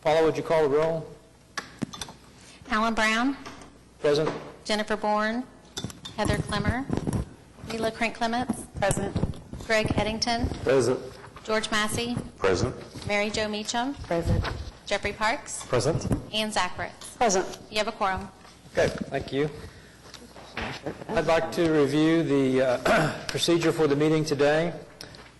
Paula, would you call the roll? Alan Brown, Present. Jennifer Bourne, Heather Clemmer, Mila Crank-Clements, Present. Greg Eddington, Present. George Massey, Present. Mary Jo Meacham, Present. Jeffrey Parks, Present. and Zach Ritz. Present. You have a quorum. Okay, thank you. I'd like to review the procedure for the meeting today.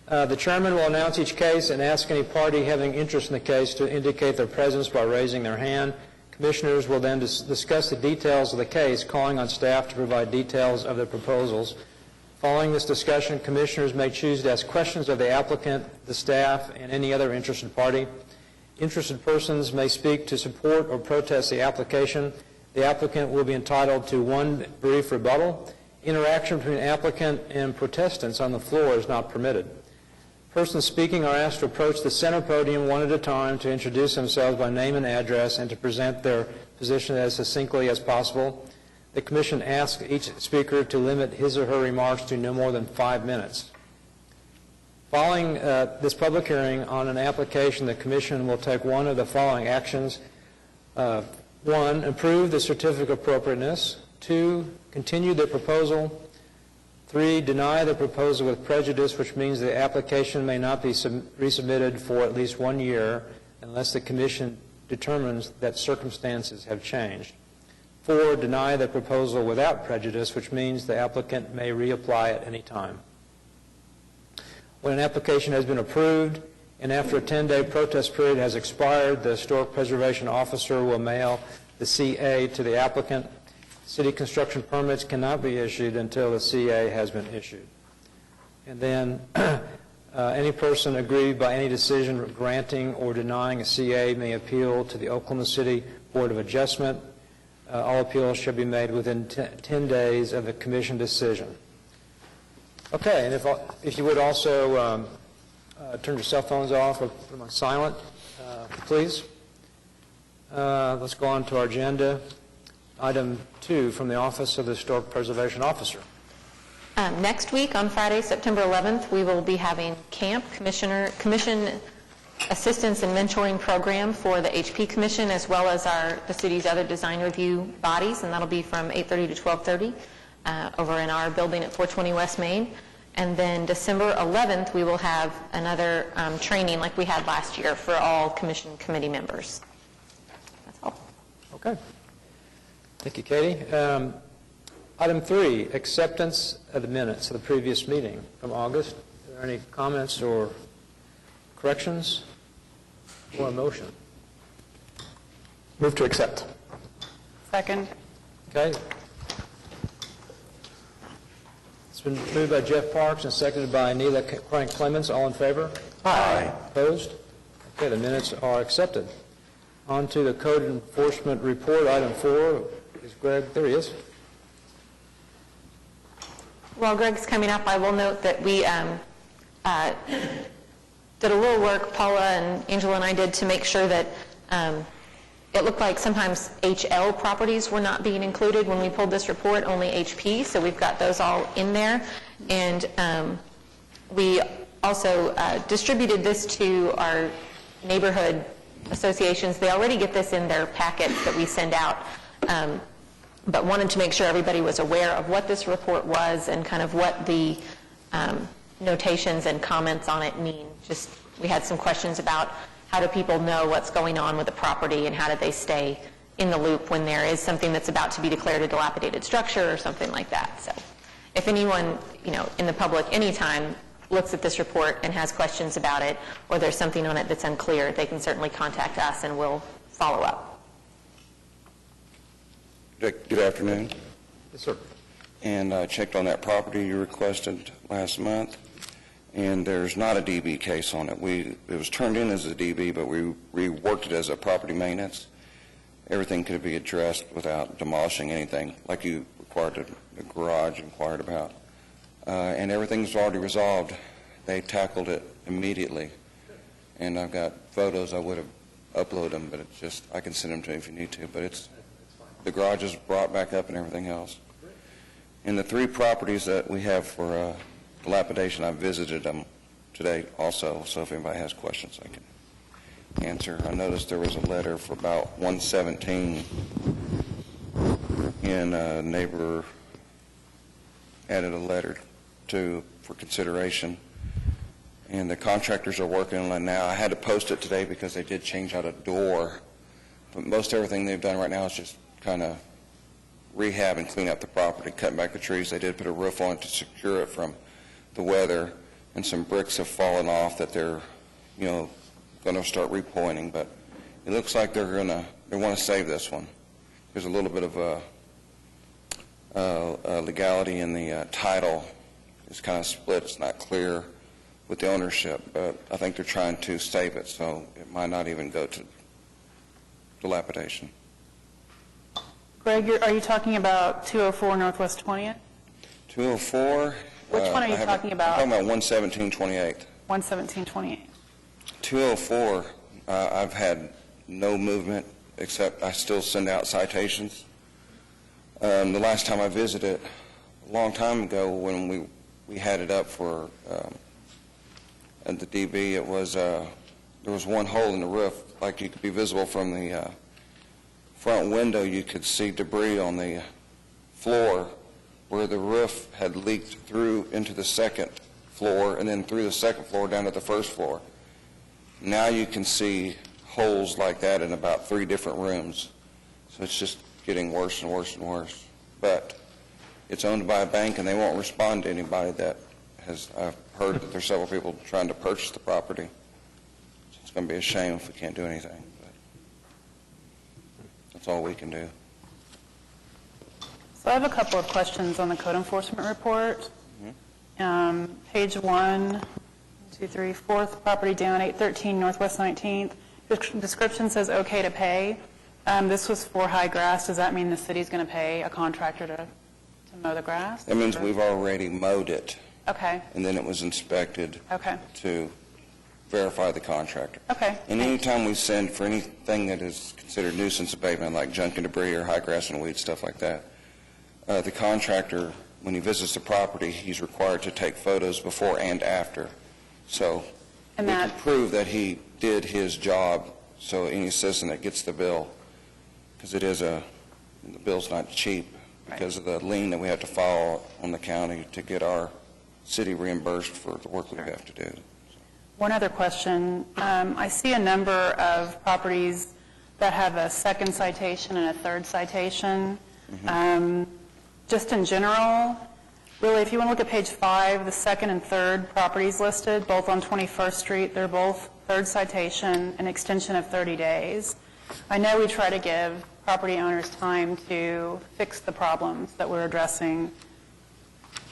The chairman will announce each case and ask any party having interest in the case to indicate their presence by raising their hand. Commissioners will then discuss the details of the case, calling on staff to provide details of the proposals. Following this discussion, commissioners may choose to ask questions of the applicant, the staff, and any other interested party. Interested persons may speak to support or protest the application. The applicant will be entitled to one brief rebuttal. Interaction between applicant and protestants on the floor is not permitted. Persons speaking are asked to approach the center podium one at a time to introduce themselves by name and address and to present their position as succinctly as possible. The Commission asks each speaker to limit his or her remarks to no more than 5 minutes. Following this public hearing on an application, the Commission will take one of the following actions. 1, approve the certificate of appropriateness. 2, continue the proposal. 3, deny the proposal with prejudice, which means the application may not be resubmitted for at least 1 year unless the Commission determines that circumstances have changed. 4, deny the proposal without prejudice, which means the applicant may reapply at any time. When an application has been approved and after a 10-day protest period has expired, the Historic Preservation Officer will mail the CA to the applicant. City construction permits cannot be issued until the CA has been issued. And then any person aggrieved by any decision granting or denying a CA may appeal to the Oklahoma City Board of Adjustment. All appeals shall be made within 10 days of the Commission decision. Okay, and if you would also turn your cell phones off or put them on silent, please. Let's go on to our agenda. Item 2 from the Office of the Historic Preservation Officer. Next week, on Friday, September 11th, we will be having CAMP, Commission Assistance and Mentoring Program for the HP Commission, as well as the city's other design review bodies, and that'll be from 8:30 to 12:30 over in our building at 420 West Main. And then December 11th, we will have another training like we had last year for all Commission committee members. That's all. Okay. Thank you, Katie. Item 3, acceptance of the minutes of the previous meeting from August. Are there any comments or corrections or a motion? Move to accept. Second. Okay. It's been moved by Jeff Parks and seconded by Mila Crank-Clements. All in favor? Aye. Opposed? Okay, the minutes are accepted. On to the Code Enforcement Report. Item 4 is Greg. There he is. While Greg's coming up, I will note that we did a little work, Paula and Angela and I did, to make sure that it looked like sometimes HL properties were not being included when we pulled this report, only HP, so we've got those all in there. And we also distributed this to our neighborhood associations. They already get this in their packets that we send out, but wanted to make sure everybody was aware of what this report was and kind of what the notations and comments on it mean. Just, we had some questions about how do people know what's going on with the property and how do they stay in the loop when there is something that's about to be declared a dilapidated structure or something like that. So if anyone, in the public anytime looks at this report and has questions about it, or there's something on it that's unclear, they can certainly contact us and we'll follow up. Good afternoon. Yes, sir. And I checked on that property you requested last month, and there's not a DB case on it. It was turned in as a DB, but we reworked it as a property maintenance. Everything could be addressed without demolishing anything, like you required the garage inquired about. And everything's already resolved. They tackled it immediately. And I've got photos. I would have uploaded them, but it's just, I can send them to you if you need to. But the garage is brought back up and everything else. And the 3 properties that we have for dilapidation, I visited them today also, so if anybody has questions, I can answer. I noticed there was a letter for about 117, and a neighbor added a letter for consideration, and the contractors are working on it now. I had to post it today because they did change out a door, but most everything they've done right now is just kind of rehab and clean up the property, cutting back the trees. They did put a roof on it to secure it from the weather, and some bricks have fallen off that they're, going to start repointing. But it looks like they want to save this one. There's a little bit of legality in the title. It's kind of split. It's not clear with the ownership, but I think they're trying to save it, so it might not even go to dilapidation. Greg, are you talking about 204 Northwest 20th? 204. Which one are you talking about? I'm talking about 11728. 11728. 204, I've had no movement, except I still send out citations. The last time I visited, a long time ago, when we had it up for at the DB, it was there was one hole in the roof, like you could be visible from the front window. You could see debris on the floor where the roof had leaked through into the second floor, and then through the second floor down to the first floor. Now you can see holes like that in about 3 different rooms. So it's just getting worse and worse and worse. But it's owned by a bank, and they won't respond to anybody that has. I've heard that there's several people trying to purchase the property. So it's going to be a shame if we can't do anything. But that's all we can do. So I have a couple of questions on the code enforcement report. Page 1, 2, 3, fourth property down, 813 Northwest 19th. The description says okay to pay. This was for high grass. Does that mean the city's going to pay a contractor to mow the grass? That means we've already mowed it, Okay, and then it was inspected okay, to verify the contractor. okay. And anytime we send for anything that is considered nuisance abatement, like junk and debris or high grass and weeds, stuff like that, the contractor, when he visits the property, he's required to take photos before and after. So And we that- can prove that he did his job, so any citizen that gets the bill, because the bill's not cheap, because of the lien that we have to file on the county to get our city reimbursed for the work we have to do. One other question. I see a number of properties that have a second citation and a third citation. Just in general, really, if you want to look at page 5, the second and third properties listed, both on 21st Street, they're both third citation, an extension of 30 days. I know we try to give property owners time to fix the problems that we're addressing.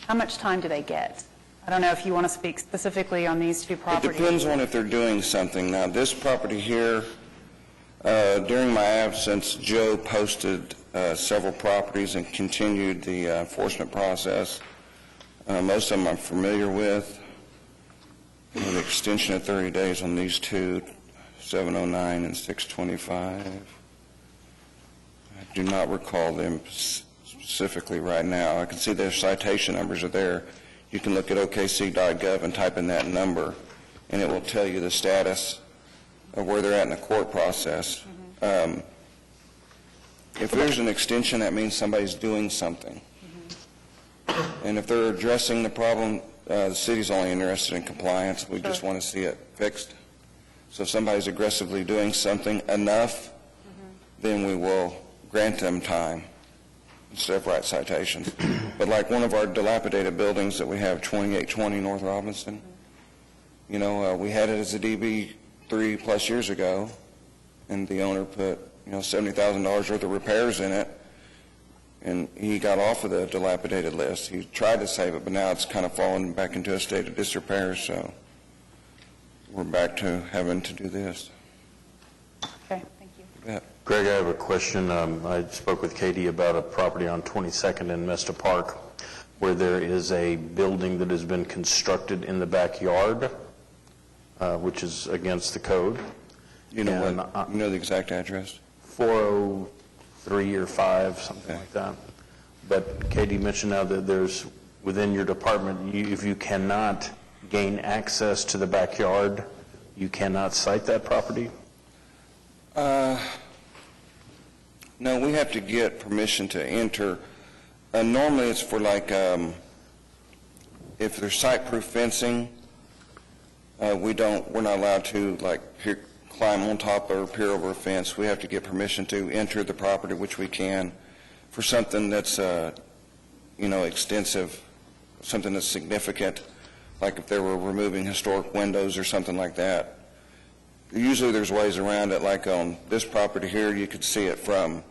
How much time do they get? I don't know if you want to speak specifically on these 2 It properties. depends on if they're doing something. Now, this property here, during my absence, Joe posted several properties and continued the enforcement process. Most of them I'm familiar with. An extension of 30 days on these 2, 709 and 625. I do not recall them specifically right now. I can see their citation numbers are there. You can look at okc.gov and type in that number, and it will tell you the status of where they're at in the court process. If there's an extension, that means somebody's doing something. And if they're addressing the problem, the city's only interested in compliance. We just want to see it fixed. So if somebody's aggressively doing something enough, then we will grant them time instead of write citations. But like one of our dilapidated buildings that we have, 2820 North Robinson, we had it as a DB 3+ years ago, and the owner put, $70,000 worth of repairs in it, and he got off of the dilapidated list. He tried to save it, but now it's kind of fallen back into a state of disrepair, so we're back to having to do this. Okay, thank you. You bet. Greg, I have a question. I spoke with Katie about a property on 22nd in Mesta Park where there is a building that has been constructed in the backyard, which is against the code. You know And, what? You know the exact address? 403 or 5, something like that. But Katie mentioned now that there's, within your department, if you cannot gain access to the backyard, you cannot cite that property? No, we have to get permission to enter. Normally, it's for like, if there's site-proof fencing, we're not allowed to like climb on top or peer over a fence. We have to get permission to enter the property, which we can. For something that's, extensive, something that's significant, like if they were removing historic windows or something like that. Usually there's ways around it, like on this property here, you could see it from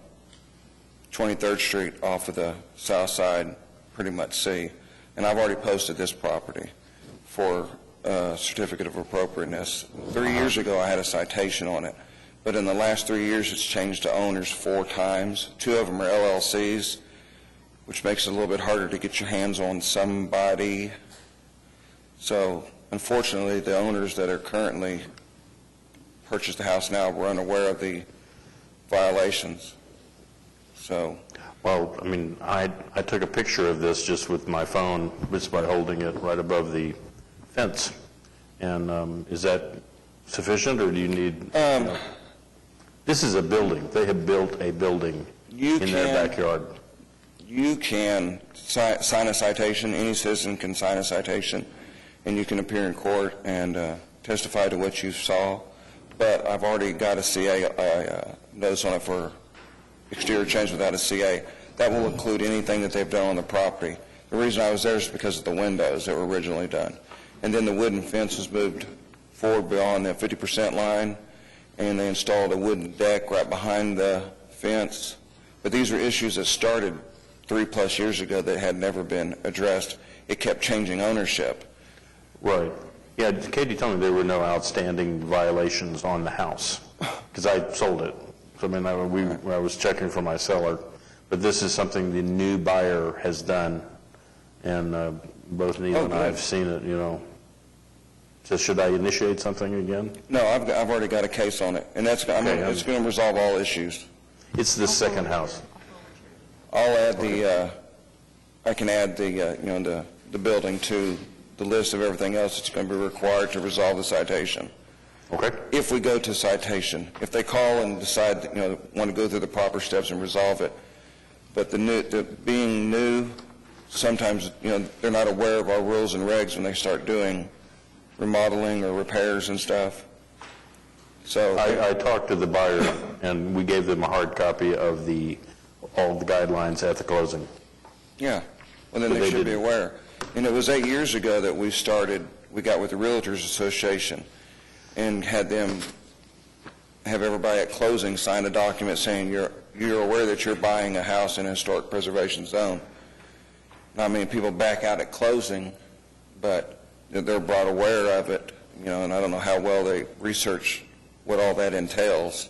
23rd Street off of the south side, pretty much see. And I've already posted this property for a certificate of appropriateness. 3 years ago, I had a citation on it, but in the last 3 years, it's changed to owners 4 times. 2 of them are LLCs, which makes it a little bit harder to get your hands on somebody. So, unfortunately, the owners that are currently purchased the house now were unaware of the violations. So, Well, I mean, I took a picture of this just with my phone, just by holding it right above the fence. And is that sufficient, or do you need? This is a building. They have built a building in their backyard. you can sign a citation, any citizen can sign a citation, and you can appear in court and testify to what you saw. But I've already got a CA notice on it for exterior change without a CA. That will include anything that they've done on the property. The reason I was there is because of the windows that were originally done. And then the wooden fence was moved forward beyond the 50% line, and they installed a wooden deck right behind the fence. But these are issues that started 3+ years ago that had never been addressed. It kept changing ownership. Right. Yeah, Katie told me there were no outstanding violations on the house, because I sold it. So, I mean, I was checking for my seller. But this is something the new buyer has done, and both Neil and I have seen it, So should I initiate something again? No, I've already got a case on it, and it's going to resolve all issues. It's the second house. I'll add I can add the building to the list of everything else that's going to be required to resolve the citation. Okay. If we go to citation, if they call and decide, want to go through the proper steps and resolve it, but being new, sometimes, they're not aware of our rules and regs when they start doing remodeling or repairs and stuff. So I talked to the buyer, and we gave them a hard copy of all the guidelines at the closing. yeah, well, then But they they should be didn't. aware. And it was 8 years ago that we got with the Realtors Association and had them have everybody at closing sign a document saying you're aware that you're buying a house in a historic preservation zone. Not many people back out at closing, but they're brought aware of it, and I don't know how well they research what all that entails.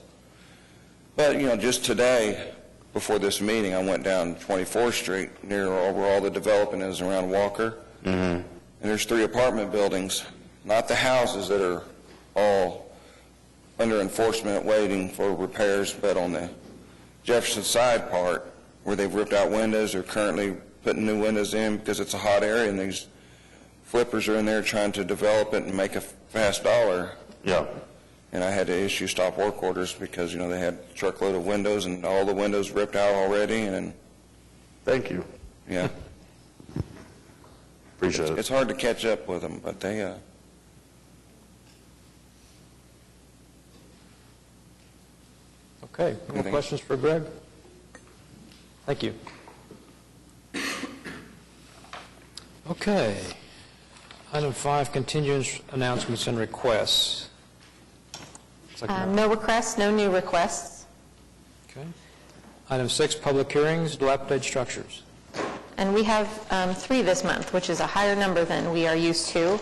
But, just today, before this meeting, I went down 24th Street near where all the development is around Walker. Mm-hmm. And there's 3 apartment buildings, not the houses that are all under enforcement waiting for repairs, but on the Jefferson side part where they've ripped out windows, they're currently putting new windows in because it's a hot area and these flippers are in there trying to develop it and make a fast dollar. Yeah. And I had to issue stop work orders because, they had a truckload of windows and all the windows ripped out already, and Thank you. yeah. Appreciate it. It's hard to catch up with them, but they, Okay, more Anything? questions for Greg? Thank you. Okay. Item 5, continuance announcements and requests. Looks like no- No requests, no new requests. Okay. Item 6, public hearings, dilapidated structures. And we have 3 this month, which is a higher number than we are used to.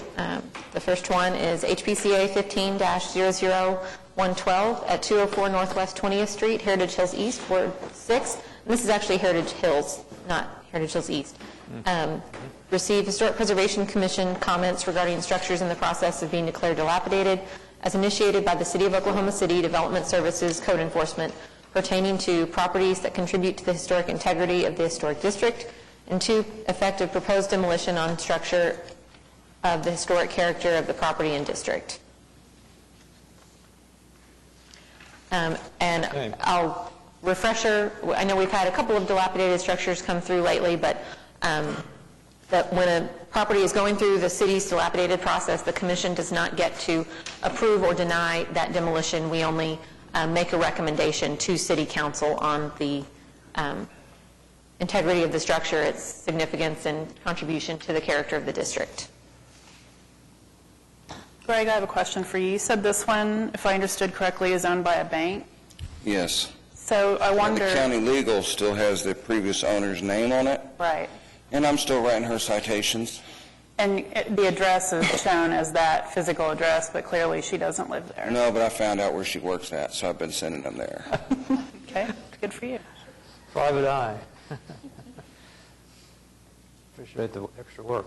The first one is HPCA 15-00112 at 204 Northwest 20th Street, Heritage Hills East, Ward 6. And this is actually Heritage Hills, not Heritage Hills East. Received Historic Preservation Commission comments regarding structures in the process of being declared dilapidated as initiated by the City of Oklahoma City Development Services Code Enforcement pertaining to properties that contribute to the historic integrity of the historic district, and 2, effective proposed demolition on structure of the historic character of the property and district. And Okay. I'll refresher, I know we've had a couple of dilapidated structures come through lately, but that when a property is going through the city's dilapidated process, the commission does not get to approve or deny that demolition. We only make a recommendation to city council on the integrity of the structure, its significance and contribution to the character of the district. Greg, I have a question for you. You said this one, if I understood correctly, is owned by a bank. Yes. So I And wonder... the county legal still has the previous owner's name on it, Right. and I'm still writing her citations. And the address is shown as that physical address, but clearly she doesn't live there. No, but I found out where she works at, so I've been sending them there. Okay, good for you. Private eye. Appreciate the extra work.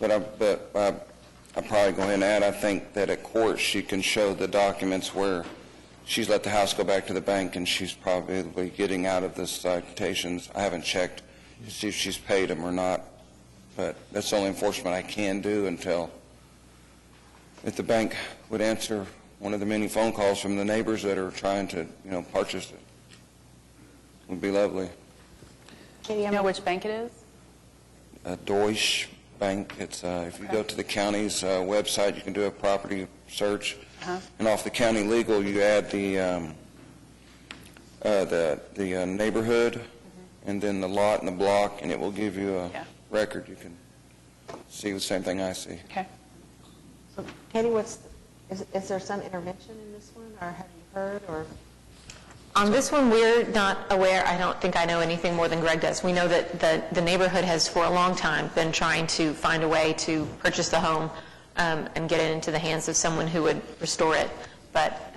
But I'll probably go ahead and add, I think that at court, she can show the documents where she's let the house go back to the bank, and she's probably getting out of the citations. I haven't checked to see if she's paid them or not, but that's the only enforcement I can do until, if the bank would answer one of the many phone calls from the neighbors that are trying to, purchase it. Would be lovely. Do you know which bank it is? Deutsche Bank, it's, if you go to the county's website, you can do a property search. And off the county legal, you add the neighborhood, and then the lot and the block, and it will give you a Yeah. record. You can see the same thing I see. Okay. So, Katie, is there some intervention in this one, or have you heard, or? On this one, we're not aware, I don't think I know anything more than Greg does. We know that the neighborhood has for a long time been trying to find a way to purchase the home and get it into the hands of someone who would restore it, but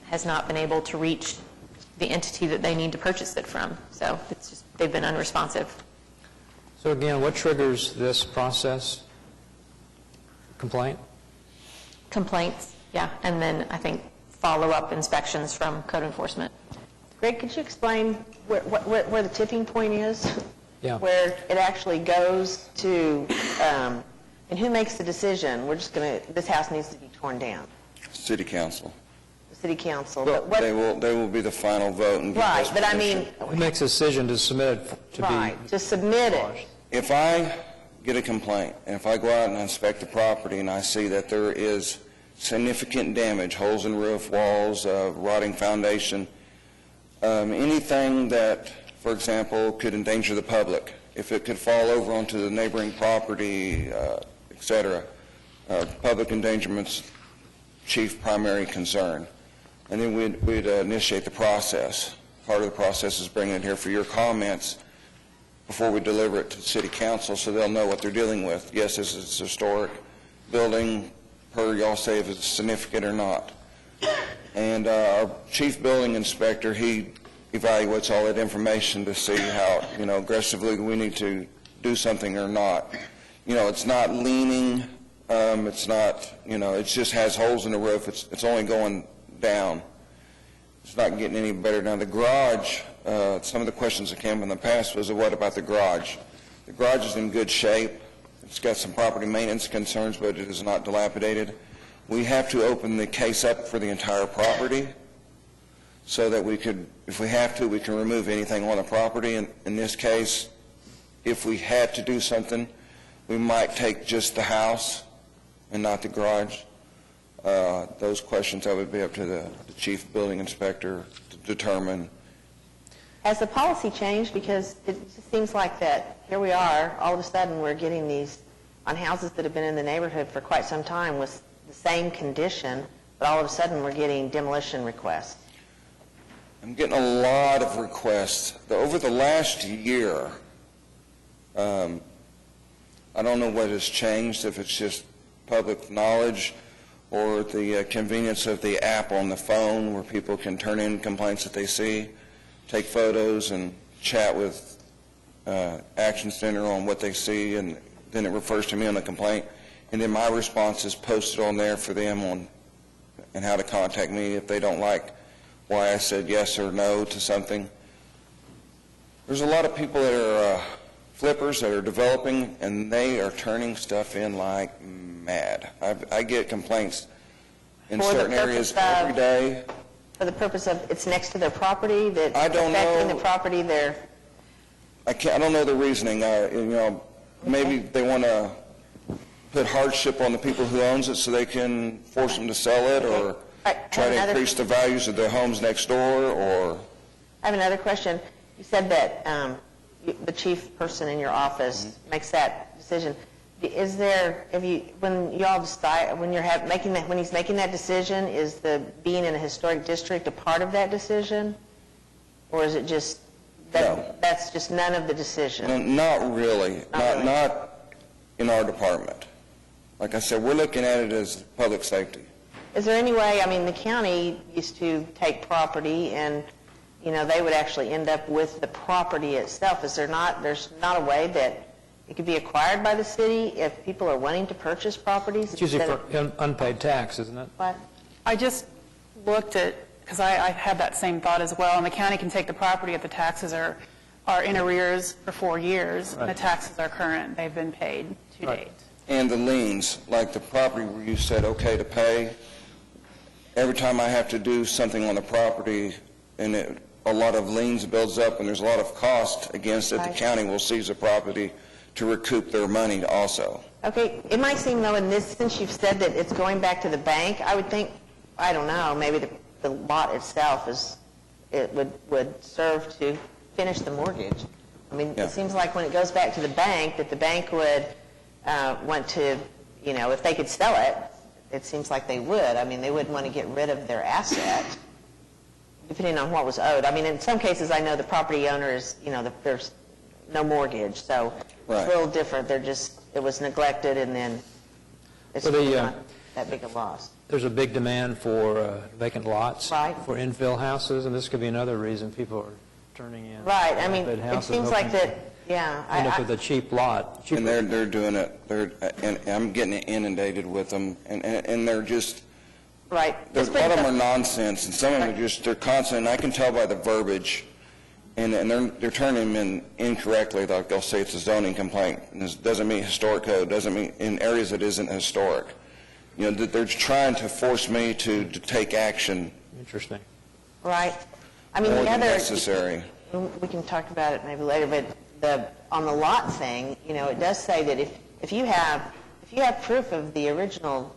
has not been able to reach the entity that they need to purchase it from. So it's just, they've been unresponsive. So again, what triggers this process? Complaint? Complaints, yeah, and then I think follow-up inspections from code enforcement. Greg, could you explain where the tipping point is? Yeah. Where it actually goes to, and who makes the decision? We're just going to, this house needs to be torn down. City council. The city council. But what, They will be the final vote. And give right, us but I permission. mean, Who makes a decision to submit it to be? right, to submit it. If I get a complaint, and if I go out and inspect the property and I see that there is significant damage, holes in roof, walls, rotting foundation, anything that, for example, could endanger the public, if it could fall over onto the neighboring property, et cetera, public endangerment's chief primary concern. And then we'd initiate the process. Part of the process is bringing it here for your comments before we deliver it to the city council so they'll know what they're dealing with. Yes, this is a historic building, per y'all say if it's significant or not. And our chief building inspector, he evaluates all that information to see how, aggressively we need to do something or not. It's not leaning, it's not, it just has holes in the roof, it's only going down. It's not getting any better. Now the garage, some of the questions that came in the past was, what about the garage? The garage is in good shape. It's got some property maintenance concerns, but it is not dilapidated. We have to open the case up for the entire property so that we could, if we have to, we can remove anything on the property. And in this case, if we had to do something, we might take just the house and not the garage. Those questions, that would be up to the chief building inspector to determine. Has the policy changed? Because it just seems like that here we are, all of a sudden we're getting these on houses that have been in the neighborhood for quite some time with the same condition, but all of a sudden we're getting demolition requests. I'm getting a lot of requests. Over the last year, I don't know what has changed, if it's just public knowledge or the convenience of the app on the phone where people can turn in complaints that they see, take photos and chat with Action Center on what they see, and then it refers to me on the complaint. And then my response is posted on there for them on and how to contact me if they don't like why I said yes or no to something. There's a lot of people that are flippers that are developing, and they are turning stuff in like mad. I get complaints in For the certain areas purpose of- every day. For the purpose of, it's next to their property, that I don't affecting know. the property there? I don't know the reasoning, maybe they want to put hardship on the people who owns it so they can force them to sell it, or I try have to another- increase the values of their homes next door, or... I have another question. You said that the chief person in your office makes that decision. Is there, when y'all decide, when he's making that decision, is the being in a historic district a part of that decision? Or is it just, No. that's just none of the decision? No, not really. Not really. Not in our department. Like I said, we're looking at it as public safety. Is there any way, the county used to take property and, they would actually end up with the property itself. There's not a way that it could be acquired by the city if people are wanting to purchase properties? It's usually instead for of- unpaid tax, isn't it? What? I just looked at, because I had that same thought as well, and the county can take the property if the taxes are in arrears for 4 years, and the Right. taxes are current, they've been paid to Right. date. And the liens, like the property where you said, okay to pay, every time I have to do something on the property, and a lot of liens builds up, and there's a lot of cost against it, the Right. county will seize the property to recoup their money also. Okay, it might seem though in this, since you've said that it's going back to the bank, I would think, I don't know, maybe the lot itself would serve to finish the mortgage. Yeah. It seems like when it goes back to the bank, that the bank would want to, if they could sell it, it seems like they would. They wouldn't want to get rid of their asset, depending on what was owed. In some cases, I know the property owner is, there's no mortgage, so Right. it's a little different. It was neglected, and then it's Well, the, really not that big a loss. There's a big demand for vacant lots. Right. For infill houses, and this could be another reason people are turning in. Right, unpaid it houses, seems like hoping that, yeah. to End up with a cheap lot. And they're doing it, and I'm getting inundated with them, and they're just, Right. a This lot of them brings are up- nonsense, and some of them are just, they're constant, and I can tell by the verbiage, and they're turning them in incorrectly, like they'll say it's a zoning complaint, and this doesn't mean historic code, doesn't mean, in areas that isn't historic. They're trying to force me to take action Interesting. Right. more The than other, necessary. we can talk about it maybe later, but on the lot thing, it does say that if you have proof of the original,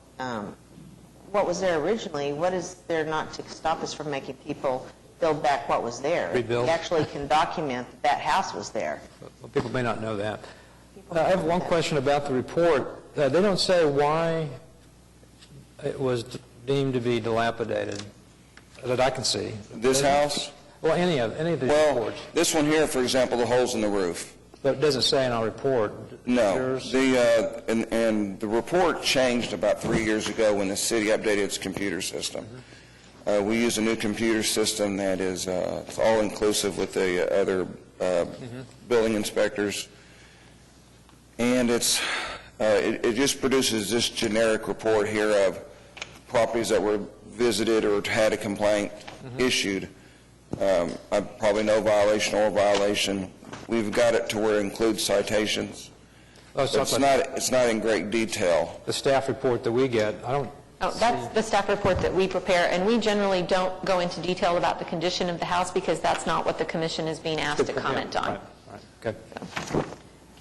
what was there originally, what is there not to stop us from making people build back what was there? Rebuild. You actually can document that house was there. Well, people may not know that. I have one question about the report. They don't say why it was deemed to be dilapidated, that I can see. This house? Well, any of these Well, reports. this one here, for example, the holes in the roof. But it doesn't say in our report. No. Yours? And the report changed about 3 years ago when the city updated its computer system. We use a new computer system that is it's all-inclusive with the other building inspectors. And it just produces this generic report here of properties that were visited or had a complaint issued. Probably no violation or violation. We've got it to where it includes citations. Oh, But it's not in great detail. The staff report that we get, I don't Oh, that's the staff report that we prepare, and we generally don't go into detail about the condition of the house because that's not what the commission is being asked to comment on. Right, okay.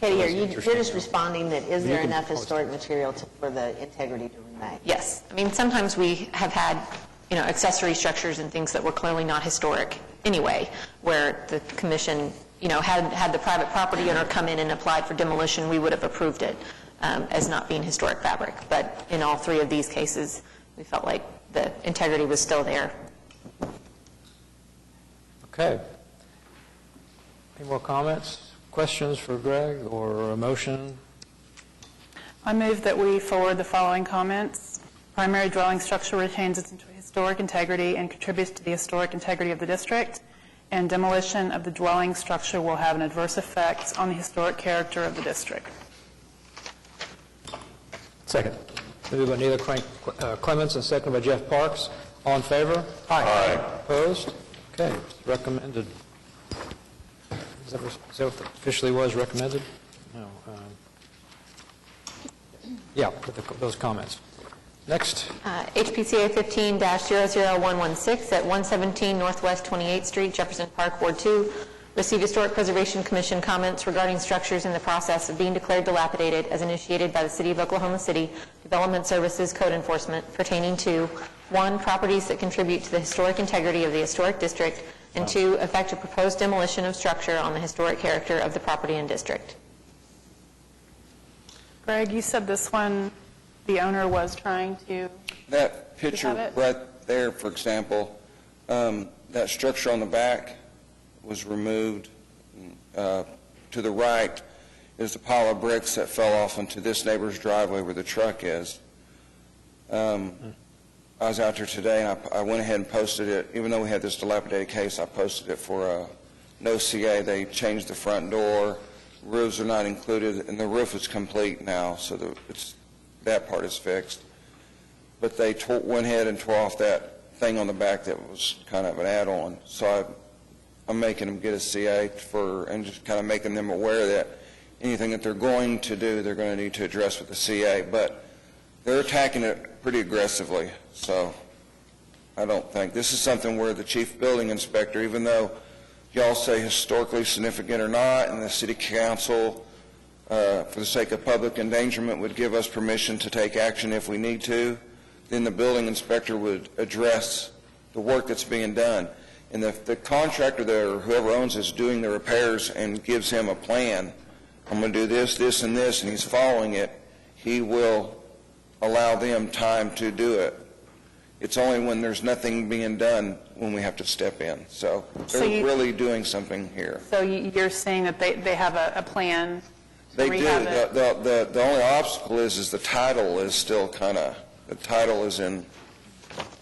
Katie, That's you're interesting. just responding that is there can enough post historic material for the integrity to remain? Yes. Sometimes we have had, accessory structures and things that were clearly not historic anyway, where the commission, had the private property owner come in and applied for demolition, we would have approved it as not being historic fabric. But in all three of these cases, we felt like the integrity was still there. Okay. Any more comments, questions for Greg, or a motion? I move that we forward the following comments. Primary dwelling structure retains its historic integrity and contributes to the historic integrity of the district, and demolition of the dwelling structure will have an adverse effect on the historic character of the district. Second. Moved by Neela Clements and seconded by Jeff Parks. All in favor? Aye. Opposed? Okay, it's recommended. Is that what it officially was recommended? No. Yeah, with those comments. Next. HPCA 15-00116 at 117 Northwest 28th Street, Jefferson Park, Ward 2. Received Historic Preservation Commission comments regarding structures in the process of being declared dilapidated as initiated by the City of Oklahoma City Development Services Code Enforcement pertaining to 1, properties that contribute to the historic integrity of the historic district, and 2, affect a proposed demolition of structure on the historic character of the property and district. Greg, you said this one, the owner was trying to, That have picture it? right there, for example, that structure on the back was removed. To the right is the pile of bricks that fell off into this neighbor's driveway where the truck is. I was out there today, and I went ahead and posted it. Even though we had this dilapidated case, I posted it for no CA. They changed the front door. Roofs are not included, and the roof is complete now, so that part is fixed. But they went ahead and tore off that thing on the back that was kind of an add-on. So I'm making them get a CA and just kind of making them aware that anything that they're going to do, they're going to need to address with the CA. But they're attacking it pretty aggressively, so I don't think. This is something where the chief building inspector, even though y'all say historically significant or not, and the city council, for the sake of public endangerment, would give us permission to take action if we need to, then the building inspector would address the work that's being done. And if the contractor there, or whoever owns it, is doing the repairs and gives him a plan, I'm going to do this, this, and this, and he's following it, he will allow them time to do it. It's only when there's nothing being done when we have to step in. So they're really doing something here. so you're saying that they have a plan to They do. rehab it? The only obstacle is the title is still kind of, the title is in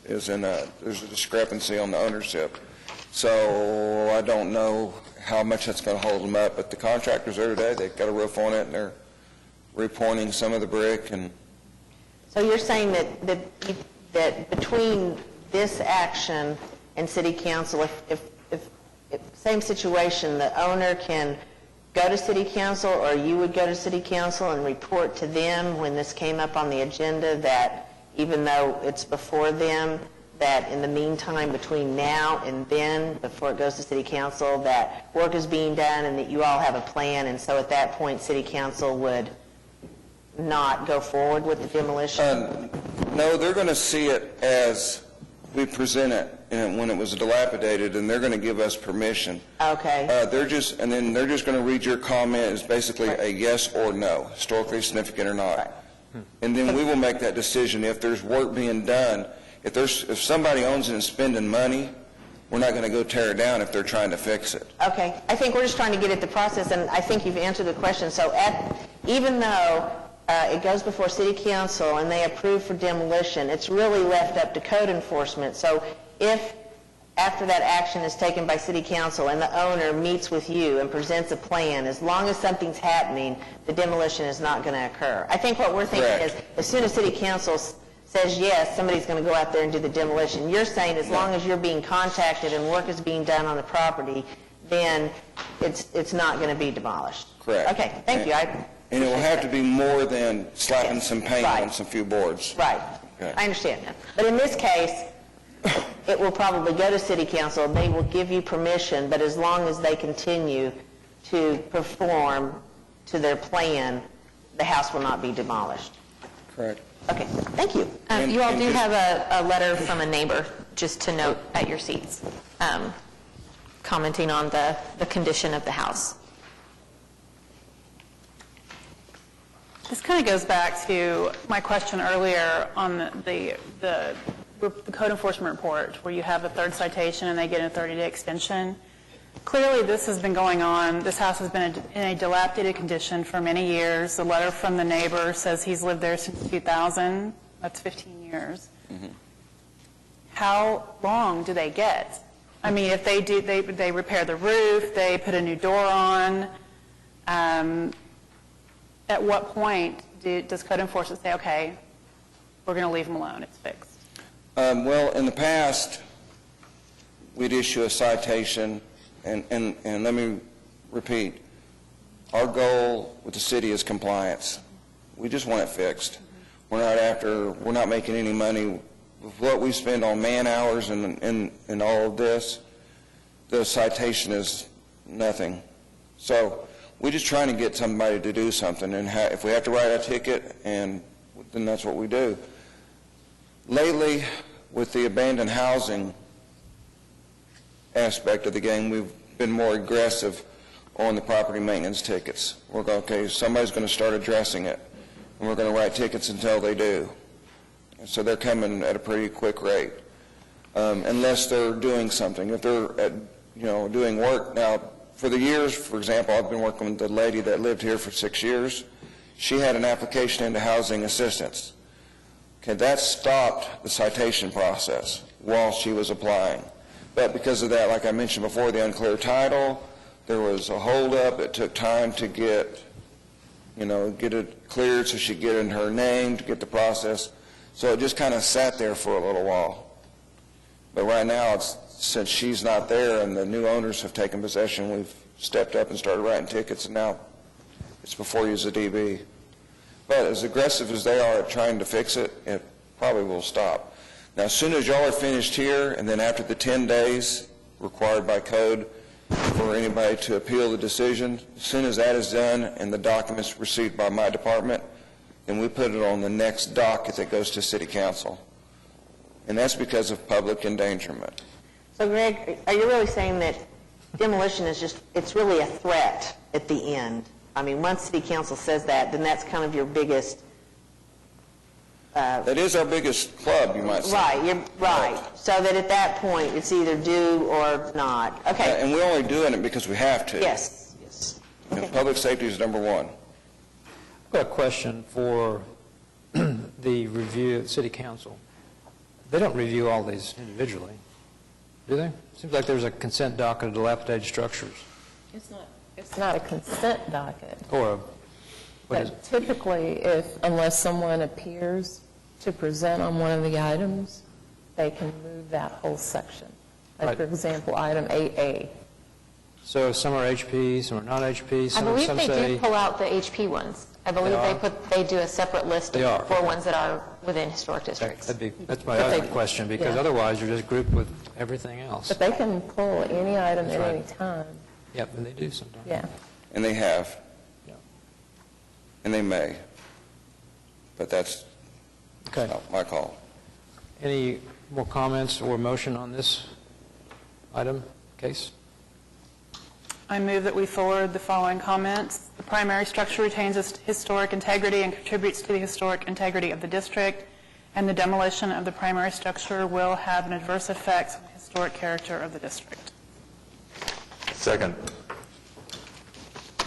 there's a discrepancy on the ownership. So I don't know how much that's going to hold them up, but the contractors there today, they've got a roof on it, and they're repointing some of the brick. And So you're saying that between this action and city council, if same situation, the owner can go to city council, or you would go to city council and report to them when this came up on the agenda, that even though it's before them, that in the meantime, between now and then, before it goes to city council, that work is being done and that you all have a plan, and so at that point, city council would not go forward with the demolition? no, they're going to see it as we present it and when it was dilapidated, and they're going to give us permission. Okay. They're just going to read your comment as basically a yes or no, historically significant or not. Right. And then we will make that decision. If there's work being done, if somebody owns it and spending money, we're not going to go tear it down if they're trying to fix it. Okay. I think we're just trying to get at the process, and I think you've answered the question. So even though it goes before city council and they approve for demolition, it's really left up to code enforcement. So if after that action is taken by city council and the owner meets with you and presents a plan, as long as something's happening, the demolition is not going to occur. I think what we're thinking Correct. is, as soon as city council says yes, somebody's going to go out there and do the demolition. You're saying as long as you're being contacted and work is being done on the property, then it's not going to be demolished. Correct. Okay, thank you. And it will have to be more than slapping some paint Right. on some few boards. Right. Okay. I understand that. But in this case, it will probably go to city council. They will give you permission, but as long as they continue to perform to their plan, the house will not be demolished. Correct. Okay, thank you. You all And do just- have a letter from a neighbor, just to note at your seats, commenting on the condition of the house. This kind of goes back to my question earlier on the code enforcement report, where you have a third citation and they get a 30-day extension. Clearly, this has been going on. This house has been in a dilapidated condition for many years. The letter from the neighbor says he's lived there since 2000. That's 15 years. Mm-hmm. How long do they get? I mean, if they do, they repair the roof, they put a new door on. At what point does code enforcement say, okay, we're going to leave them alone, it's fixed? Well, in the past, we'd issue a citation, and let me repeat, our goal with the city is compliance. We just want it fixed. we're not making any money. With what we spend on man hours and all of this, the citation is nothing. So we're just trying to get somebody to do something, and if we have to write a ticket, and then that's what we do. Lately, with the abandoned housing aspect of the game, we've been more aggressive on the property maintenance tickets. We're going, okay, somebody's going to start addressing it, and we're going to write tickets until they do. And so they're coming at a pretty quick rate, unless they're doing something. If they're doing work. Now, for the years, for example, I've been working with the lady that lived here for 6 years. She had an application into housing assistance. Okay, that stopped the citation process while she was applying. But because of that, like I mentioned before, the unclear title, there was a holdup. It took time to get it cleared so she could get in her name to get the process. So it just kind of sat there for a little while. But right now, since she's not there and the new owners have taken possession, we've stepped up and started writing tickets, and now it's before you as a DB. But as aggressive as they are at trying to fix it, it probably will stop. Now, as soon as y'all are finished here, and then after the 10 days required by code for anybody to appeal the decision, as soon as that is done and the documents received by my department, then we put it on the next docket that goes to City Council. And that's because of public endangerment. So Greg, are you really saying that demolition is it's really a threat at the end? I mean, once City Council says that, then that's kind of your biggest... that is our biggest club, you might say. Right, right. So that at that point, it's either do or not. Okay. And we're only doing it because we have to. Yes. Yes. And public safety is number one. I've got a question for the review at City Council. They don't review all these individually, do they? Seems like there's a consent docket of dilapidated structures. It's not a consent docket. Or what is it? But typically, unless someone appears to present on one of the items, they can move that whole section. Like, Right. for example, item 8A. So some are HP, some are not HP, I some believe they say... do pull out the HP ones. I believe They are? they do a separate list They are. for ones that are within historic districts. That's my But other they- question, because yeah. otherwise you're just grouped with everything else. But they can pull any item That's at right. any time. Yep, and they do sometimes. Yeah. And they have. Yeah. And they may. But that's Okay. not my call. Any more comments or motion on this item, case? I move that we forward the following comments. The primary structure retains its historic integrity and contributes to the historic integrity of the district, and the demolition of the primary structure will have an adverse effect on the historic character of the district. Second.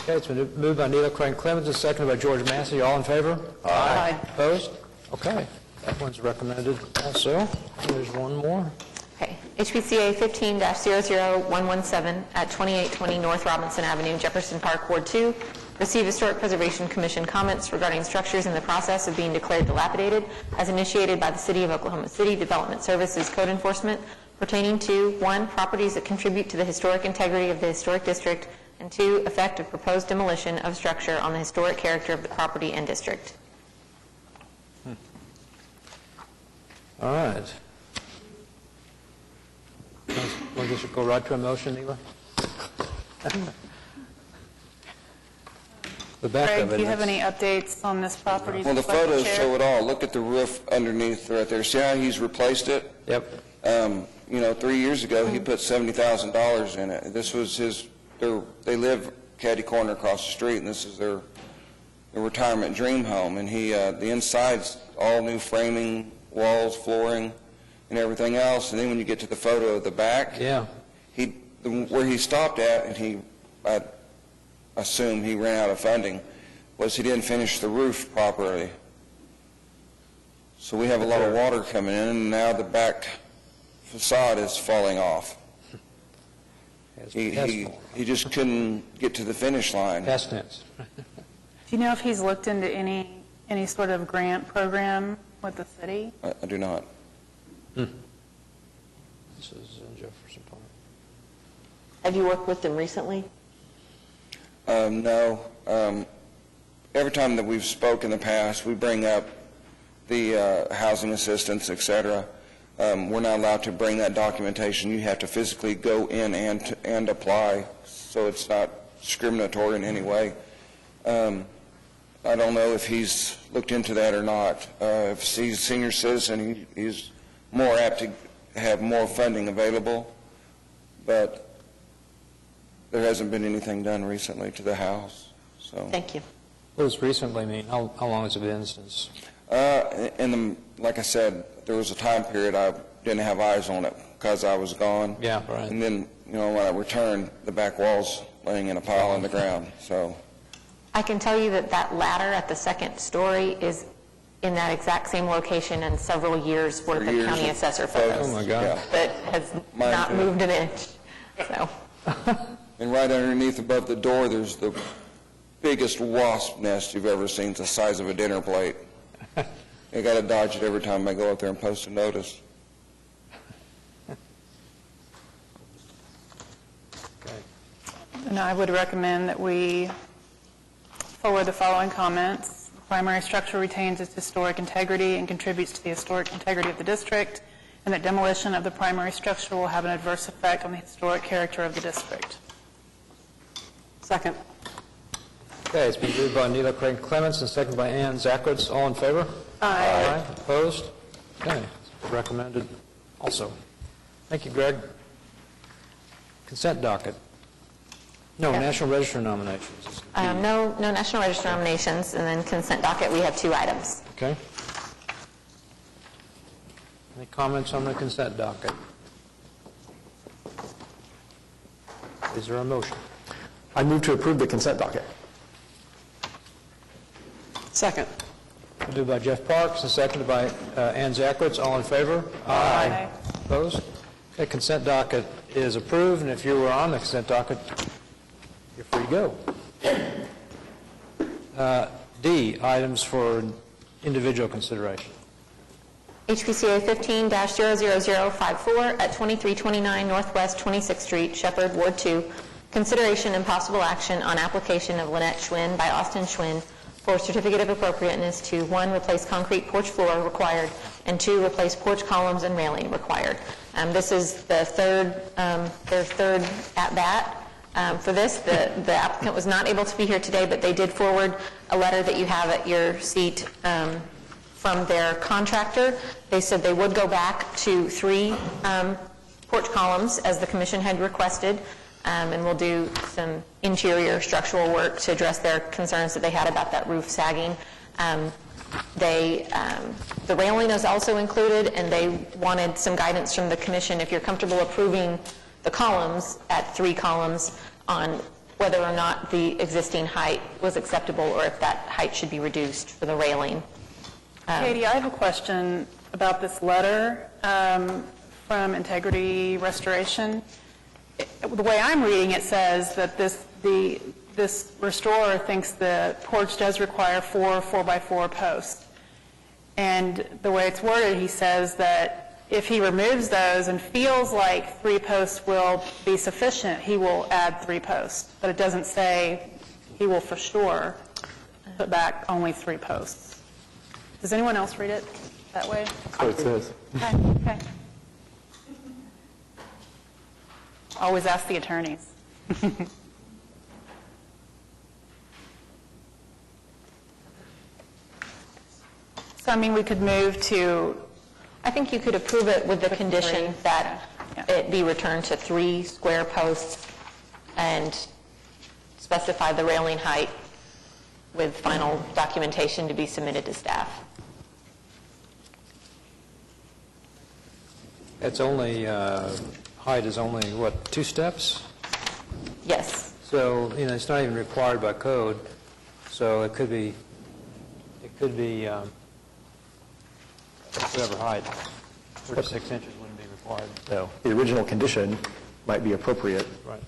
Okay, it's been moved by Neil Crane Clemens and seconded by George Massey. All in favor? Aye. Opposed? Okay, that one's recommended also. There's one more. Okay. HPCA 15-00117 at 2820 North Robinson Avenue, Jefferson Park, Ward 2. Receive Historic Preservation Commission comments regarding structures in the process of being declared dilapidated as initiated by the City of Oklahoma City Development Services Code Enforcement pertaining to 1, properties that contribute to the historic integrity of the historic district, and 2, effect of proposed demolition of structure on the historic character of the property and district. All right. We'll just go right to a motion, Neela? The back Greg, of it. do you have is- any updates on this property? Well, the Like photos chair? show it all. Look at the roof underneath right there. See how he's replaced it? Yep. 3 years ago, he put $70,000 in it. This was they live caddy corner across the street, and this is their retirement dream home. And the inside's all new framing, walls, flooring, and everything else. And then when you get to the photo of the back, Yeah. where he stopped at, and I assume he ran out of funding, was he didn't finish the roof properly. So we have a lot of water coming in, and now the back facade is falling off. He just couldn't get to the finish line. Past tense. Do you know if he's looked into any sort of grant program with the city? I do not. This is in Jefferson Park. Have you worked with them recently? No. Every time that we've spoken in the past, we bring up the housing assistance, et cetera. We're not allowed to bring that documentation. You have to physically go in and apply, so it's not discriminatory in any way. I don't know if he's looked into that or not. If he's a senior citizen, he's more apt to have more funding available, but there hasn't been anything done recently to the house, so. Thank you. What does recently mean? How long has it been since? Like I said, there was a time period I didn't have eyes on it because I was gone. Yeah, right. And then, when I returned, the back wall's laying in a pile on the ground, so. I can tell you that that ladder at the second story is in that exact same location and several years worth of years county of assessor photos. photos. Oh, my God. Yeah. That has Mine not too. moved an inch, so. And right underneath above the door, there's the biggest wasp nest you've ever seen. It's the size of a dinner plate. I got to dodge it every time I go up there and post a notice. Okay. And I would recommend that we forward the following comments. The primary structure retains its historic integrity and contributes to the historic integrity of the district, and that demolition of the primary structure will have an adverse effect on the historic character of the district. Second. Okay, it's been moved by Neela Craig Clements and seconded by Ann Zakowitz. All in favor? Aye. Opposed? Okay, it's recommended also. Thank you, Greg. Consent docket. No, Yeah. National Register nominations. No National Register nominations, and then consent docket, we have 2 items. Okay. Any comments on the consent docket? Is there a motion? I move to approve the consent docket. Second. Moved by Jeff Parks and seconded by Ann Zakowitz. All in favor? Aye. Opposed? Okay, consent docket is approved, and if you were on the consent docket, you're free to go. D, items for individual consideration. HPCA 15-00054 at 2329 Northwest 26th Street, Shepherd, Ward 2. Consideration and possible action on application of Lynette Schwinn by Austin Schwinn for certificate of appropriateness to 1, replace concrete porch floor required, and 2, replace porch columns and railing required. This is the their third at-bat. For this, the applicant was not able to be here today, but they did forward a letter that you have at your seat from their contractor. They said they would go back to 3 porch columns as the commission had requested, and we'll do some interior structural work to address their concerns that they had about that roof sagging. The railing is also included, and they wanted some guidance from the commission if you're comfortable approving the columns at 3 columns on whether or not the existing height was acceptable or if that height should be reduced for the railing. Katie, I have a question about this letter from Integrity Restoration. The way I'm reading it says that this restorer thinks the porch does require 4 4x4 posts. And the way it's worded, he says that if he removes those and feels like 3 posts will be sufficient, he will add 3 posts. But it doesn't say he will for sure put back only 3 posts. Does anyone else read it that way? That's what it says. Okay. Always ask the attorneys. So, I mean, we could move to, I think you could approve it with the condition that Yeah. it be returned to 3 square posts and specify the railing height with final documentation to be submitted to staff. It's only, height is only, what, 2 steps? Yes. So, it's not even required by code, so it could be whatever height. 36 inches wouldn't be required. No, the original condition might be appropriate, Right.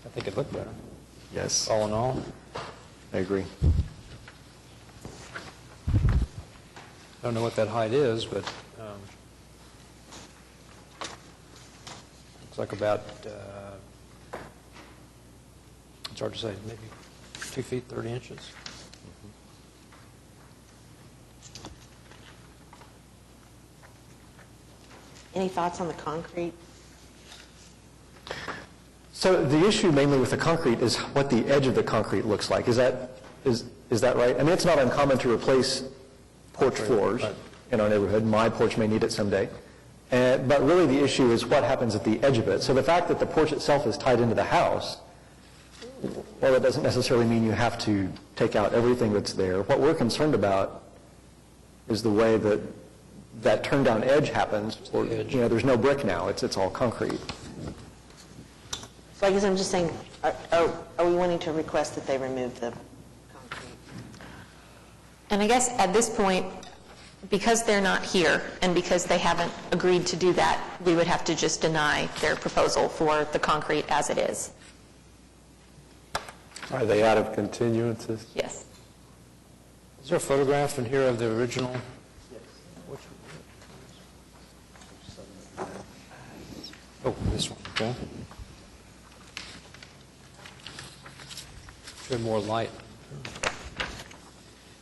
I think it looked better, yes, all in all. I agree. I don't know what that height is, but looks like about, it's hard to say, maybe 2 feet, 30 inches. Any thoughts on the concrete? So the issue mainly with the concrete is what the edge of the concrete looks like. Is that right? I mean, it's not uncommon to replace porch floors in our neighborhood. My porch may need it someday. But really the issue is what happens at the edge of it. So the fact that the porch itself is tied into the house, well, it doesn't necessarily mean you have to take out everything that's there. What we're concerned about is the way that that turn-down edge happens. Or, you know, there's no brick now. It's all concrete. So I guess I'm just saying, are we wanting to request that they remove the concrete? And I guess at this point, because they're not here and because they haven't agreed to do that, we would have to just deny their proposal for the concrete as it is. Are they out of continuances? Yes. Is there a photograph in here of the original? Yes. Oh, this one, okay. Show more light.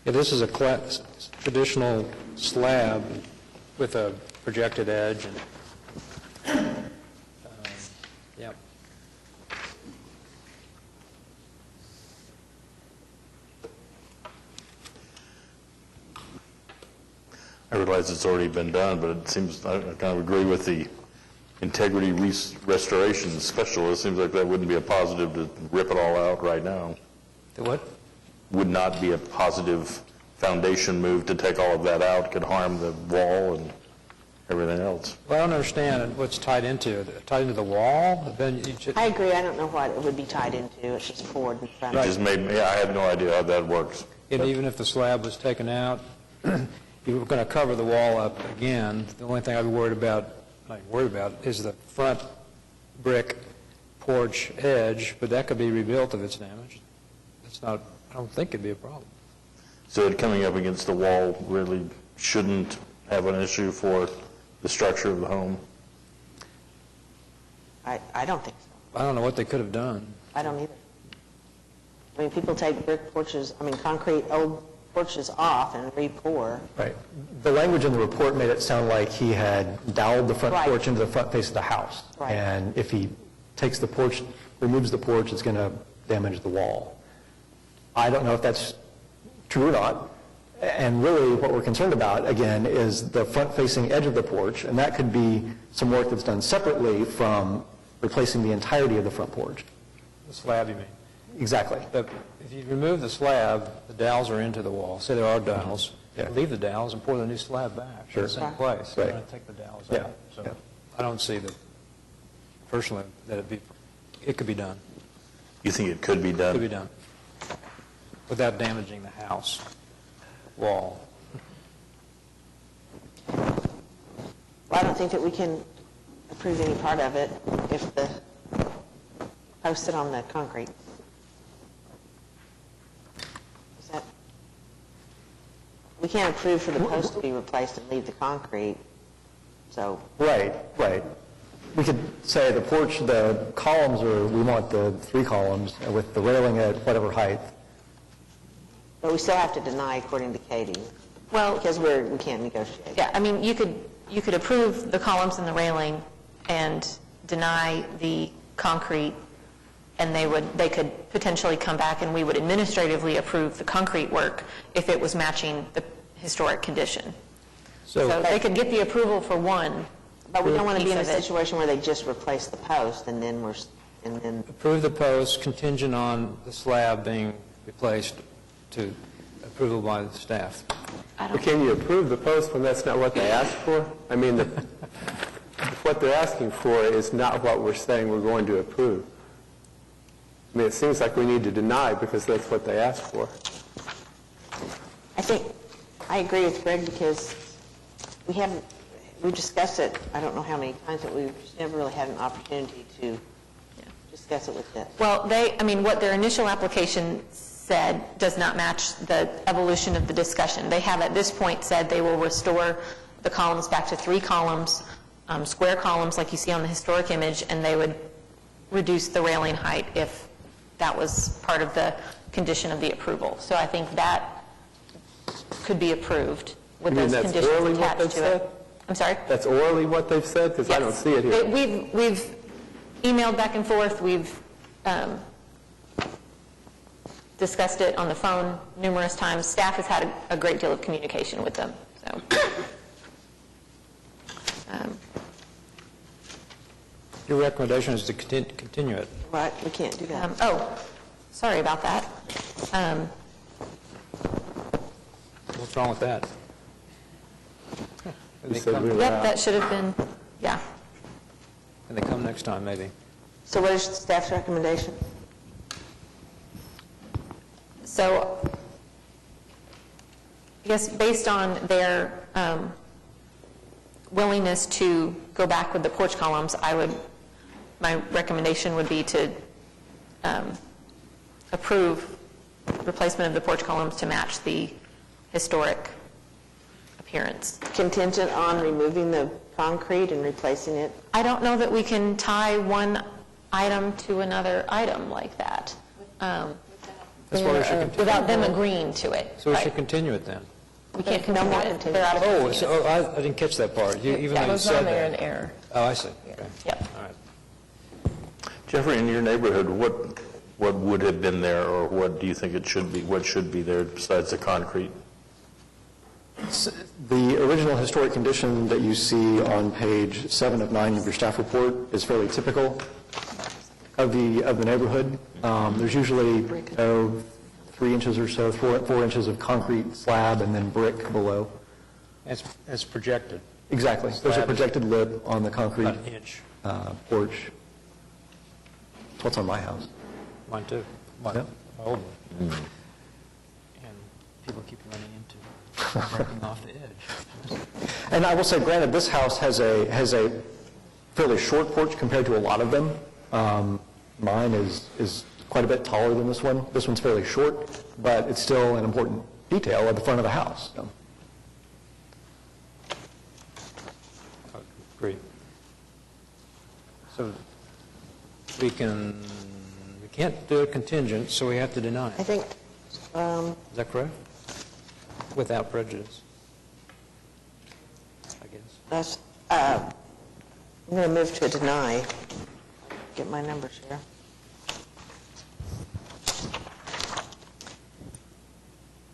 Yeah, this is a traditional slab with a projected edge. And, yeah. I realize it's already been done, but it seems, I kind of agree with the integrity restoration specialist. It seems like that wouldn't be a positive to rip it all out right now. The what? Would not be a positive foundation move to take all of that out. Could harm the wall and everything else. Well, I don't understand what's tied into it. Tied into the wall? Then you should, I agree. I don't know what it would be tied into. It's just forward and front. It just made me, I have no idea how that works. and even if the slab was taken out, you were going to cover the wall up again. The only thing I'd be worried about, is the front brick porch edge, but that could be rebuilt if it's damaged. It's not, I don't think it'd be a problem. So it coming up against the wall really shouldn't have an issue for the structure of the home? I don't think so. I don't know what they could have done. I don't either. I mean, people take brick porches, concrete old porches off and re-pour. Right. The language in the report made it sound like he had doweled the front Right. porch into the front face of the house. Right. And if he takes the porch, removes the porch, it's going to damage the wall. I don't know if that's true or not. And really what we're concerned about, again, is the front-facing edge of the porch, and that could be some work that's done separately from replacing the entirety of the front porch. The slab, you mean? Exactly. But if you remove the slab, the dowels are into the wall. Say there are dowels. Yeah. Leave the dowels and pour the new slab back in the same place. Right. You're going to take the dowels Yeah. out. So Yeah. I don't see that, personally, that it could be done. You think it could be done? Could be done without damaging the house wall. Well, I don't think that we can approve any part of it if the posted on the concrete. Is that, we can't approve for the post to be replaced and leave the concrete, so. Right. We could say the porch, the columns, we want the 3 columns with the railing at whatever height. But we still have to deny according to Katie, Well, because we can't negotiate. yeah, I mean, you could approve the columns and the railing and deny the concrete, and they could potentially come back and we would administratively approve the concrete work if it was matching the historic condition. So they could get the approval for one. But we don't want to be in a piece of it. situation where they just replace the post and then Approve the post contingent on the slab being replaced to approval by the staff. But can you approve the post when that's not what they asked for? I mean, what they're asking for is not what we're saying we're going to approve. I mean, it seems like we need to deny because that's what they asked for. I think, I agree with Greg because we've discussed it, I don't know how many times, but we've just never really had an opportunity to discuss it with them. Well, what their initial application said does not match the evolution of the discussion. They have at this point said they will restore the columns back to 3 columns, square columns like you see on the historic image, and they would reduce the railing height if that was part of the condition of the approval. So I think that could be approved with You mean those that's conditions really what attached they to it. said? I'm sorry? That's orally what they've said? Because I don't see it here. We've emailed back and forth, we've discussed it on the phone numerous times. Staff has had a great deal of communication with them, so. Your recommendation is to continue it. Right, we can't do that. Sorry about that. What's wrong with that? You said we were Yep, out. that should have been, yeah. Can they come next time, maybe? So what is staff's recommendation? So, I guess based on their willingness to go back with the porch columns, my recommendation would be to approve replacement of the porch columns to match the historic appearance. Contingent on removing the concrete and replacing it? I don't know that we can tie one item to another item like that. That's why we should continue. Without them agreeing to it. So we Right. should continue it then. We can't No continue more it. continue. They're out of Oh, continuance. so, I didn't catch that part. Even though That you was said on there in that. error. Oh, I see. Okay. Yep. All right. Jeffrey, in your neighborhood, what would have been there, or what do you think it should be, what should be there besides the concrete? The original historic condition that you see on page 7 of 9 of your staff report is fairly typical of the neighborhood. There's usually 3 inches or so, 4 inches of concrete slab and then brick below. As projected, Exactly. There's a Slab is- projected lid on the concrete about an inch. porch. That's what's on my house. Mine too. Yeah. My old one. And people keep running into, breaking off the edge. And I will say, granted, this house has a fairly short porch compared to a lot of them. Mine is quite a bit taller than this one. This one's fairly short, but it's still an important detail at the front of the house. So. Great. So we can't do a contingent, so we have to deny I it. think, Is that correct? Without prejudice, I guess. that's, I'm going to move to a deny. Get my numbers here.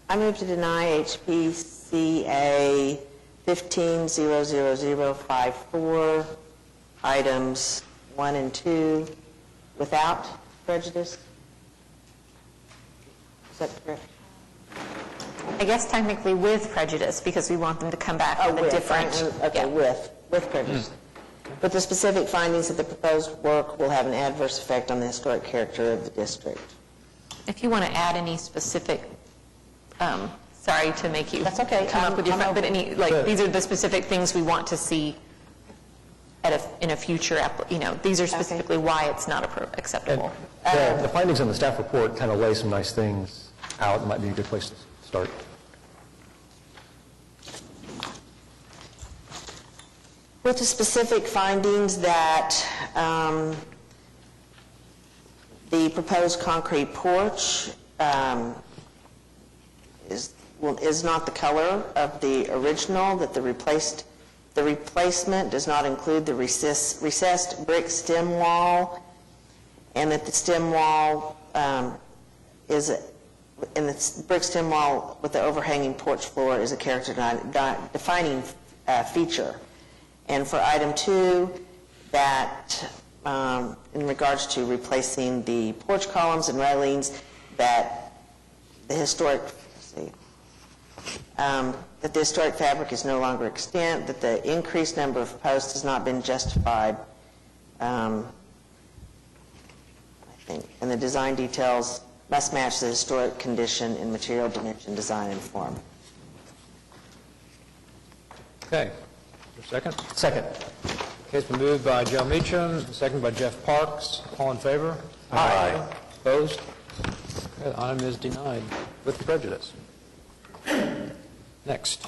I move to deny HPCA 15-00054, items 1 and 2, without prejudice. Is that correct? I guess technically with prejudice, because we want them to come back with a with, different. Okay, yeah. with prejudice. But the specific findings that the proposed work will have an adverse effect on the historic character of the district. If you want to add any specific, sorry to make you That's okay. come up with your, I'm but any, like, these are the specific things we want to see in a future, these are specifically why it's not acceptable. The findings in the staff report kind of lay some nice things out. It might be a good place to start. With the specific findings that the proposed concrete porch is not the color of the original, that the replacement does not include the recessed brick stem wall, and that the stem wall is, and the brick stem wall with the overhanging porch floor is a character defining feature. And for item 2, that in regards to replacing the porch columns and railings, that the historic, that the historic fabric is no longer extant, that the increased number of posts has not been justified, I think, and the design details must match the historic condition in material, dimension, design, and form. Okay. Is there a second? Second. Okay, it's been moved by Joe Meacham, second by Jeff Parks. All in favor? Aye. Opposed? Okay, the item is denied with prejudice. Next.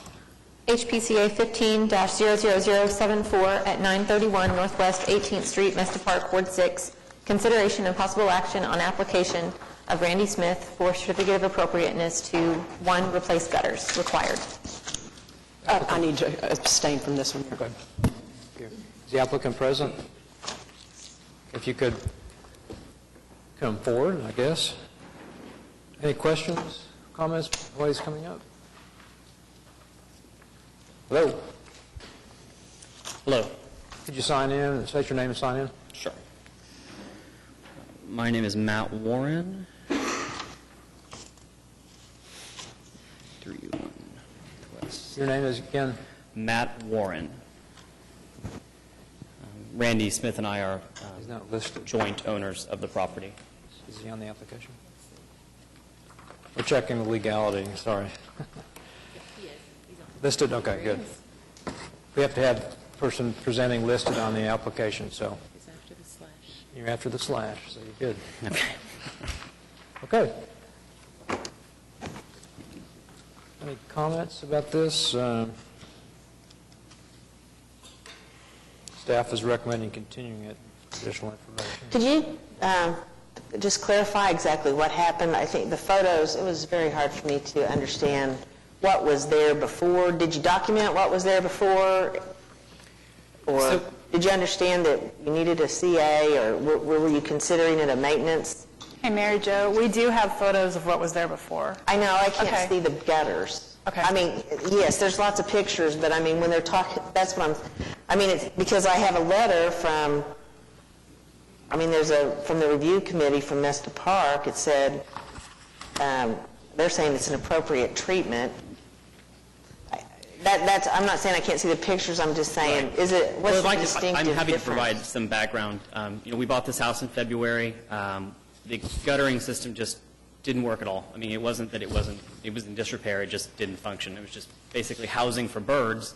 HPCA 15-00074 at 931 Northwest 18th Street, Mesta Park, Ward 6. Consideration and possible action on application of Randy Smith for certificate of appropriateness to 1, replace gutters required. I need to abstain from this one. Go ahead. Is the applicant present? If you could come forward, I guess. Any questions, comments while he's coming up? Hello? Hello. Could you sign in and state your name and sign in? Sure. My name is Matt Warren. 31 West. Your name is, again? Matt Warren. Randy Smith and I are He's not listed. joint owners of the property. Is he on the application? We're checking the legality, sorry. Listed, okay, good. We have to have the person presenting listed on the application, so. It's after the slash. You're after the slash, so you're good. Okay. Okay. Any comments about this? Staff is recommending continuing it, additional information. Could you just clarify exactly what happened? I think the photos, it was very hard for me to understand what was there before. Did you document what was there before? Or did you understand that you needed a CA, or were you considering it a maintenance? Hey, Mary Jo, we do have photos of what was there before. I know, I can't Okay. see the gutters. Okay. I mean, yes, there's lots of pictures, but I mean, when they're talking, that's what it's because I have a letter from, from the review committee from Mesta Park. It said, they're saying it's an appropriate treatment. I'm not saying I can't see the pictures, I'm just saying, Right. what's Well, the I'm distinctive happy to difference? provide some background. We bought this house in February. The guttering system just didn't work at all. I mean, it wasn't that it was in disrepair, it just didn't function. It was just basically housing for birds.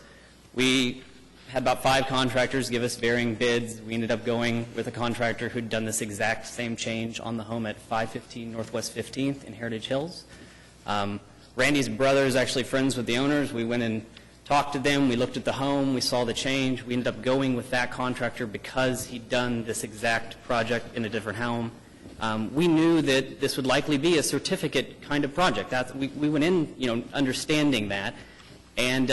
We had about 5 contractors give us varying bids. We ended up going with a contractor who'd done this exact same change on the home at 515 Northwest 15th in Heritage Hills. Randy's brother is actually friends with the owners. We went and talked to them. We looked at the home. We saw the change. We ended up going with that contractor because he'd done this exact project in a different home. We knew that this would likely be a certificate kind of project. We went in, understanding that. And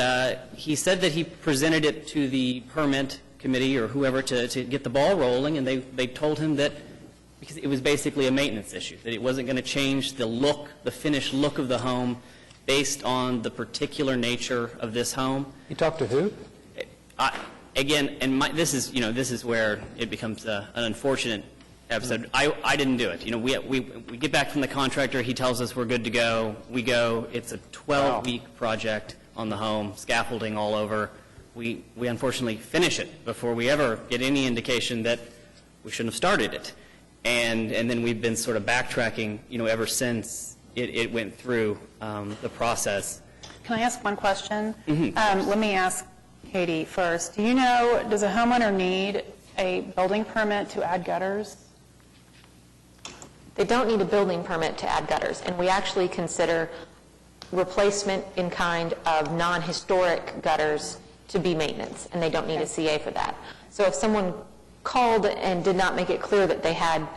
he said that he presented it to the permit committee or whoever to get the ball rolling, and they told him that because it was basically a maintenance issue, that it wasn't going to change the finished look of the home based on the particular nature of this home. You talked to who? Again, and this is where it becomes an unfortunate episode. I didn't do it. We get back from the contractor. He tells us we're good to go. We go. It's a 12-week project on the home, scaffolding all over. We unfortunately finish it before we ever get any indication that we shouldn't have started it. And then we've been sort of backtracking, ever since it went through the process. Can I ask one question? Mm-hmm. Let me ask Katie first. Do you know, does a homeowner need a building permit to add gutters? They don't need a building permit to add gutters, and we actually consider replacement in kind of non-historic gutters to be maintenance, and they don't need a CA for that. So if someone called and did not make it clear that they had,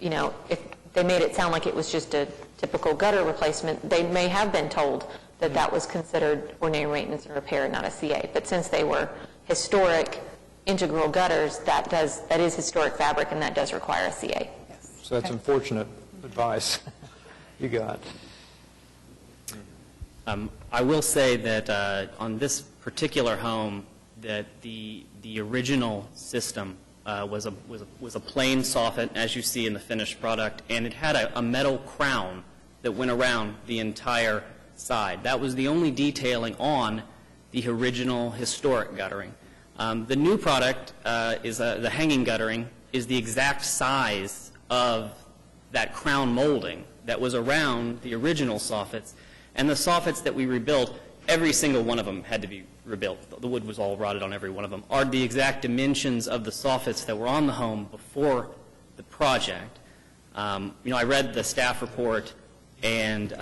if they made it sound like it was just a typical gutter replacement, they may have been told that that was considered ordinary maintenance and repair, not a CA. But since they were historic, integral gutters, that is historic fabric, and that does require a CA. So that's unfortunate advice you got. I will say that on this particular home, that the original system was a plain soffit, as you see in the finished product, and it had a metal crown that went around the entire side. That was the only detailing on the original historic guttering. The new product is the hanging guttering is the exact size of that crown molding that was around the original soffits. And the soffits that we rebuilt, every single one of them had to be rebuilt. The wood was all rotted on every one of them, are the exact dimensions of the soffits that were on the home before the project. I read the staff report, and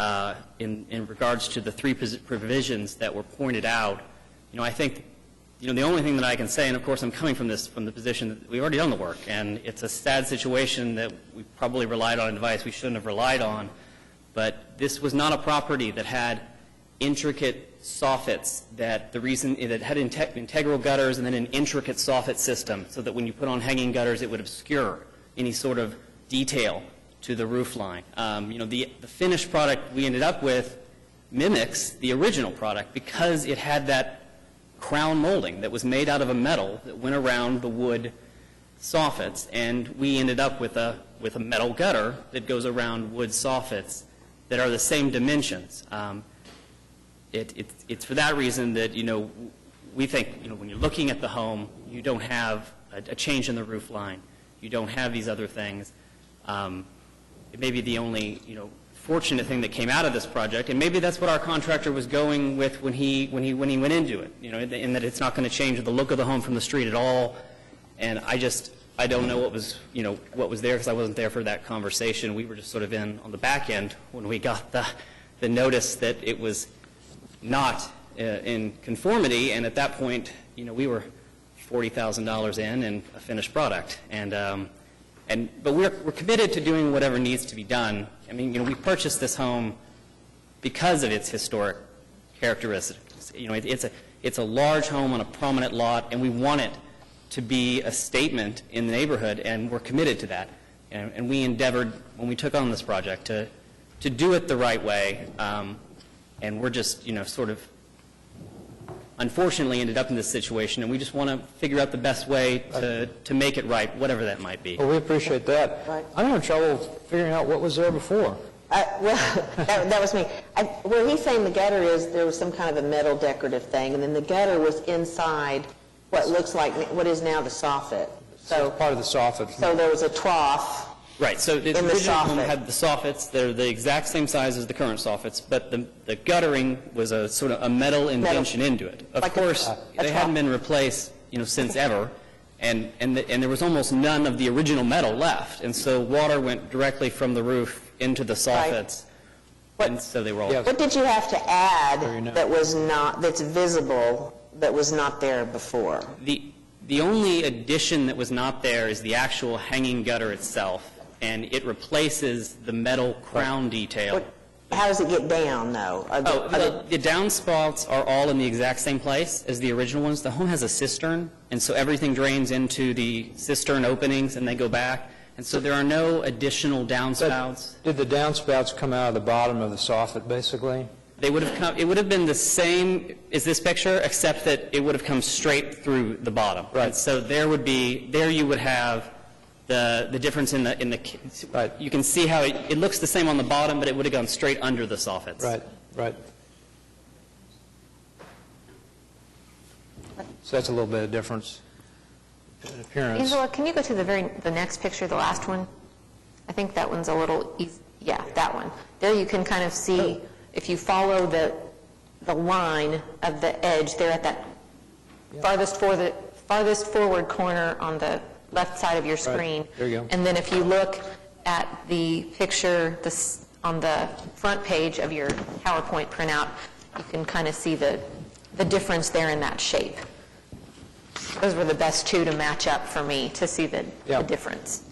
in regards to the 3 provisions that were pointed out, I think the only thing that I can say, and of course I'm coming from the position that we've already done the work, and it's a sad situation that we probably relied on advice we shouldn't have relied on, but this was not a property that had intricate soffits that had integral gutters and then an intricate soffit system, so that when you put on hanging gutters, it would obscure any sort of detail to the roof line. The finished product we ended up with mimics the original product because it had that crown molding that was made out of a metal that went around the wood soffits, and we ended up with a metal gutter that goes around wood soffits that are the same dimensions. It's for that reason that, we think, when you're looking at the home, you don't have a change in the roof line. You don't have these other things. It may be the only, fortunate thing that came out of this project, and maybe that's what our contractor was going with when he went into it, in that it's not going to change the look of the home from the street at all. And I don't know what was there, because I wasn't there for that conversation. We were just sort of in on the back end when we got the notice that it was not in conformity, and at that point, we were $40,000 in and a finished product. But we're committed to doing whatever needs to be done. I mean, we purchased this home because of its historic characteristics. It's a large home on a prominent lot, and we want it to be a statement in the neighborhood, and we're committed to that. And we endeavored, when we took on this project, to do it the right way. And we're just, sort of unfortunately ended up in this situation, and we just want to figure out the best way to make it right, whatever that might be. Well, we appreciate that. Right. I'm having trouble figuring out what was there before. Well, that was me. Where he's saying the gutter is, there was some kind of a metal decorative thing, and then the gutter was inside what looks like what is now the soffit. So Part of the soffit. So there was a trough. Right, so the In the original home soffit. had the soffits. They're the exact same size as the current soffits, but the guttering was a sort of a metal indention into it. Of Like course, a they hadn't been replaced, since ever, and there was almost none of the original metal left, and so water went directly from the roof into the soffits, and so they were all... Yeah. What did you have to add Very nice. that's visible, that was not there before? The only addition that was not there is the actual hanging gutter itself, and it replaces the metal crown detail. How does it get down, though? The downspouts are all in the exact same place as the original ones. The home has a cistern, and so everything drains into the cistern openings, and they go back. And so there are no additional downspouts. Did the downspouts come out of the bottom of the soffit, basically? They would have come. It would have been the same as this picture, except that it would have come straight through the bottom. Right. And so there you would have the difference in the. Right. You can see how it looks the same on the bottom, but it would have gone straight under the soffits. Right. So that's a little bit of difference in appearance. Angela, can you go to the next picture, the last one? I think that one's a little easy. Yeah, that one. There you can kind of see, if you follow the line of the edge there at that farthest forward corner on the left side of your screen. There you go. And then if you look at the picture on the front page of your PowerPoint printout, you can kind of see the difference there in that shape. Those were the best two to match up for me to see the difference.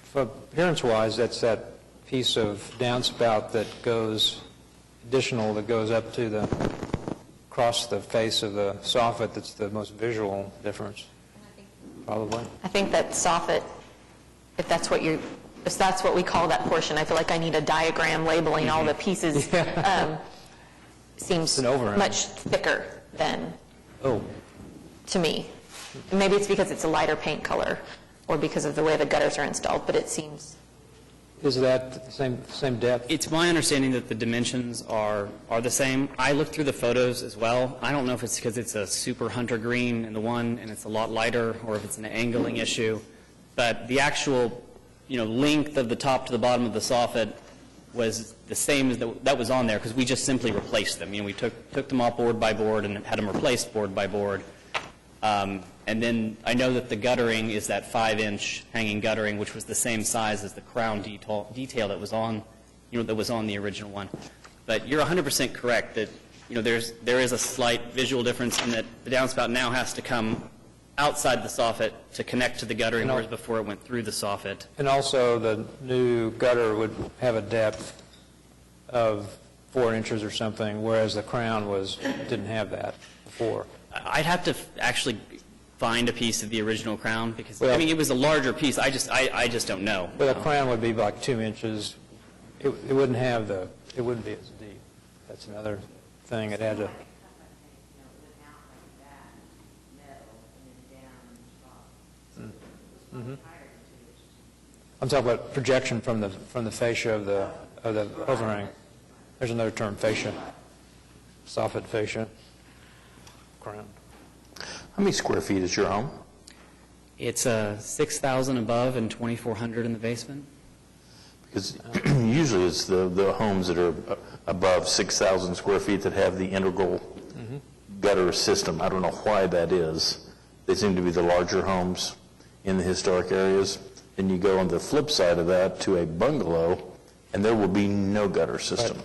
For appearance-wise, that's that piece of downspout that goes up to across the face of the soffit that's the most visual difference, probably. I think that soffit, if that's what we call that portion, I feel like I need a diagram labeling all the pieces. Seems an overhang. much thicker than, Oh, to me. Maybe it's because it's a lighter paint color or because of the way the gutters are installed, but it seems... is that the same depth? It's my understanding that the dimensions are the same. I looked through the photos as well. I don't know if it's because it's a super hunter green in the one and it's a lot lighter, or if it's an angling issue. But the actual, length of the top to the bottom of the soffit was the same as that was on there, because we just simply replaced them. We took them off board by board and had them replaced board by board. And then I know that the guttering is that 5-inch hanging guttering, which was the same size as the crown detail that was on, that was on the original one. But you're 100% correct that, there is a slight visual difference in that the downspout now has to come outside the soffit to connect to the guttering, whereas before it went through the soffit. And also, the new gutter would have a depth of 4 inches or something, whereas the Crown didn't have that before. I'd have to actually find a piece of the original Crown, because, Well- I mean, it was a larger piece. I just don't know. Well, the Crown would be like 2 inches. It wouldn't have it wouldn't be as deep. That's another thing. It had to, I'm talking about projection from the fascia of the overhang. There's another term, fascia, soffit fascia, Crown. How many square feet is your home? It's 6,000 above and 2,400 in the basement. Because usually it's the homes that are above 6,000 square feet that have the integral gutter system. I don't know why that is. They seem to be the larger homes in the historic areas. Then you go on the flip side of that to a bungalow, and there will be no gutter system.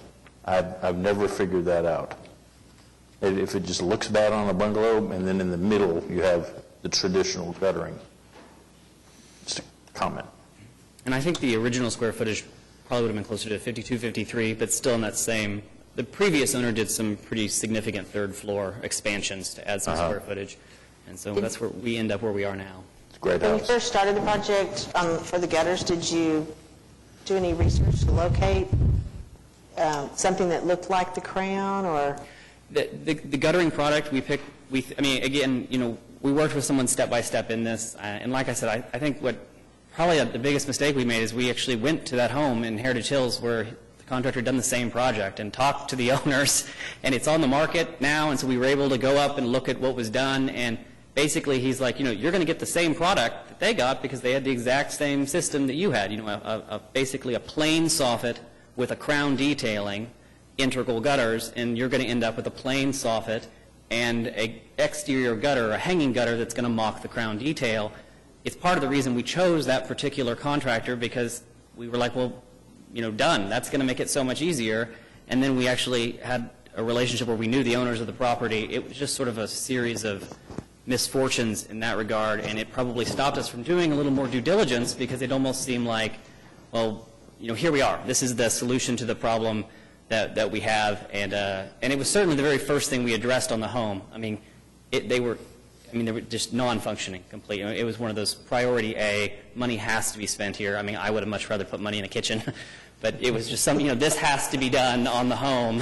I've never figured that out. If it just looks bad on a bungalow, and then in the middle you have the traditional guttering. Just a comment. And I think the original square footage probably would have been closer to 52, 53, but still in that same, the previous owner did some pretty significant third floor expansions to add some square footage. And so that's where we end up where we are now. It's a great When you house. first started the project for the gutters, did you do any research to locate something that looked like the Crown, or? The guttering product we picked, I mean, again, you know, we worked with someone step by step in this, and like I said, I think what probably the biggest mistake we made is we actually went to that home in Heritage Hills where the contractor had done the same project and talked to the owners, and it's on the market now, and so we were able to go up and look at what was done, and basically he's like, you know, you're going to get the same product that they got because they had the exact same system that you had, you know, basically a plain soffit with a Crown detailing, integral gutters, and you're going to end up with a plain soffit and a exterior gutter, a hanging gutter that's going to mock the Crown detail. It's part of the reason we chose that particular contractor, because we were like, well, you know, done. That's going to make it so much easier. And then we actually had a relationship where we knew the owners of the property. It was just sort of a series of misfortunes in that regard, and it probably stopped us from doing a little more due diligence, because it almost seemed like, well, you know, here we are. This is the solution to the problem that we have, and it was certainly the very first thing we addressed on the home. I mean, they were just non-functioning completely. It was one of those priority A, money has to be spent here. I mean, I would have much rather put money in a kitchen, but it was just something, you know, this has to be done on the home,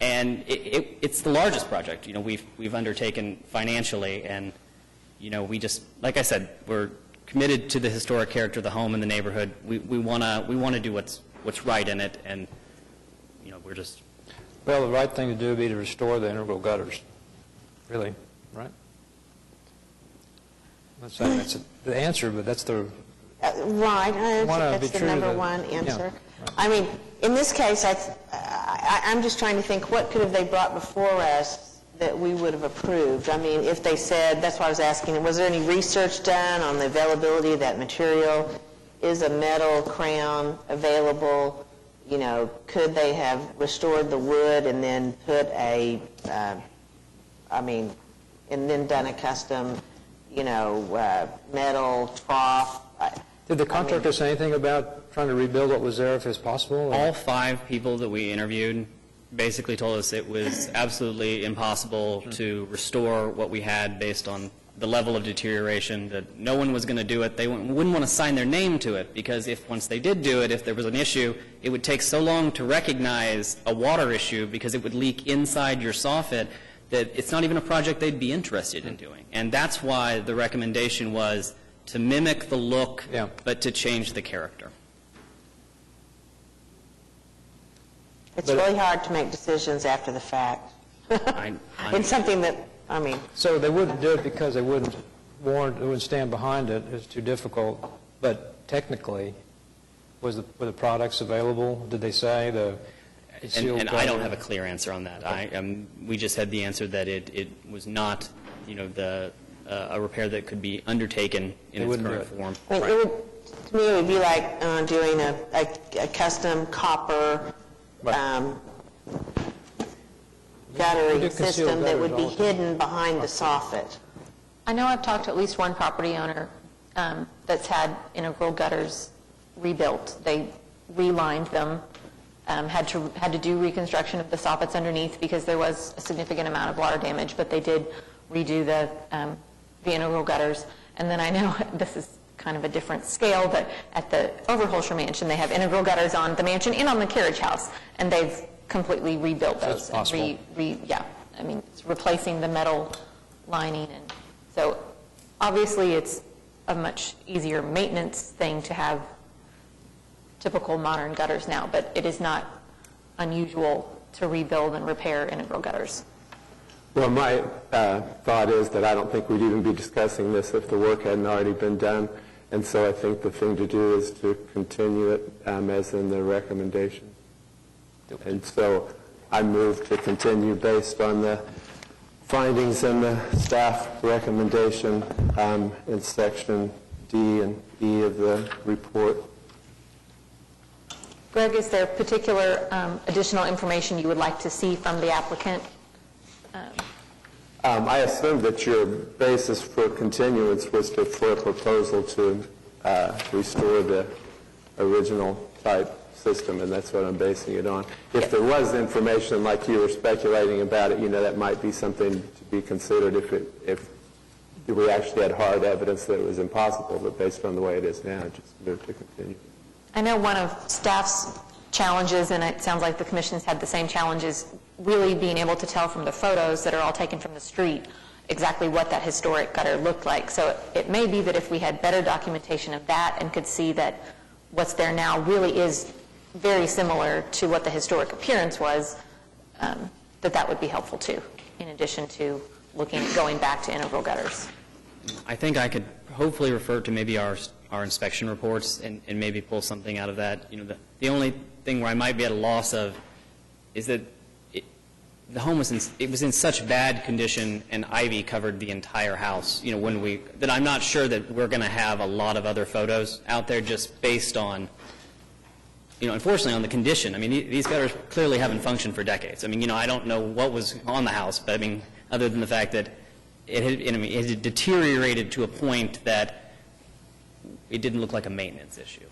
and it's the largest project, you know, we've undertaken financially, and, you know, we just, like I said, we're committed to the historic character of the home and the neighborhood. We want to do what's right in it, and, you know, we're just... Well, the right thing to do would be to restore the integral gutters, really, right? I'm not saying that's the answer, but that's the... Right, Wanna be that's the true to number the- one yeah, answer. right. I mean, in this case, I'm just trying to think, what could have they brought before us that we would have approved? I mean, if they said, that's why I was asking, was there any research done on the availability of that material? Is a metal Crown available? You know, could they have restored the wood and then put and then done a custom, you know, metal trough? Did the contractor say anything about trying to rebuild what was there if it's possible? or- All 5 people that we interviewed basically told us it was absolutely impossible to restore what we had based on the level of deterioration, that no one was going to do it. They wouldn't want to sign their name to it, because once they did do it, if there was an issue, it would take so long to recognize a water issue because it would leak inside your soffit that it's not even a project they'd be interested in doing. And that's why the recommendation was to mimic the look, but to change the character. It's really hard to make decisions after the fact. In something that, I mean... So they wouldn't do it because they wouldn't stand behind it. It's too difficult. But technically, were the products available? Did they say the sealed And I don't gutter? have a clear answer on that. We just had the answer that it was not, you know, a repair that could be undertaken in its current form. I mean, to me, it would be like doing a custom copper guttering system that would be hidden behind the soffit. I know I've talked to at least one property owner that's had integral gutters rebuilt. They relined them had to do reconstruction of the soffits underneath because there was a significant amount of water damage, but they did redo the integral gutters. And then I know this is kind of a different scale, but at the Overholscher Mansion, they have integral gutters on the mansion and on the carriage house, and they've completely rebuilt those. That's possible. Yeah, I mean, it's replacing the metal lining, and so obviously it's a much easier maintenance thing to have typical modern gutters now, but it is not unusual to rebuild and repair integral gutters. Well, my thought is that I don't think we'd even be discussing this if the work hadn't already been done, and so I think the thing to do is to continue it as in the recommendation. And so I move to continue based on the findings in the staff recommendation in section D and E of the report. Greg, is there particular additional information you would like to see from the applicant? I assume that your basis for continuance was for a proposal to restore the original type system, and that's what I'm basing it on. If there was information like you were speculating about it, that might be something to be considered if we actually had hard evidence that it was impossible, but based on the way it is now, just move to continue. I know one of staff's challenges, and it sounds like the commission's had the same challenges, really being able to tell from the photos that are all taken from the street exactly what that historic gutter looked like. So it may be that if we had better documentation of that and could see that what's there now really is very similar to what the historic appearance was, that would be helpful too, in addition to looking at going back to integral gutters. I think I could hopefully refer to maybe our inspection reports and maybe pull something out of that. The only thing where I might be at a loss of is that the home was in such bad condition, and ivy covered the entire house. That I'm not sure that we're going to have a lot of other photos out there just based on, unfortunately, on the condition. I mean, these gutters clearly haven't functioned for decades. I mean, I don't know what was on the house, but I mean, other than the fact that it had deteriorated to a point that it didn't look like a maintenance issue.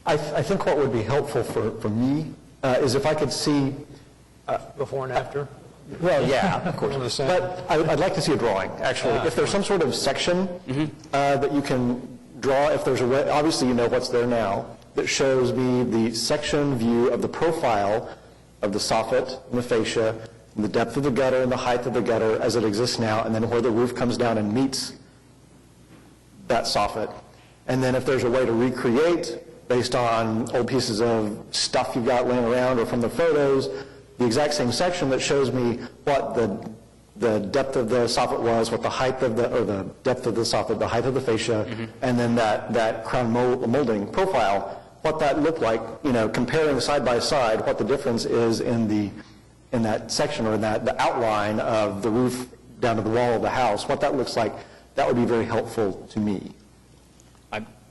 I think what would be helpful for me is if I could see... Before and after? Well, yeah, of course. But I'd like to see a drawing, actually. If there's some sort of section that you can draw, if there's a way, obviously you know what's there now, that shows me the section view of the profile of the soffit and the fascia, and the depth of the gutter and the height of the gutter as it exists now, and then where the roof comes down and meets that soffit. And then if there's a way to recreate, based on old pieces of stuff you've got laying around or from the photos, the exact same section that shows me what the depth of the soffit was, what the height of the depth of the soffit, the height of the fascia, and then that crown molding profile, what that looked like, comparing side by side, what the difference is in that section or in the outline of the roof down to the wall of the house, what that looks like, that would be very helpful to me.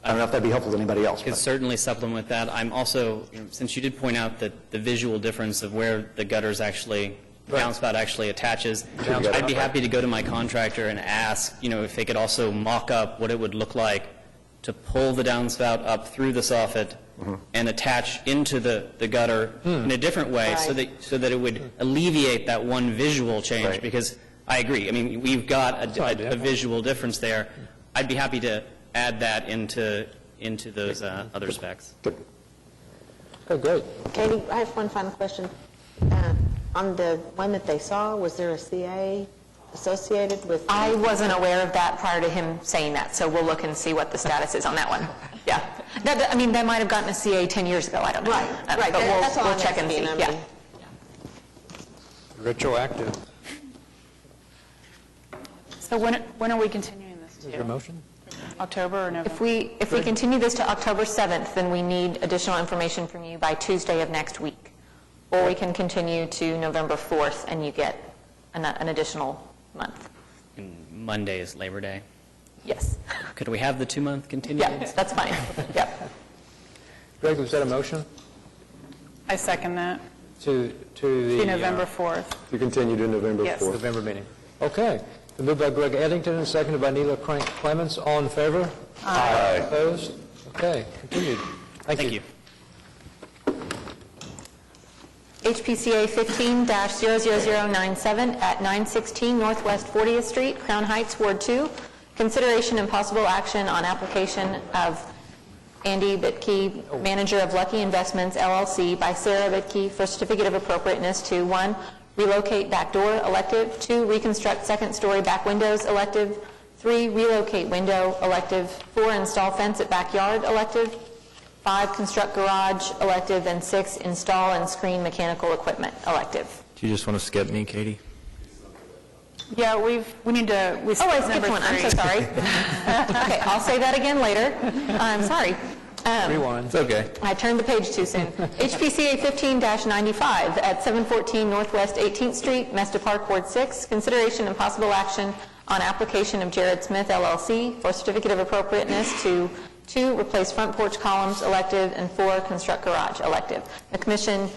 I don't know if that'd be helpful to anybody else. I could certainly supplement with that. I'm also, since you did point out that the visual difference of where the gutters actually, downspout actually attaches, I'd be happy to go to my contractor and ask, if they could also mock up what it would look like to pull the downspout up through the soffit and attach into the gutter in a different way, so that it would alleviate that one visual change. Because I agree. I mean, we've got a visual difference there. I'd be happy to add that into those other specs. Good. Okay, great. Katie, I have one final question. On the one that they saw, was there a CA associated with? I wasn't aware of that prior to him saying that, so we'll look and see what the status is on that one. Yeah. I mean, they might have gotten a CA 10 years ago, I don't know. Right. But That's all we'll I'm check and see. asking. Yeah. Retroactive. So when are we continuing this Is there a to? motion? October or November? If we continue this to October 7th, then we need additional information from you by Tuesday of next week. Or we can continue to November 4th, and you get an additional month. And Monday is Labor Day. Yes. Could we have the 2-month continuance? Yeah, that's fine. Yep. Greg, was that a motion? I second that. To To the November 4th. To continue to November 4th. Yes. November meeting. Okay. Been moved by Greg Eddington and seconded by Neela Clements. All in favor? Aye. Opposed? Okay, continued. Thank you. HPCA 15-00097 at 916 Northwest 40th Street, Crown Heights, Ward 2. Consideration and possible action on application of Andy Bitke, manager of Lucky Investments LLC, by Sarah Bitke for certificate of appropriateness to 1, relocate back door, elective; 2, reconstruct second-story back windows, elective; 3, relocate window, elective; 4, install fence at backyard, elective; 5, construct garage, elective; and 6, install and screen mechanical equipment, elective. Do you just want to skip me, Katie? Yeah, we need to, we Oh, I skipped skipped number one, I'm 3. so sorry. Okay, I'll say that again later. I'm sorry. Rewind. It's okay. I turned the page too soon. HPCA 15-95 at 714 Northwest 18th Street, Mesta Park, Ward 6. Consideration and possible action on application of Jared Smith LLC for certificate of appropriateness to 2, replace front porch columns, elective; and 4, construct garage, elective. The commission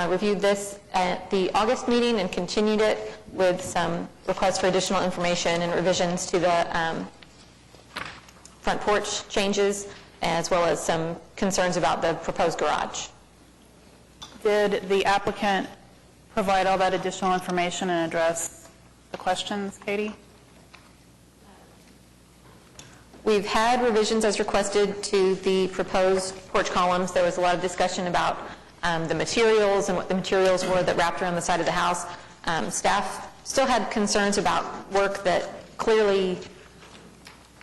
reviewed this at the August meeting and continued it with some requests for additional information and revisions to the front porch changes, as well as some concerns about the proposed garage. Did the applicant provide all that additional information and address the questions, Katie? We've had revisions as requested to the proposed porch columns. There was a lot of discussion about the materials and what the materials were that wrapped around the side of the house. Staff still had concerns about work that clearly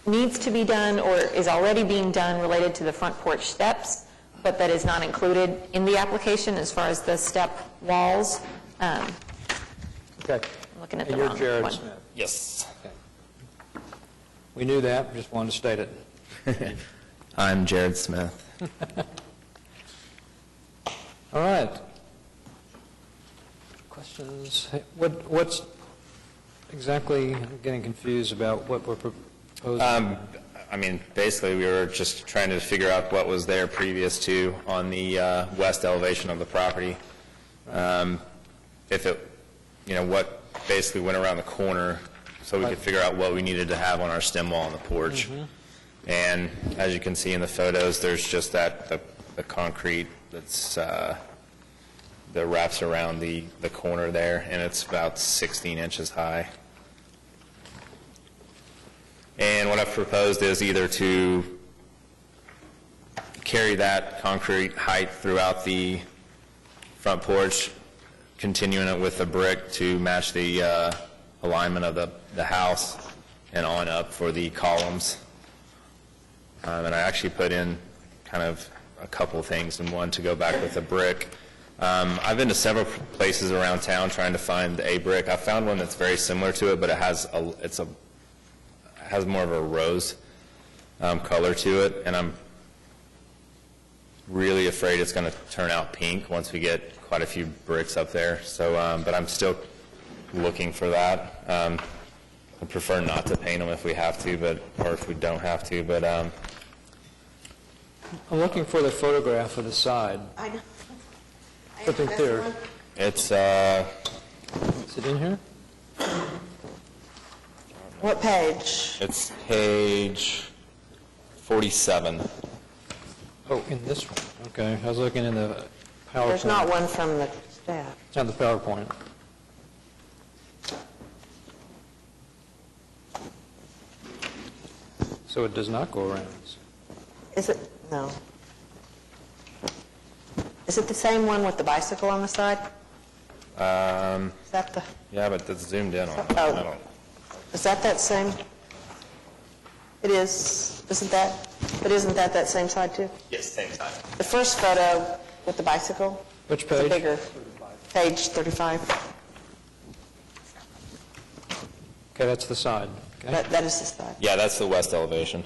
needs to be done or is already being done related to the front porch steps, but that is not included in the application as far as the step walls. Okay. I'm looking at And the you're wrong Jared one. Smith. Yes. We knew that, just wanted to state it. I'm Jared Smith. All right. Questions? Hey, what's exactly, I'm getting confused about what we're proposing. Basically, we were just trying to figure out what was there previous to on the west elevation of the property. What basically went around the corner, so we could figure out what we needed to have on our stem wall on the porch. And as you can see in the photos, there's just the concrete that wraps around the corner there, and it's about 16 inches high. And what I've proposed is either to carry that concrete height throughout the front porch, continuing it with the brick to match the alignment of the house, and on up for the columns. And I actually put in kind of a couple of things, and one to go back with the brick. I've been to several places around town trying to find a brick. I found one that's very similar to it, but it has more of a rose color to it, and I'm really afraid it's going to turn out pink once we get quite a few bricks up there. So, but I'm still looking for that. I prefer not to paint them if we have to, or if we don't have to. But I'm looking for the photograph of the side. I know. Flipping through. it's Is it in here? What page? it's page 47. Oh, in this one. Okay, I was looking in the PowerPoint. There's not one from the staff. It's on the PowerPoint. So it does not go around. Is it? No. Is it the same one with the bicycle on the side? Is that the? Yeah, but that's zoomed in on it. Oh. I don't- Is that same? It is. Isn't that? But isn't that same side too? Yes, same side. The first photo with the bicycle. Which is a page? bigger. Page 35. Okay, that's the side. Okay. That is the side. Yeah, that's the west elevation.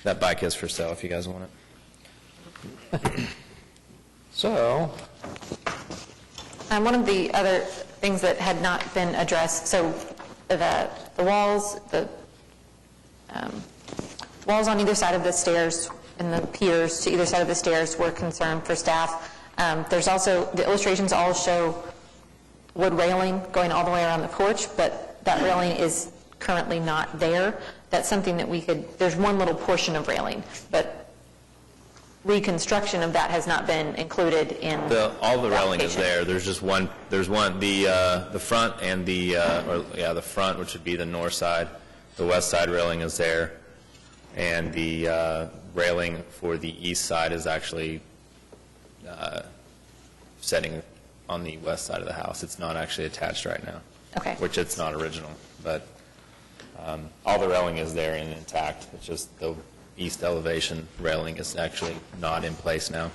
That bike is for sale if you guys want it. So, One of the other things that had not been addressed, so the walls, walls on either side of the stairs and the piers to either side of the stairs were concerned for staff. There's also, the illustrations all show wood railing going all the way around the porch, but that railing is currently not there. That's something that we could, there's one little portion of railing, but reconstruction of that has not been included in All the railing is application. there. There's just one, the front and the front, which would be the north side. The west side railing is there. And the railing for the east side is actually setting on the west side of the house. It's not actually attached right now. Okay. Which it's not original, but all the railing is there and intact. It's just the east elevation railing is actually not in place now.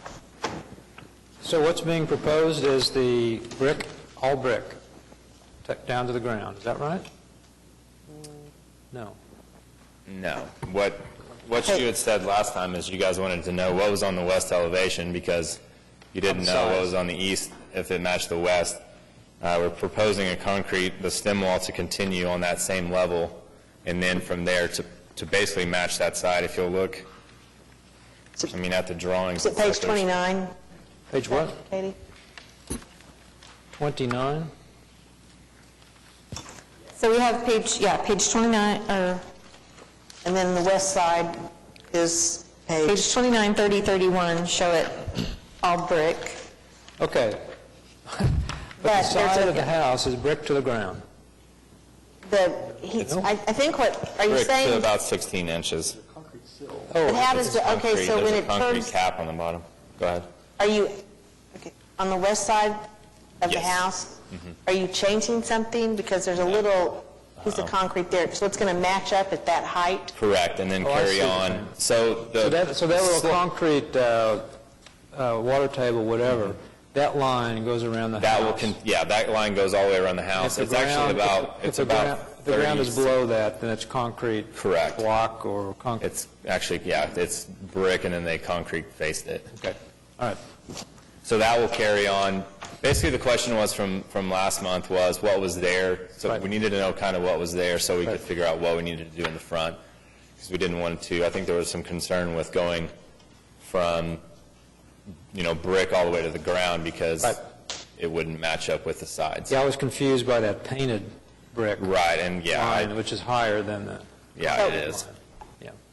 So what's being proposed is the brick, all brick, down to the ground. Is that right? No. No. What you had said last time is you guys wanted to know what was on the west elevation because you didn't know what was on the east if it matched the west. We're proposing the stem wall to continue on that same level, and then from there to basically match that side. If you'll look, at the drawings. Is it page 29, Page what? Katie? 29? So we have page 29, And then the west side is page 29, 30, 31, show it all brick. Okay. But the But there's side a- of the house is brick to the ground. I think are you Brick to saying, about 16 inches. but how does, It's okay, concrete. so when There's it a concrete turns, cap on the bottom. Go ahead. are you, okay, on the west side of the Yes. house, are you changing something? Because there's a little piece of concrete there, so it's going to match up at that height? Correct, and then Oh, I carry see what you're on. saying. So So that little concrete water table, whatever, that line goes around the that house. that line goes all the way around the house. If It's actually the ground is below that, then it's concrete. Correct. Block or concrete. It's actually, it's brick, and then they concrete faced it. Okay, all right. So that will carry on. Basically, the question was from last month was what was there. So Right. we needed to know kind of what was there so we Right. could figure out what we needed to do in the front. Because we didn't want to, I think there was some concern with going from, brick all the way to the ground because Right. it wouldn't match up with the sides. Yeah, I was confused by that painted brick Right, and line, which is higher than the... it is.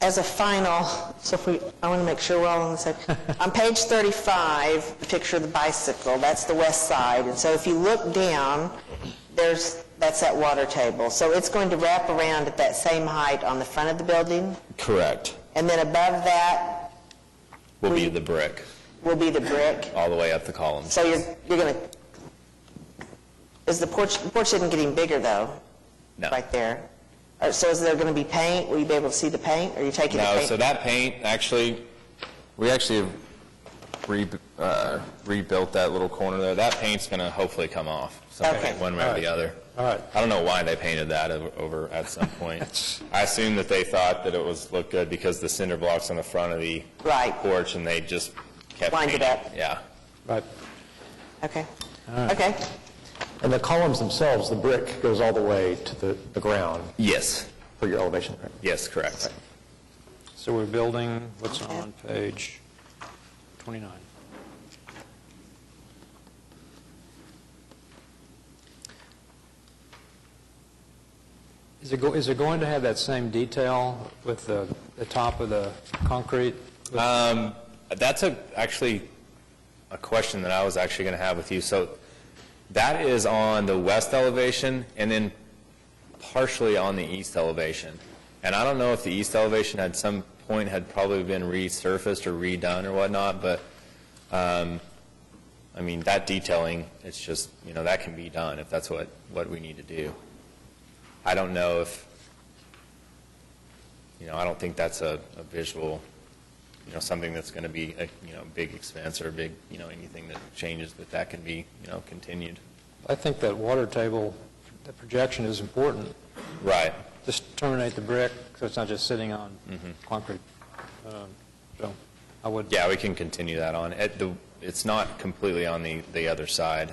As a final, so I want to make sure we're all on the same. On page 35, the picture of the bicycle, that's the west side. And so if you look down, that's that water table. So it's going to wrap around at that same height on the front of the building. Correct. And then above that Will be the brick will be the brick. all the way up the columns. So you're going to, is the porch isn't getting bigger though? No. Right there. So is there going to be paint? Will you be able to see the paint? Or are you taking the No, paint? so that paint, we actually have rebuilt that little corner there. That paint's going to hopefully come off, Okay. one way or the other. All right. I don't know why they painted that over at some point. I assume that they thought that it looked good because the cinder blocks on the front of the Right. porch, and they just kept Lined it painting. up. Yeah. Right. Okay. Okay. And the columns themselves, the brick goes all the way to the ground Yes. for your elevation, right? Yes, correct. So we're building, what's on page 29? Is it going to have that same detail with the top of the concrete? That's actually a question that I was actually going to have with you. So that is on the west elevation and then partially on the east elevation. And I don't know if the east elevation at some point had probably been resurfaced or redone or whatnot, but that detailing, it's just, that can be done if that's what we need to do. I don't know if, I don't think that's a visual, something that's going to be a, big expense or a big, anything that changes, but that can be, continued. I think that water table, the projection is important. Right. Just terminate the brick, so it's not just sitting on concrete. So I would... Yeah, we can continue that on. It's not completely on the other side,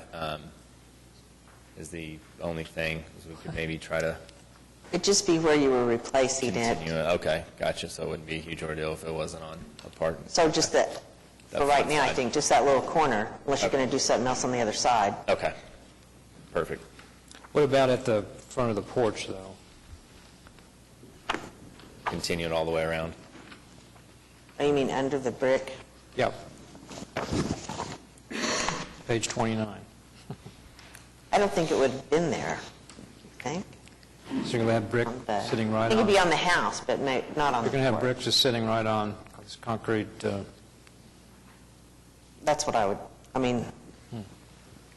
is the only thing, is we could maybe try to It'd just be where you were replacing it. continue it. Okay, gotcha, so it wouldn't be a huge ordeal if it wasn't on a part. So just that, That for right front now, I side. think, just that little corner, unless you're Okay. going to do something else on the other side. Okay, perfect. What about at the front of the porch, though? Continue it all the way around. Oh, you mean under the brick? Yep. Page 29. I don't think it would have been there, you think? So you're going to have brick sitting I right think on? it'd be on the house, but not on the You're going to have porch. brick just sitting right on this concrete, That's what I would, I mean,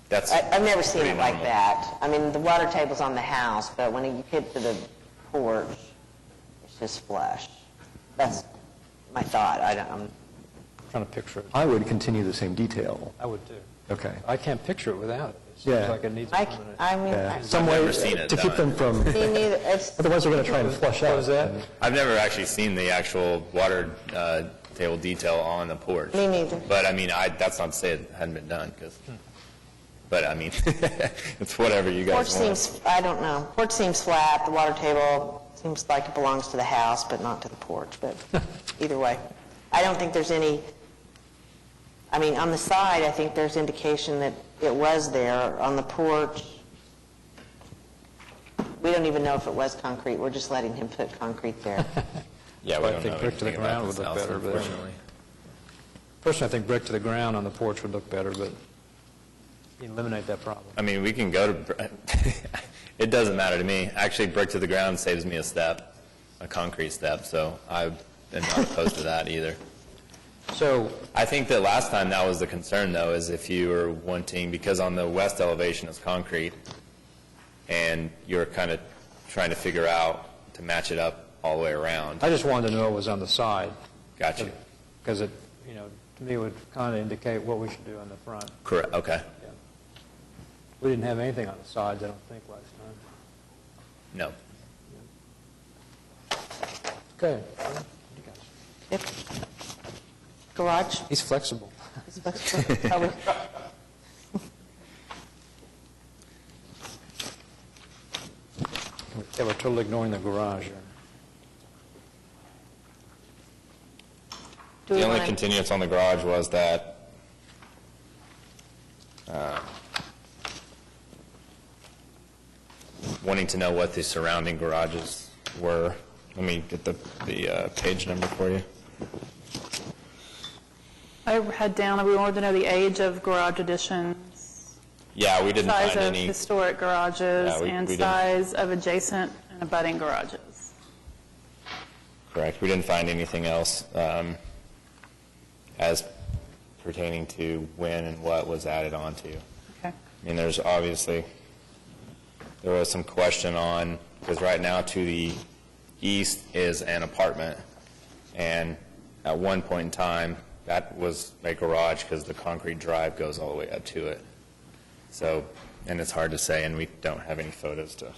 That's I've never seen pretty it like normal. that. I mean, the water table's on the house, but when you get to the porch, it's just flush. That's my thought. I'm trying to picture it. I would continue the same detail. I would too. Okay. I can't picture it without it. It Yeah. seems like it needs a I permanent... mean, Yeah. Some way never seen it to keep done. them from, me neither. It's, otherwise they're going to try and flush out. What was that? I've never actually seen the actual water table detail on the porch. Me neither. But I mean, that's not to say it hadn't been done, but I mean, it's whatever you porch guys want. seems, I don't know. Porch seems flat. The water table seems like it belongs to the house, but not to the porch. But either way, I don't think there's any, I mean, on the side, I think there's indication that it was there. On the porch, we don't even know if it was concrete. We're just letting him put concrete there. Yeah, we I don't think know brick to the anything about ground this would look house, better, but- unfortunately. Personally, I think brick to the ground on the porch would look better, but you eliminate that problem. I mean, we can go to, it doesn't matter to me. Actually, brick to the ground saves me a step, a concrete step, so I'm not opposed to that either. So, I think that last time that was the concern, though, is if you were wanting, because on the west elevation is concrete, and you're kind of trying to figure out to match it up all the way around. I just wanted to know it was on the side, Got you. because it, to me, would kind of indicate what we should do on the front. Correct, okay. We didn't have anything on the sides, I don't think, last time. No. Okay. Yep. Garage? He's flexible. Is flexible? Are we- Yeah, we're totally ignoring the garage here. Do we The only wanna- continuance on the garage was that wanting to know what the surrounding garages were. Let me get the page number for you. I had down that we wanted to know the age of garage additions, Yeah, we didn't size find of any. historic garages, Yeah, we and didn't. size of adjacent and abutting garages. Correct. We didn't find anything else as pertaining to when and what was added onto. Okay. I mean, there was some question on, because right now to the east is an apartment, and at one point in time, that was a garage because the concrete drive goes all the way up to it. So, and it's hard to say, and we don't have any photos to.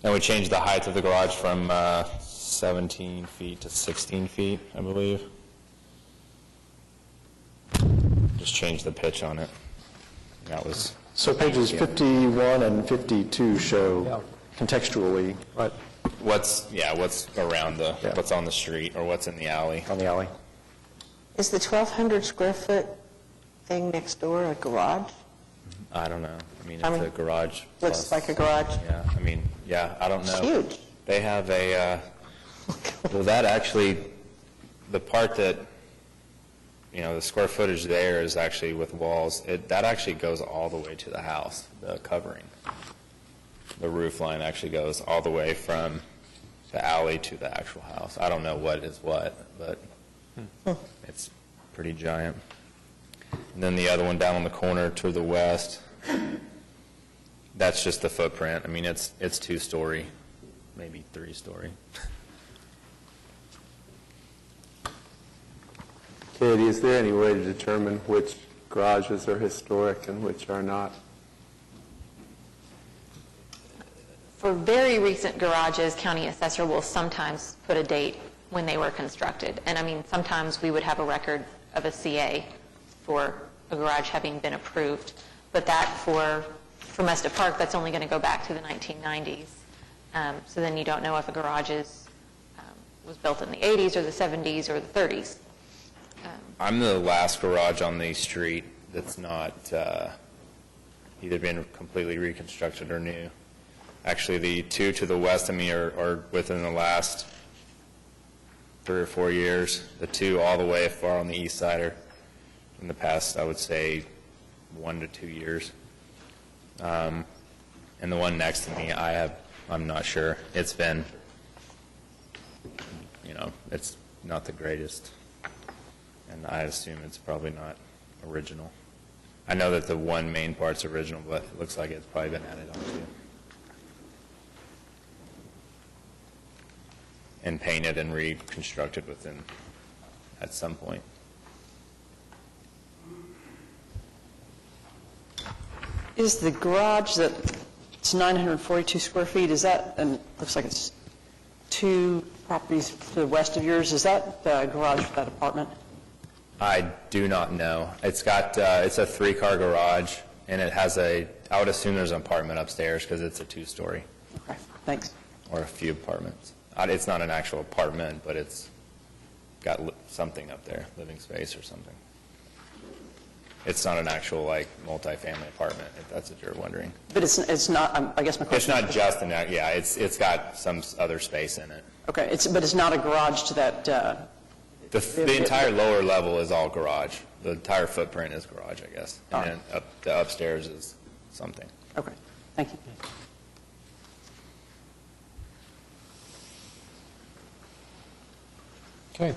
And we changed the height of the garage from 17 feet to 16 feet, I believe. Just changed the pitch on it. That was, So pages 51 and 52 show contextually what's around Yeah. what's on the street or what's in the alley. on the alley. Is the 1,200 square foot thing next door a garage? I don't know. I mean, I it's mean, a garage. Looks plus- like a garage. Yeah, I mean, yeah, I don't know. It's huge. They have well, that actually, the part that, the square footage there is actually with walls. That actually goes all the way to the house, the covering. The roof line actually goes all the way from the alley to the actual house. I don't know what is what, but it's pretty giant. And then the other one down on the corner to the west, that's just the footprint. I mean, it's 2-story, maybe 3-story. Katie, is there any way to determine which garages are historic and which are not? For very recent garages, county assessor will sometimes put a date when they were constructed. And I mean, sometimes we would have a record of a CA for a garage having been approved. But that for Mesta Park, that's only going to go back to the 1990s. So then you don't know if a garage was built in the 80s or the 70s or the 30s. I'm the last garage on the street that's not either been completely reconstructed or new. Actually, the two to the west of me are within the last 3 or 4 years. The two all the way far on the east side are in the past, I would say, 1 to 2 years. And the one next to me, I'm not sure. It's been, it's not the greatest. And I assume it's probably not original. I know that the one main part's original, but it looks like it's probably been added on to. And painted and reconstructed within, at some point. Is the garage that it's 942 square feet, is that, and it looks like it's 2 properties to the west of yours, is that the garage for that apartment? I do not know. It's got, it's a 3-car garage, and it has I would assume there's an apartment upstairs because it's a 2-story. Okay, thanks. Or a few apartments. It's not an actual apartment, but it's got something up there, living space or something. It's not an actual, multifamily apartment, if that's what you're wondering. But it's not, I guess my It's question not just it's got some other space in it. Okay, but it's not a garage to that, The entire lower level is all garage. The entire footprint is garage, I guess. And then the upstairs is something. okay, thank you. Okay.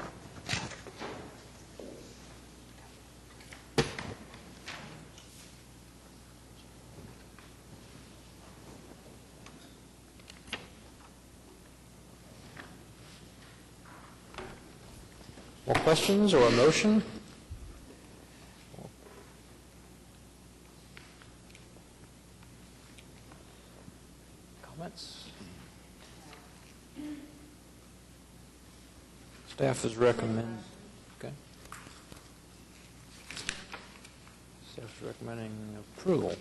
More questions or a motion? Comments? Staff is recommending, okay. Staff is recommending approval.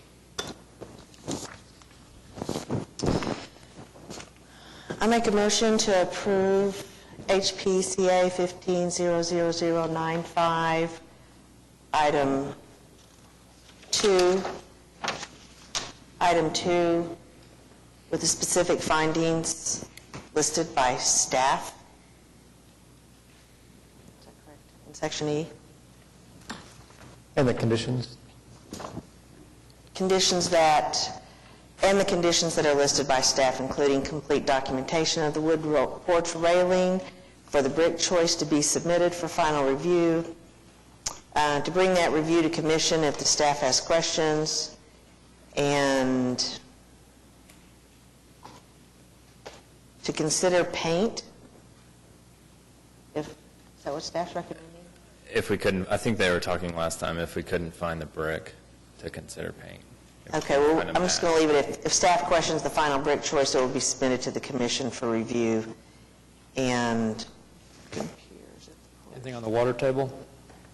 I make a motion to approve HPCA 15-00095, item 2, with the specific findings listed by staff. Is that correct? In section E. And the conditions? And the conditions that are listed by staff, including complete documentation of the wood porch railing for the brick choice to be submitted for final review, to bring that review to commission if the staff has questions, and to consider paint. Is that what staff's recommending? If we couldn't, I think they were talking last time, if we couldn't find the brick, to consider paint. Okay, well, I'm just going to leave it. If staff questions the final brick choice, it will be submitted to the commission for review. And anything on the water table?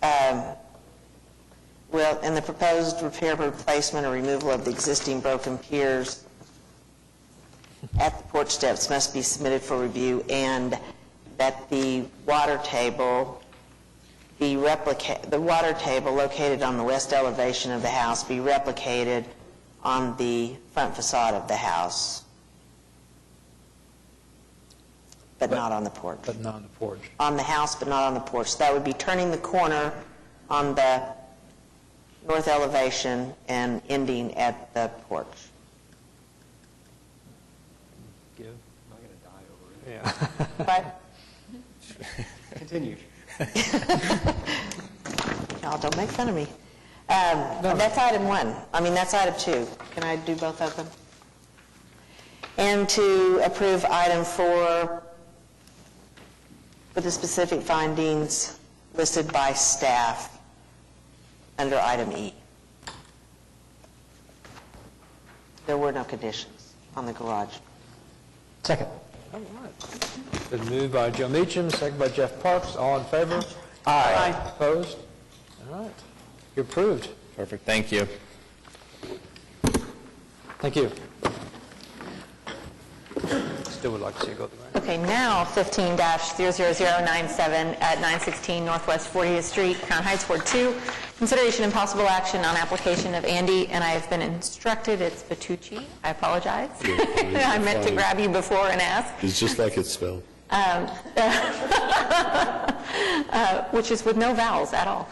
Well, and the proposed repair, replacement, or removal of the existing broken piers at the porch steps must be submitted for review, and that the water table located on the west elevation of the house be replicated on the front facade of the house, but not on the porch. But not on the porch. On the house, but not on the porch. So that would be turning the corner on the north elevation and ending at the porch. Give. I'm going to die over it. Yeah. But Continue. y'all don't make fun of me. That's item 1. I mean, that's item 2. Can I do both of them? And to approve item 4 with the specific findings listed by staff under item E. There were no conditions on the garage. Second. All right. Been moved by Joe Meacham, second by Jeff Parks. All in favor? Aye. Opposed? All right. You're approved. Perfect, thank you. Thank you. Still would like to see it go to the ground. Okay, now 15-00097 at 916 Northwest 40th Street, Crown Heights, Ward 2. Consideration and possible action on application of Andy, and I have been instructed it's Vitucci. I apologize. I meant to grab you before and ask. It's just like it's spelled. which is with no vowels at all.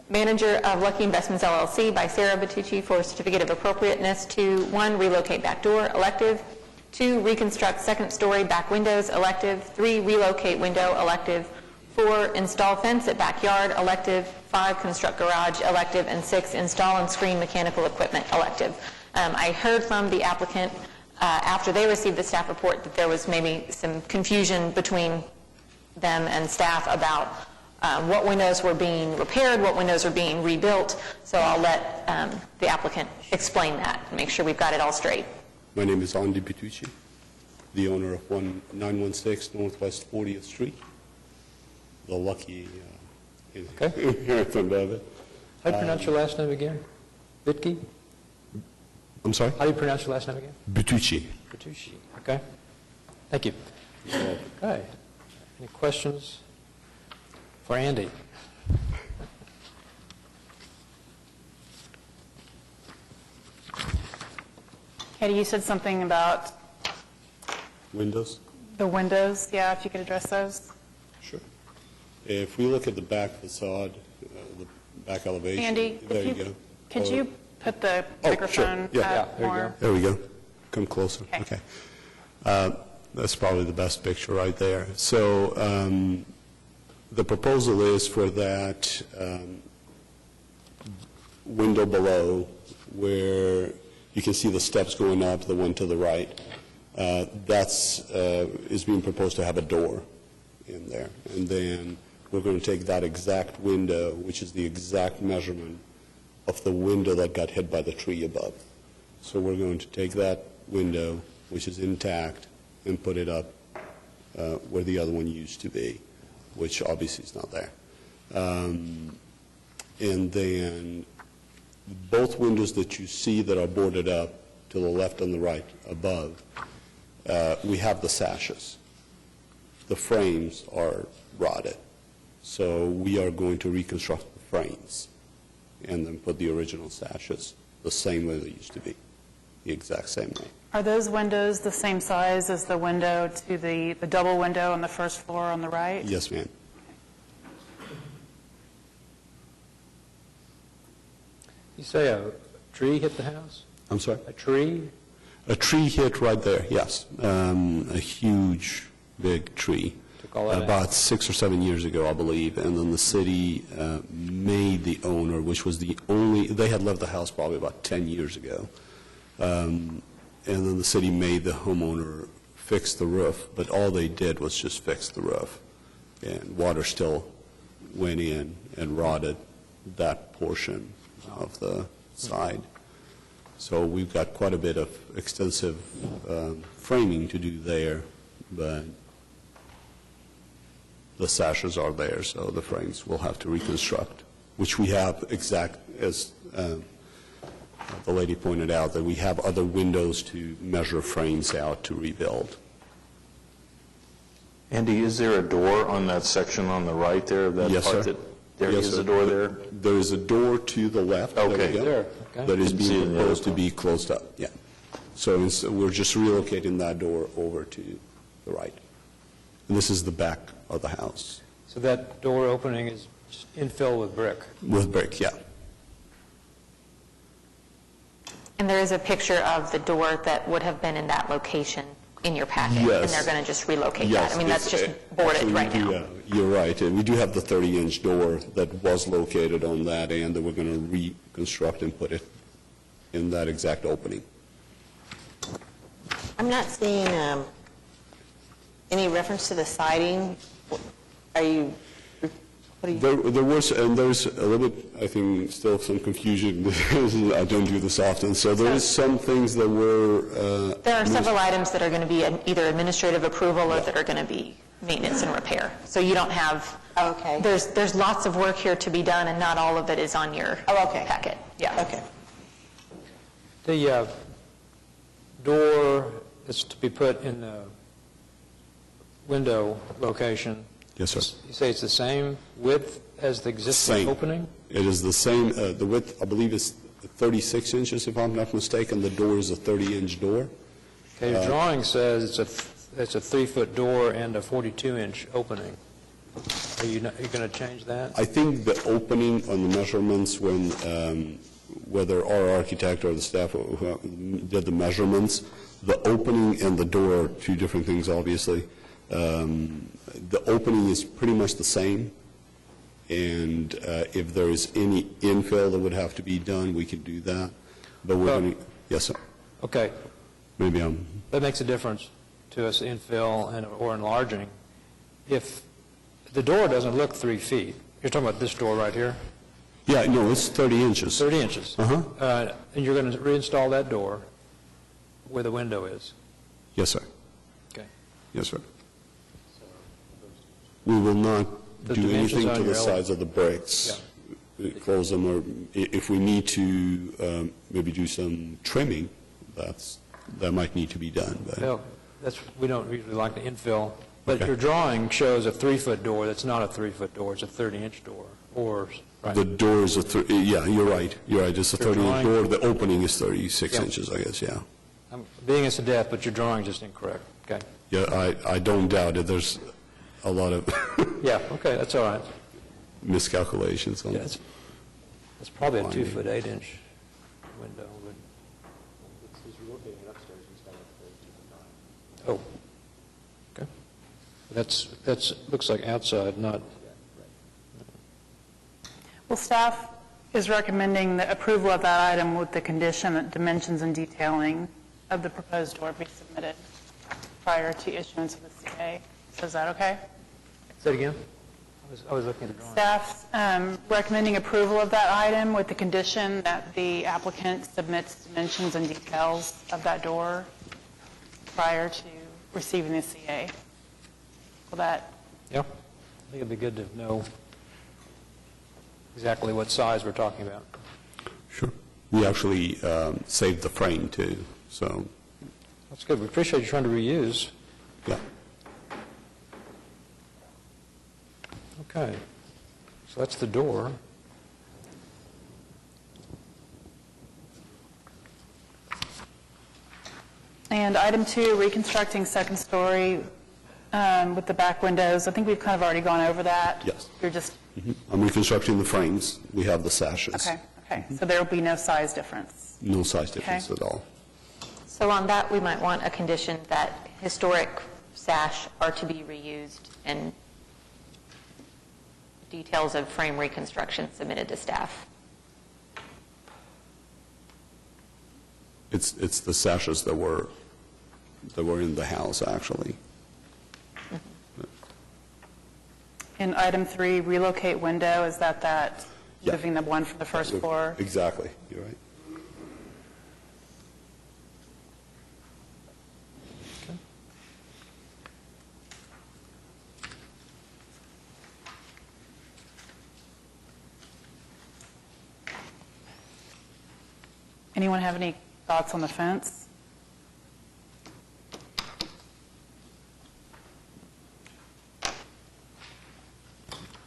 Manager of Lucky Investments LLC by Sarah Bertucci for certificate of appropriateness to 1, relocate back door, elective, 2, reconstruct second-story back windows, elective, 3, relocate window, elective, 4, install fence at backyard, elective, 5, construct garage, elective, and 6, install and screen mechanical equipment, elective. I heard from the applicant after they received the staff report that there was maybe some confusion between them and staff about what windows were being repaired, what windows are being rebuilt. So I'll let the applicant explain that and make sure we've got it all straight. My name is Andy Bertucci, the owner of 916 Northwest 40th Street, the Lucky inheritance of it. How do you pronounce your last name again? Vitke? I'm sorry? How do you pronounce your last name again? Bertucci. Bertucci. Okay. Thank you. Okay. Any questions for Andy? Katie, you said something about Windows? the windows. Yeah, if you could address those. Sure. If we look at the back facade, the back elevation. Andy, there you go. Could Oh, you put the Oh, microphone sure. Yeah. up more? There we go. Come closer. Okay. That's probably the best picture right there. So the proposal is for that window below where you can see the steps going up, the one to the right. Is being proposed to have a door in there. And then we're going to take that exact window, which is the exact measurement of the window that got hit by the tree above. So we're going to take that window, which is intact, and put it up where the other one used to be, which obviously is not there. And then both windows that you see that are boarded up to the left and the right above, we have the sashes. The frames are rotted. So we are going to reconstruct the frames and then put the original sashes the same way they used to be, the exact same way. Are those windows the same size as the window to the double window on the first floor on the right? Yes, ma'am. You say a tree hit the house? I'm sorry? A tree? A tree hit right there, yes. A huge, big tree. Took all that out. About 6 or 7 years ago, I believe. And then the city made the owner, which was the only, they had left the house probably about 10 years ago. And then the city made the homeowner fix the roof, but all they did was just fix the roof. And water still went in and rotted that portion of the side. So we've got quite a bit of extensive framing to do there, but the sashes are there, so the frames we'll have to reconstruct, which we have exact, as the lady pointed out, that we have other windows to measure frames out to rebuild. Andy, is there a door on that section on the right there? Of that Yes, part sir. There Yes, is sir. a door there? There is a door to the left. Okay. There we go. There, okay. That is Didn't see it being in the proposed other to be closed up, yeah. So we're just relocating that door over to the right. And this is the back of the house. So that door opening is just infill with brick? With brick, yeah. And there is a picture of the door that would have been in that location in your packet. And Yes. they're going to just relocate Yes, that. I mean, that's it's, just boarded actually, right we do, now. You're right. And we do have the 30-inch door that was located on that end that we're going to reconstruct and put it in that exact opening. I'm not seeing any reference to the siding. Are you, what are you? There was, and there's a little bit, I think, still some confusion. I don't do this often. So there is some things that were... There are several items that are going to be either administrative approval or that are going to be maintenance and repair. So you don't have, Okay. there's lots of work here to be done, and not all of it is on your packet. Yeah. Okay. The door is to be put in the window location. Yes, sir. You say it's the same width as the existing Same. opening? It is the same, the width, I believe, is 36 inches, if I'm not mistaken. The door is a 30-inch door. Okay, your drawing says it's a it's a 3-foot door and a 42-inch opening. Are you going to change that? I think the opening on the measurements when, whether our architect or the staff who did the measurements, the opening and the door are two different things, obviously. The opening is pretty much the same, and if there is any infill that would have to be done, we could do that. But we're going to, yes, sir. Okay. Maybe That makes a difference to us, infill or enlarging. If the door doesn't look 3 feet, you're talking about this door right here? Yeah, no, it's 30 inches. 30 inches. Uh-huh. And you're going to reinstall that door where the window is? Yes, sir. Okay. Yes, sir. We will not The do dimensions anything on to the your sides of the bricks. Close them, or if we need to maybe do some trimming, that might need to be done. But Well, we don't usually like to infill, but Okay. your drawing shows a 3-foot door that's not a 3-foot door, it's a 30-inch door, or, right? the door is yeah, you're right. You're right. It's a Your 30-inch drawing- door. The opening is 36 Yep. inches, I guess, yeah. I'm being us to death, but your drawing's just incorrect. Okay. Yeah, I don't doubt it. There's a lot of Yeah, okay, that's all right. miscalculations on Yeah, this. it's probably a Finding. 2-foot 8-inch window. Oh, okay. That's looks like outside, not, Well, staff is recommending the approval of that item with the condition that dimensions and detailing of the proposed door be submitted prior to issuance of the CA. So is that okay? say it again? I was looking at the drawing. Staff's recommending approval of that item with the condition that the applicant submits dimensions and details of that door prior to receiving the CA. Will that, Yeah, I think it'd be good to know exactly what size we're talking about. Sure. We actually saved the frame, too, so, That's good, we appreciate you trying to reuse. yeah. Okay, so that's the door. and item 2, reconstructing second story with the back windows. I think we've kind of already gone over that. Yes. You're just, I'm reconstructing the frames. We have the sashes. okay. So there will be no size difference. No size difference Okay. at all. So on that, we might want a condition that historic sash are to be reused and details of frame reconstruction submitted to staff. It's the sashes that were in the house, actually. In item 3, relocate window, is that Yeah. moving the one from the first floor? Exactly, you're right. Anyone have any thoughts on the fence?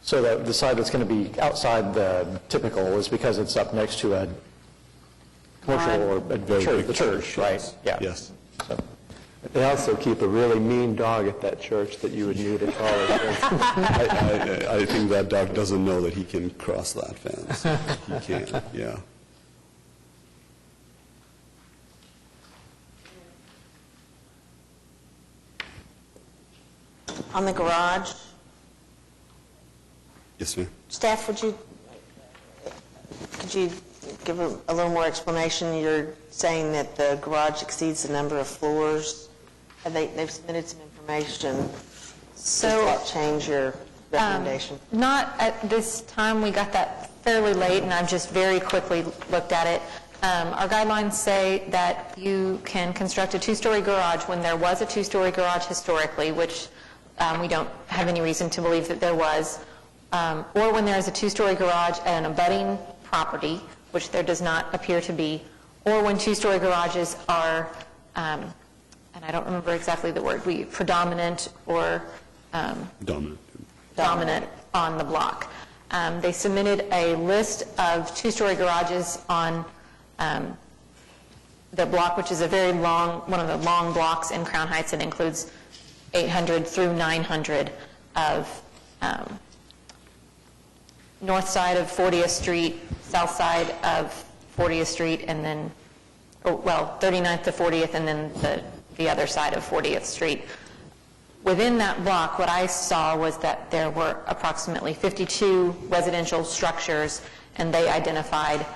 So the side that's going to be outside the typical is because it's up next to a commercial or a church, the church, right? Yeah. Yes. So, They also keep a really mean dog at that church that you would need a taller fence. I think that dog doesn't know that he can cross that fence. He can't, yeah. On the garage, Yes, ma'am. staff, could you give a little more explanation? You're saying that the garage exceeds the number of floors. They've submitted some information. So- Does that change your recommendation? Not at this time. We got that fairly late, and I've just very quickly looked at it. Our guidelines say that you can construct a two-story garage when there was a two-story garage historically, which we don't have any reason to believe that there was, or when there is a two-story garage at an abutting property, which there does not appear to be, or when two-story garages are, and I don't remember exactly the word, predominant or dominant on the block. They submitted a list of two-story garages on the block, which is a very long, one of the long blocks in Crown Heights. It includes 800 through 900 of north side of 40th Street, south side of 40th Street, and then, 39th to 40th, and then the other side of 40th Street. Within that block, what I saw was that there were approximately 52 residential structures, and they identified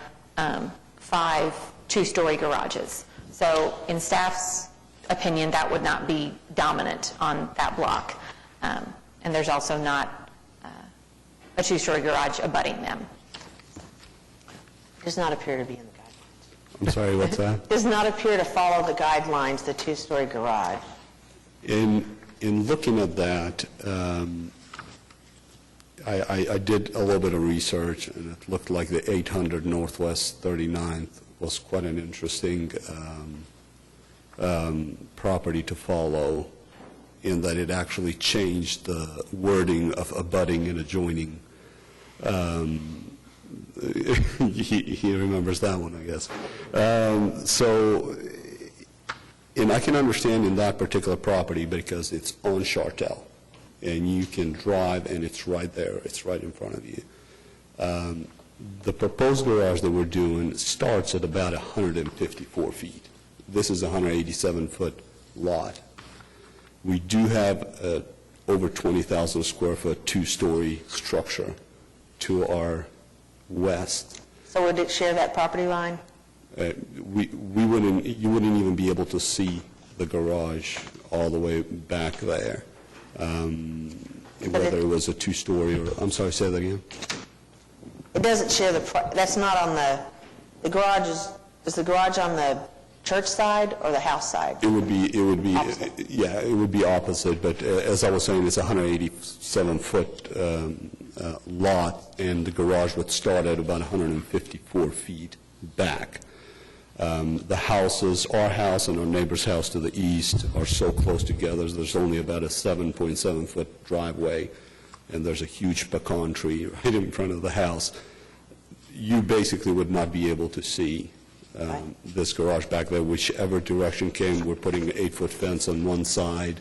5 two-story garages. So in staff's opinion, that would not be dominant on that block. And there's also not a two-story garage abutting them. Does not appear to be in the guidelines. I'm sorry, what's that? Does not appear to follow the guidelines, the two-story garage. In looking at that, I did a little bit of research, and it looked like the 800 Northwest 39th was quite an interesting property to follow, in that it actually changed the wording of abutting and adjoining. He remembers that one, I guess. And I can understand in that particular property because it's on Chartel, and you can drive, and it's right there. It's right in front of you. The proposed garage that we're doing starts at about 154 feet. This is a 187-foot lot. We do have over 20,000 square foot two-story structure to our west. So would it share that property line? You wouldn't even be able to see the garage all the way back there, whether it was a two-story or, I'm sorry, say that again? It doesn't share that's not on the garage is the garage on the church side or the house side? It would be, opposite. Yeah, it would be opposite, but as I was saying, it's a 187-foot lot, and the garage would start at about 154 feet back. The houses, our house and our neighbor's house to the east, are so close together. There's only about a 7.7-foot driveway, and there's a huge pecan tree right in front of the house. You basically would not be able to see this garage back there. Whichever direction came, we're putting an 8-foot fence on one side,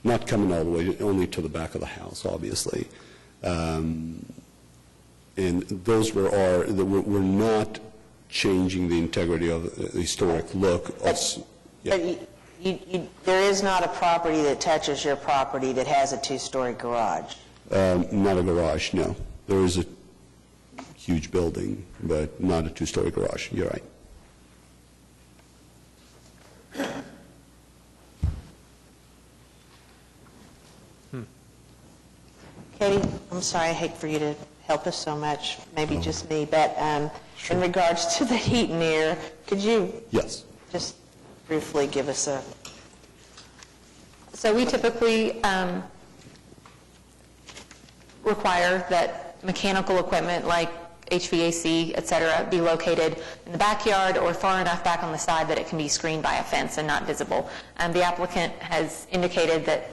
not coming all the way, only to the back of the house, obviously. And those we're not changing the integrity of the historic look. But there is not a property that touches your property that has a two-story garage? Not a garage, no. There is a huge building, but not a two-story garage. You're right. Katie, I'm sorry, I hate for you to help us so much, maybe just me, but in regards to the heat and air, could you Yes. just briefly give us a... So we typically require that mechanical equipment like HVAC, et cetera, be located in the backyard or far enough back on the side that it can be screened by a fence and not visible. The applicant has indicated that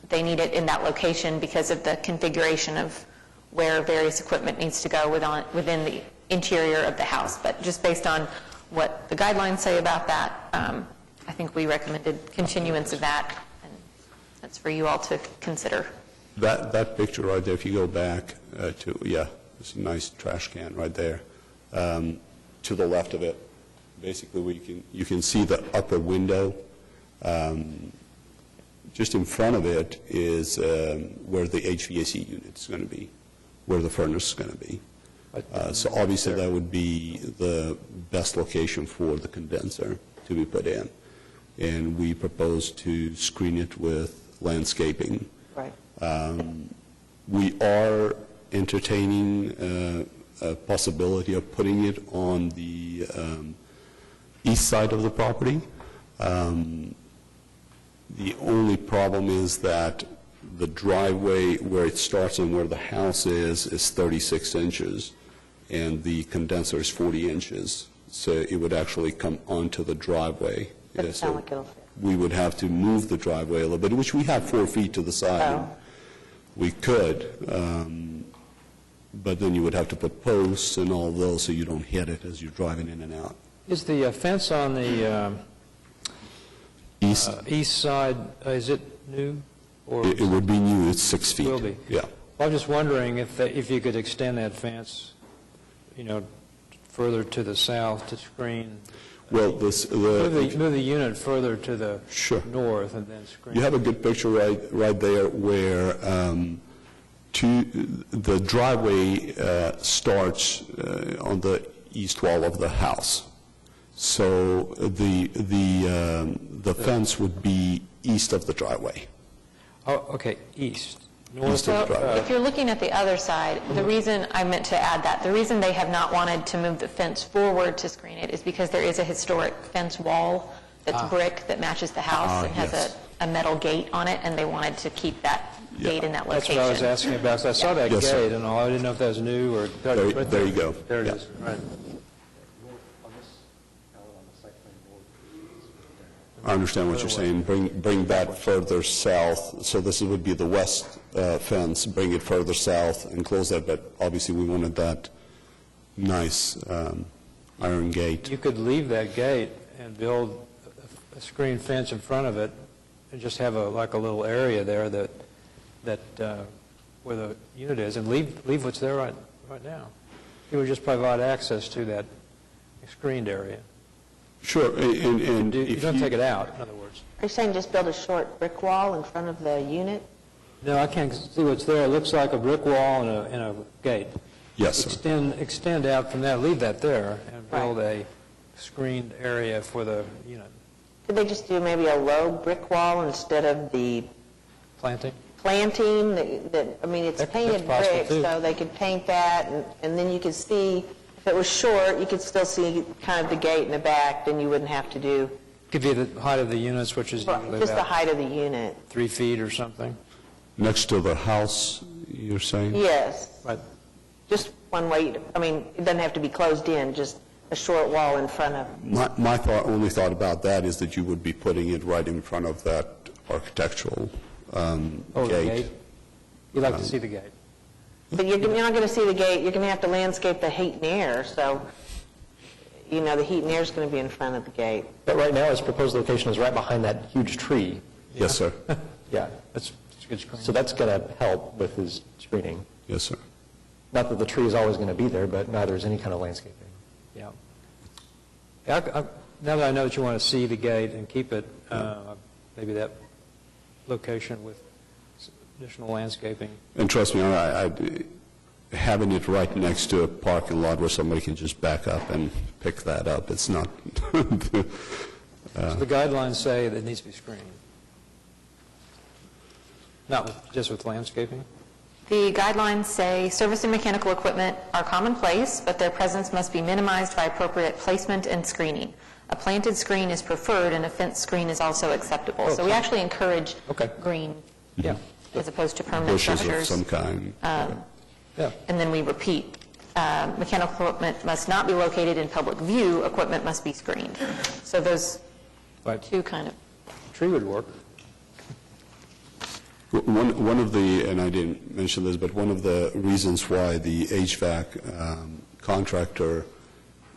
they need it in that location because of the configuration of where various equipment needs to go within the interior of the house. But just based on what the guidelines say about that, I think we recommended continuance of that, and that's for you all to consider. That picture right there, if you go back it's a nice trash can right there. To the left of it, basically you can see the upper window. Just in front of it is where the HVAC unit is going to be, where the furnace is going to be. So obviously that would be the best location for the condenser to be put in. And we propose to screen it with landscaping. Right. We are entertaining a possibility of putting it on the east side of the property. The only problem is that the driveway where it starts and where the house is 36 inches, and the condenser is 40 inches. So it would actually come onto the driveway. Doesn't sound like it'll fit. We would have to move the driveway a little bit, which we have 4 feet to the side. Oh. We could, but then you would have to put posts and all those so you don't hit it as you're driving in and out. Is the fence on the East, east side, is it new? Or It would be new, it's 6 feet. will be? Yeah. Well, I'm just wondering if you could extend that fence, further to the south to screen, Well, move the unit further to the Sure. north and then screen. You have a good picture right there where the driveway starts on the east wall of the house. So the fence would be east of the driveway. Oh, okay, east. North East of the of, driveway. If you're looking at the other side, the reason I meant to add that, the reason they have not wanted to move the fence forward to screen it is because there is a historic fence wall that's brick that matches the house and has yes. a metal gate on it, and they wanted to keep that gate in that That's location. what I was asking about, 'cause I saw that Yes, sir. gate and all, I didn't know if that was new or... There you go. There it Yeah. is, right. I understand what you're saying. Bring that further south. So this would be the west fence, bring it further south and close that, but obviously we wanted that nice iron gate. You could leave that gate and build a screen fence in front of it and just have like a little area there that where the unit is, and leave what's there right now. You would just provide access to that screened area. Sure, and You if don't take it out, in other words. Are you saying just build a short brick wall in front of the unit? No, I can't see what's there. It looks like a brick wall and a gate. Yes, sir. Extend out from that, leave that there, and build a screened area for the unit. Could they just do maybe a low brick wall instead of the Planting? planting I mean, it's That's painted possible, brick, too. so they could paint that, and then you could see, if it was short, you could still see kind of the gate in the back, then you wouldn't have to do Could be the height of the units, which is usually just the about height of the unit. 3 feet or something. Next to the house, you're saying? Yes, Right. just one way, I mean, it doesn't have to be closed in, just a short wall in front of. My only thought about that is that you would be putting it right in front of that architectural Oh, the gate? You'd like to see the gate. But you're not going to see the gate, you're going to have to landscape the heat and air, so, the heat and air is going to be in front of the gate. But right now, his proposed location is right behind that huge tree. Yes, sir. Yeah. That's a good screen. So that's going to help with his screening. Yes, sir. Not that the tree is always going to be there, but neither is any kind of landscaping. Yeah. Now that I know that you want to see the gate and keep it, maybe that location with additional landscaping. And trust me, having it right next to a parking lot where somebody can just back up and pick that up, it's not... So the guidelines say that it needs to be screened. Not just with landscaping? The guidelines say service and mechanical equipment are commonplace, but their presence must be minimized by appropriate placement and screening. A planted screen is preferred, and a fence screen is also acceptable. So we actually encourage green Yeah. as opposed to permanent bushes of structures. some kind. Yeah. And then we repeat, mechanical equipment must not be located in public view, equipment must be screened. So those Right. two kind of... Tree would work. One of the, and I didn't mention this, but one of the reasons why the HVAC contractor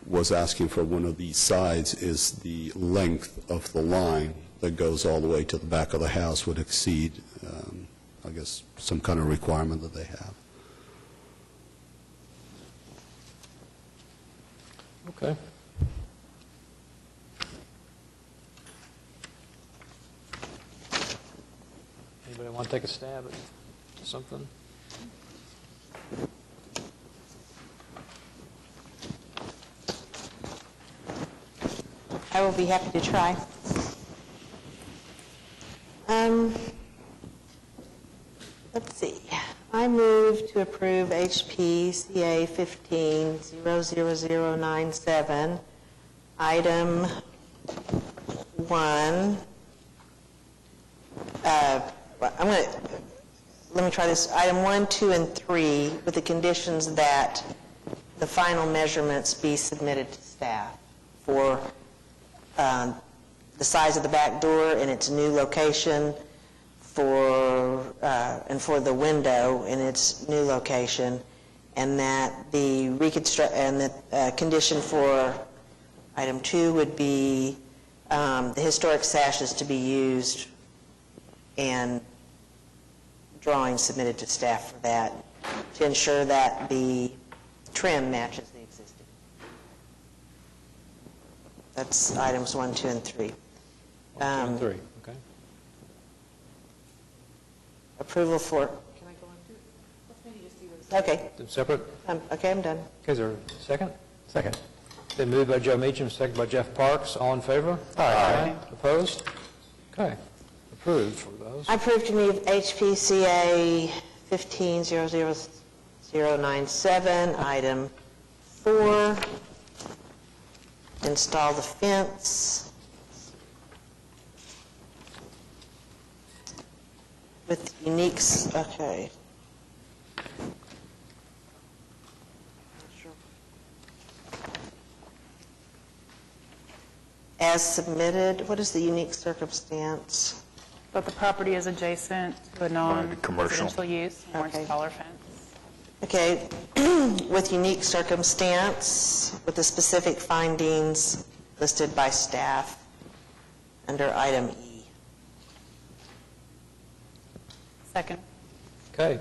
was asking for one of these sides is the length of the line that goes all the way to the back of the house would exceed, I guess, some kind of requirement that they have. Okay. Anybody want to take a stab at something? I will be happy to try. Let's see. I move to approve HP CA 15-00097, item 1. Let me try this. Item 1, 2, and 3, with the conditions that the final measurements be submitted to staff for the size of the back door in its new location, and for the window in its new location, and that the condition for item 2 would be the historic sashes to be used, and drawings submitted to staff for that, to ensure that the trim matches the existing. That's items 1, 2, and 3. 2 and 3, okay. Approval for, can I go on to it? Let's maybe just see what it's... Okay. Them separate? Okay, I'm done. Okay, is there a second? Second. Been moved by Joe Meacham, second by Jeff Parks. All in favor? Aye. Opposed? Okay. Approved for those. I approve to move HPCA 15-00097, item 4, install the fence with unique, okay. As submitted, what is the unique circumstance? But the property is adjacent to a non-residential use, more Okay. taller fence. Okay, with unique circumstance, with the specific findings listed by staff under item E. Second. Okay.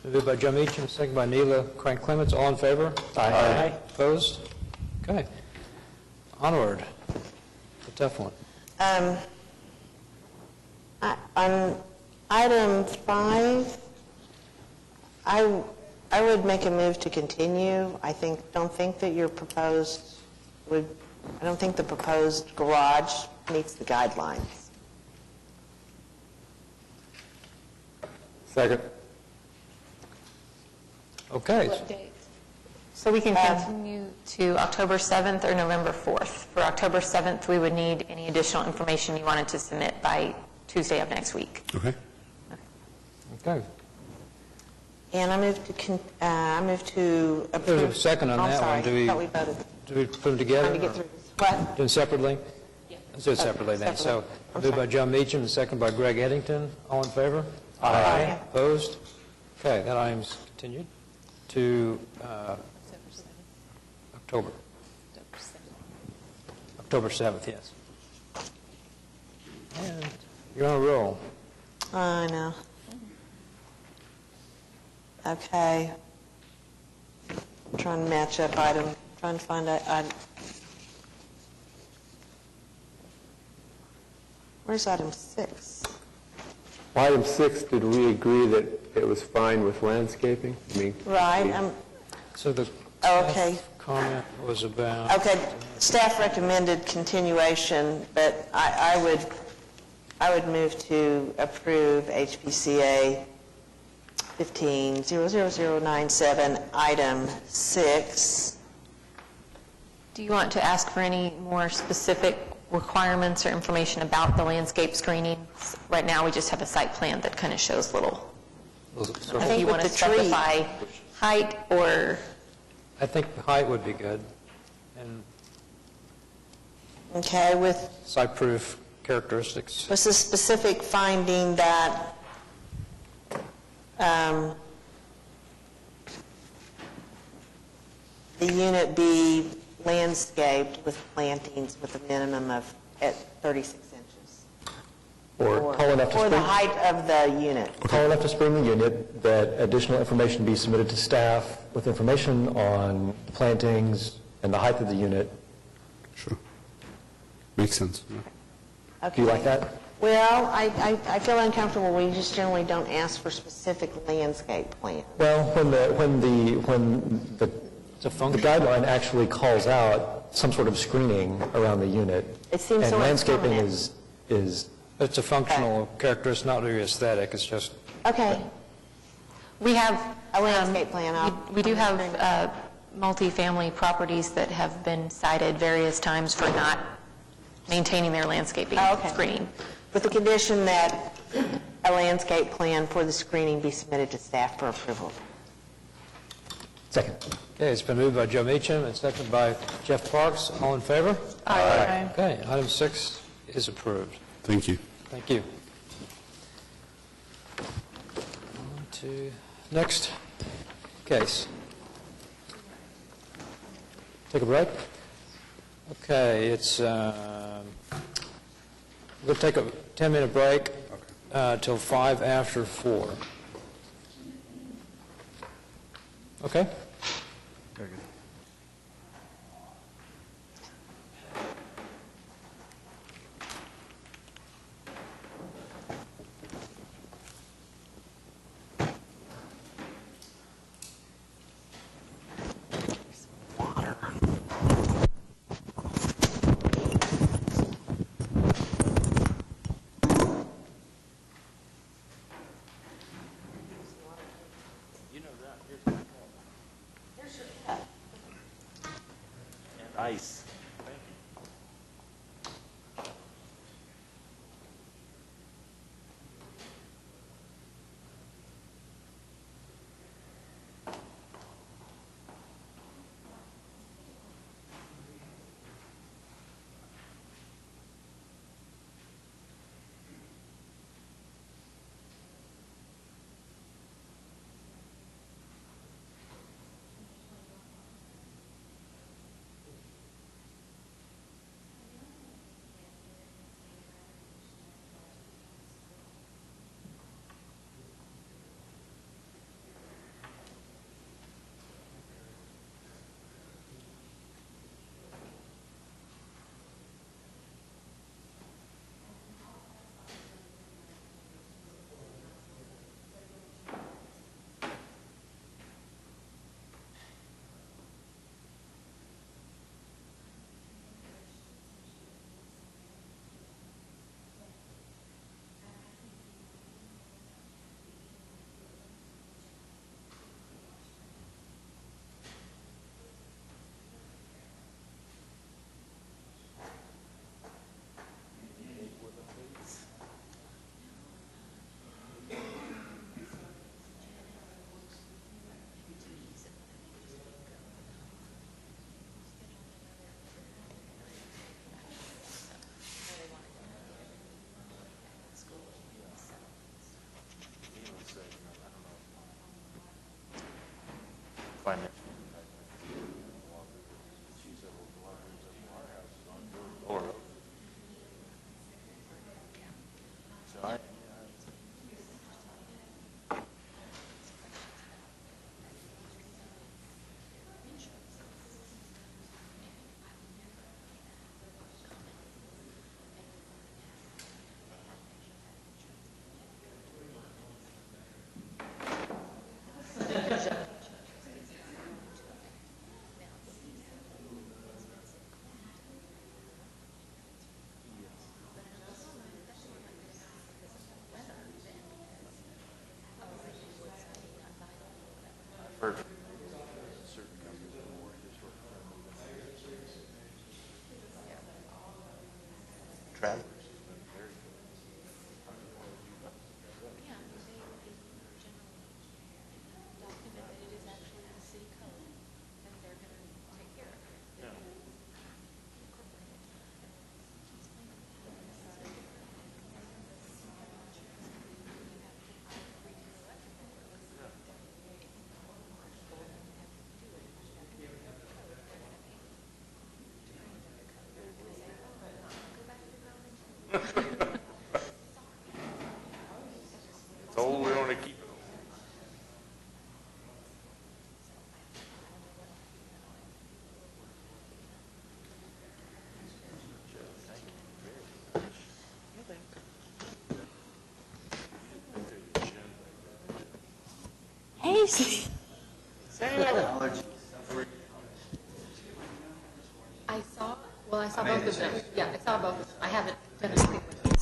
Moved by Joe Meacham, second by Neela Crank Clements. All in favor? Aye. Opposed? Okay. Onward. The tough one. On item 5, I would make a move to continue. I don't think that your proposed I don't think the proposed garage meets the guidelines. Second. Okay. So we can continue to October 7th or November 4th. For October 7th, we would need any additional information you wanted to submit by Tuesday of next week. Okay. Okay. And I move to approve. There's a second on that one. I'm sorry, I thought we voted. Do we put them together? Trying to get through this. What? Do them separately? Let's do it separately then. So, I'm moved by sorry. Joe Meacham, second by Greg Eddington. All in favor? Aye. Opposed? Okay, that item's continued to October. October 7th, yes. And you're on a roll. I know. Okay. I'm trying to match up item, trying to find item. Where's item 6? Item 6, did we agree that it was fine with landscaping? I mean, Right, So the okay. comment was about... Okay, staff recommended continuation, but I would move to approve HPCA 15-00097, item 6. Do you want to ask for any more specific requirements or information about the landscape screening? Right now, we just have a site plan that kind of shows little. I If think you with want to the tree. specify height or... I think the height would be good, and Okay, with site-proof characteristics. was the specific finding that the unit be landscaped with plantings with a minimum of at 36 inches. Or tall enough to Or the screen, height of the unit. tall enough to screen the unit, that additional information be submitted to staff with information on the plantings and the height of the unit. Sure. Makes sense. Yeah. Do you like that? Well, I feel uncomfortable. We just generally don't ask for specific landscape plans. Well, when the guideline actually calls out some sort of screening around the unit. It seems so And landscaping impermanent. is It's a functional characteristic, not really aesthetic, it's just... Okay, We have... a landscape plan. We do have multifamily properties that have been cited various times for not maintaining their landscaping Oh, okay. screening. With the condition that a landscape plan for the screening be submitted to staff for approval. second. Okay, it's been moved by Joe Meacham and seconded by Jeff Parks. All in favor? Aye. Okay, item 6 is approved. Thank you. Thank you. On to next case. Take a break? Okay, it's, we'll take a 10-minute break till 5 after 4. Okay? Very good. Ice. Financial. Heard certain companies are more historic. Travelers has been very good. It's old, we want to keep it old. Hey, I saw both of them. Yeah, I saw both of them. I haven't done anything with them.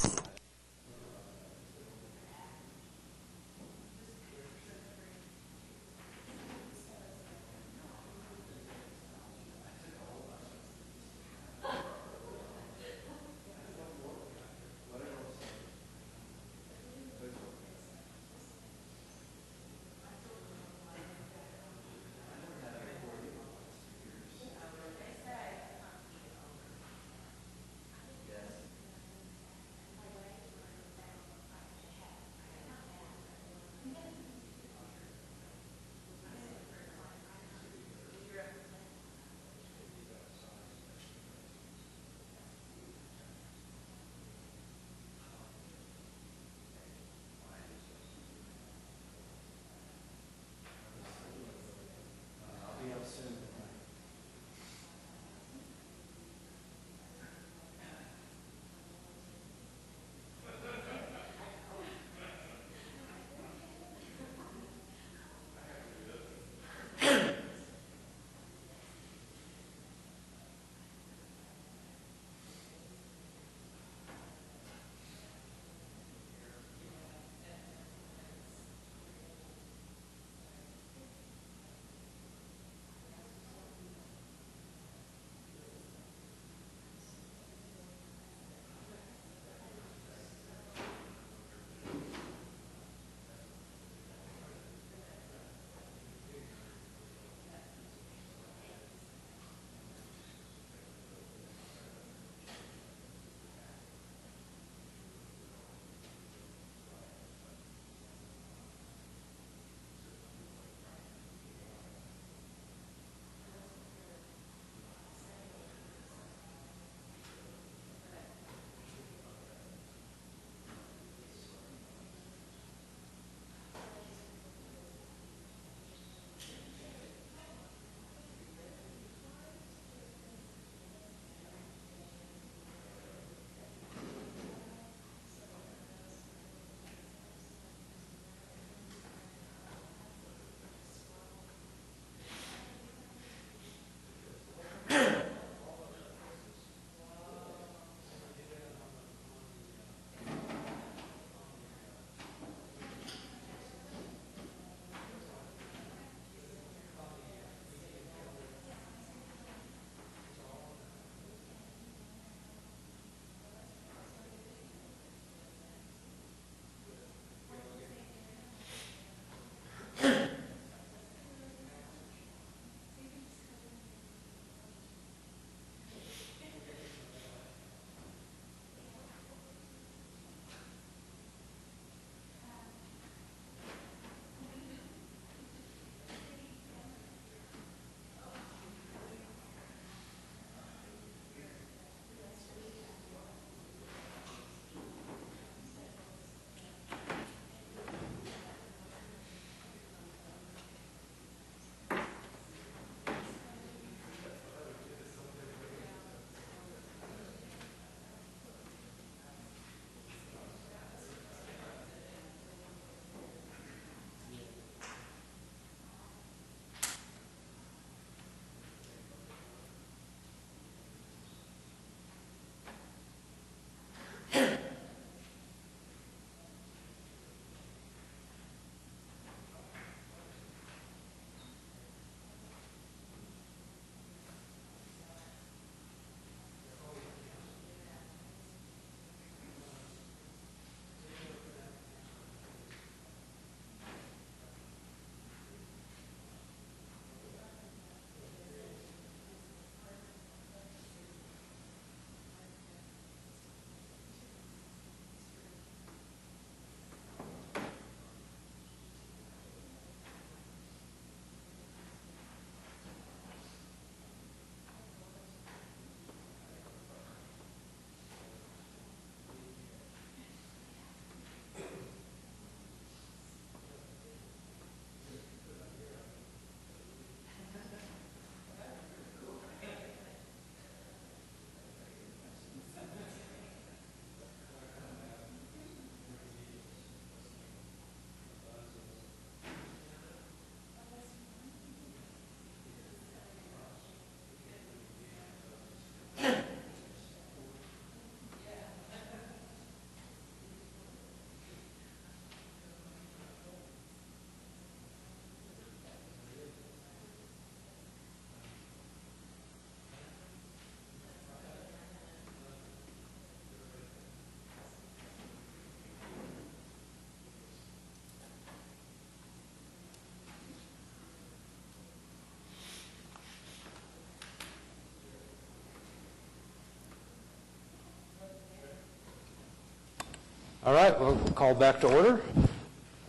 All right, we'll call back to order.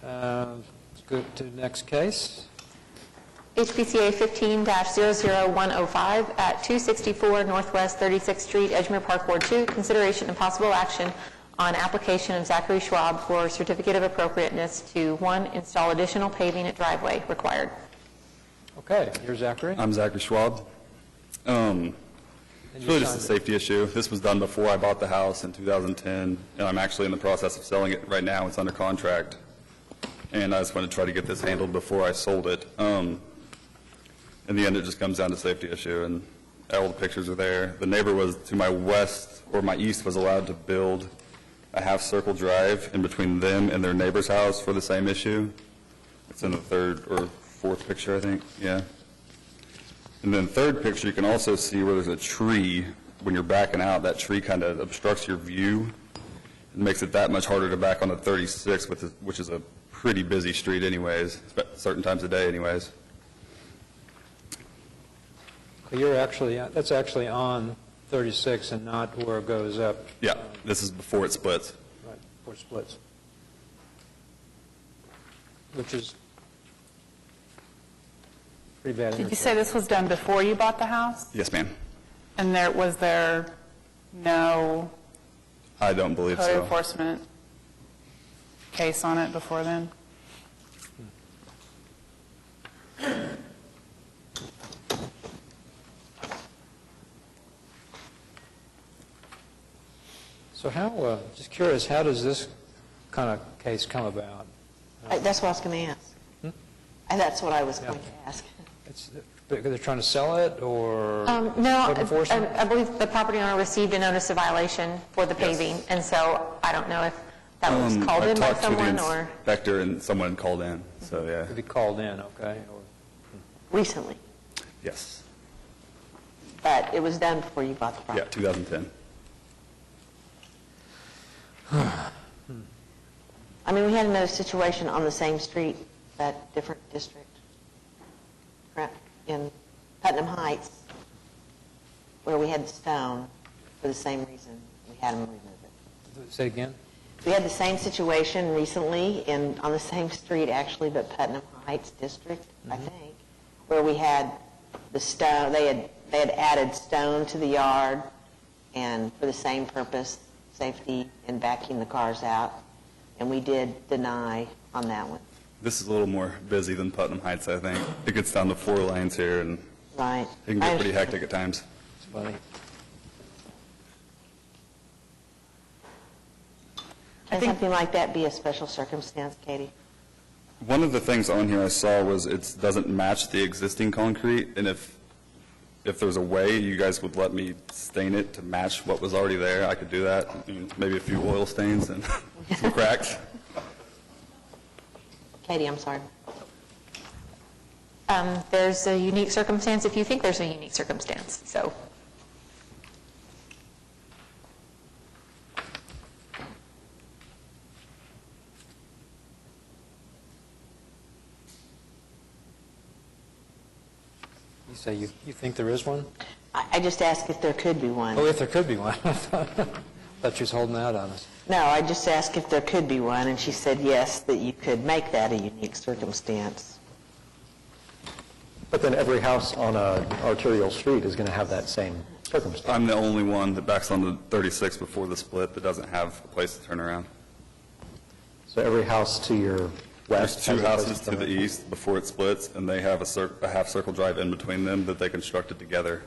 Let's go to the next case. HPCA 15-00105 at 264 Northwest 36th Street, Edgemere Park, Ward 2, consideration and possible action on application of Zachary Schwab for certificate of appropriateness to, 1, install additional paving at driveway required. Okay, you're Zachary. I'm Zachary Schwab. It's really just a safety issue. This was done before I bought the house in 2010, and I'm actually in the process of selling it right now. It's under contract, and I just want to try to get this handled before I sold it. In the end, it just comes down to safety issue, and all the pictures are there. The neighbor was to my west, or my east, was allowed to build a half-circle drive in between them and their neighbor's house for the same issue. It's in the third or fourth picture, I think, yeah. And then third picture, you can also see where there's a tree. When you're backing out, that tree kind of obstructs your view. It makes it that much harder to back on the 36, which is a pretty busy street anyways, certain times of day anyways. You're actually, that's actually on 36 and not where it goes up. Yeah, this is before it splits. Right, before it splits. Which is pretty bad. Did you say this was done before you bought the house? Yes, ma'am. And was there no I don't believe code so. enforcement case on it before then? So how, just curious, how does this kind of case come about? That's what I was going to ask. And that's what I was going to ask. Because they're trying to sell it, or No, code enforcement? I believe the property owner received a notice of violation for the paving, and so I don't know if that was called in by someone or... I talked to the inspector and someone called in, so yeah. Could be called in, okay. Recently, Yes. but it was done before you bought the property. Yeah, 2010. I mean, we had another situation on the same street, that different district, correct, in Putnam Heights, where we had stone for the same reason. We had them remove it. Say again? We had the same situation recently on the same street, actually, but Putnam Heights district, I think, where we had the stone, they had added stone to the yard, and for the same purpose, safety and backing the cars out, and we did deny on that one. This is a little more busy than Putnam Heights, I think. It gets down to 4 lanes here, and Right. it can get pretty hectic at times. It's funny. Can something like that be a special circumstance, Katie? One of the things on here I saw was it doesn't match the existing concrete, and if there's a way you guys would let me stain it to match what was already there, I could do that. I mean, maybe a few oil stains and some cracks. Katie, I'm sorry. There's a unique circumstance if you think there's a unique circumstance, so... You say you think there is one? I just asked if there could be one. Oh, if there could be one. I thought she was holding out on us. No, I just asked if there could be one, and she said yes, that you could make that a unique circumstance. But then every house on an arterial street is going to have that same circumstance. I'm the only one that backs on the 36 before the split that doesn't have a place to turn around. So every house to your west... There's 2 has a place houses to turn the around. east before it splits, and they have a half-circle drive in between them that they constructed together.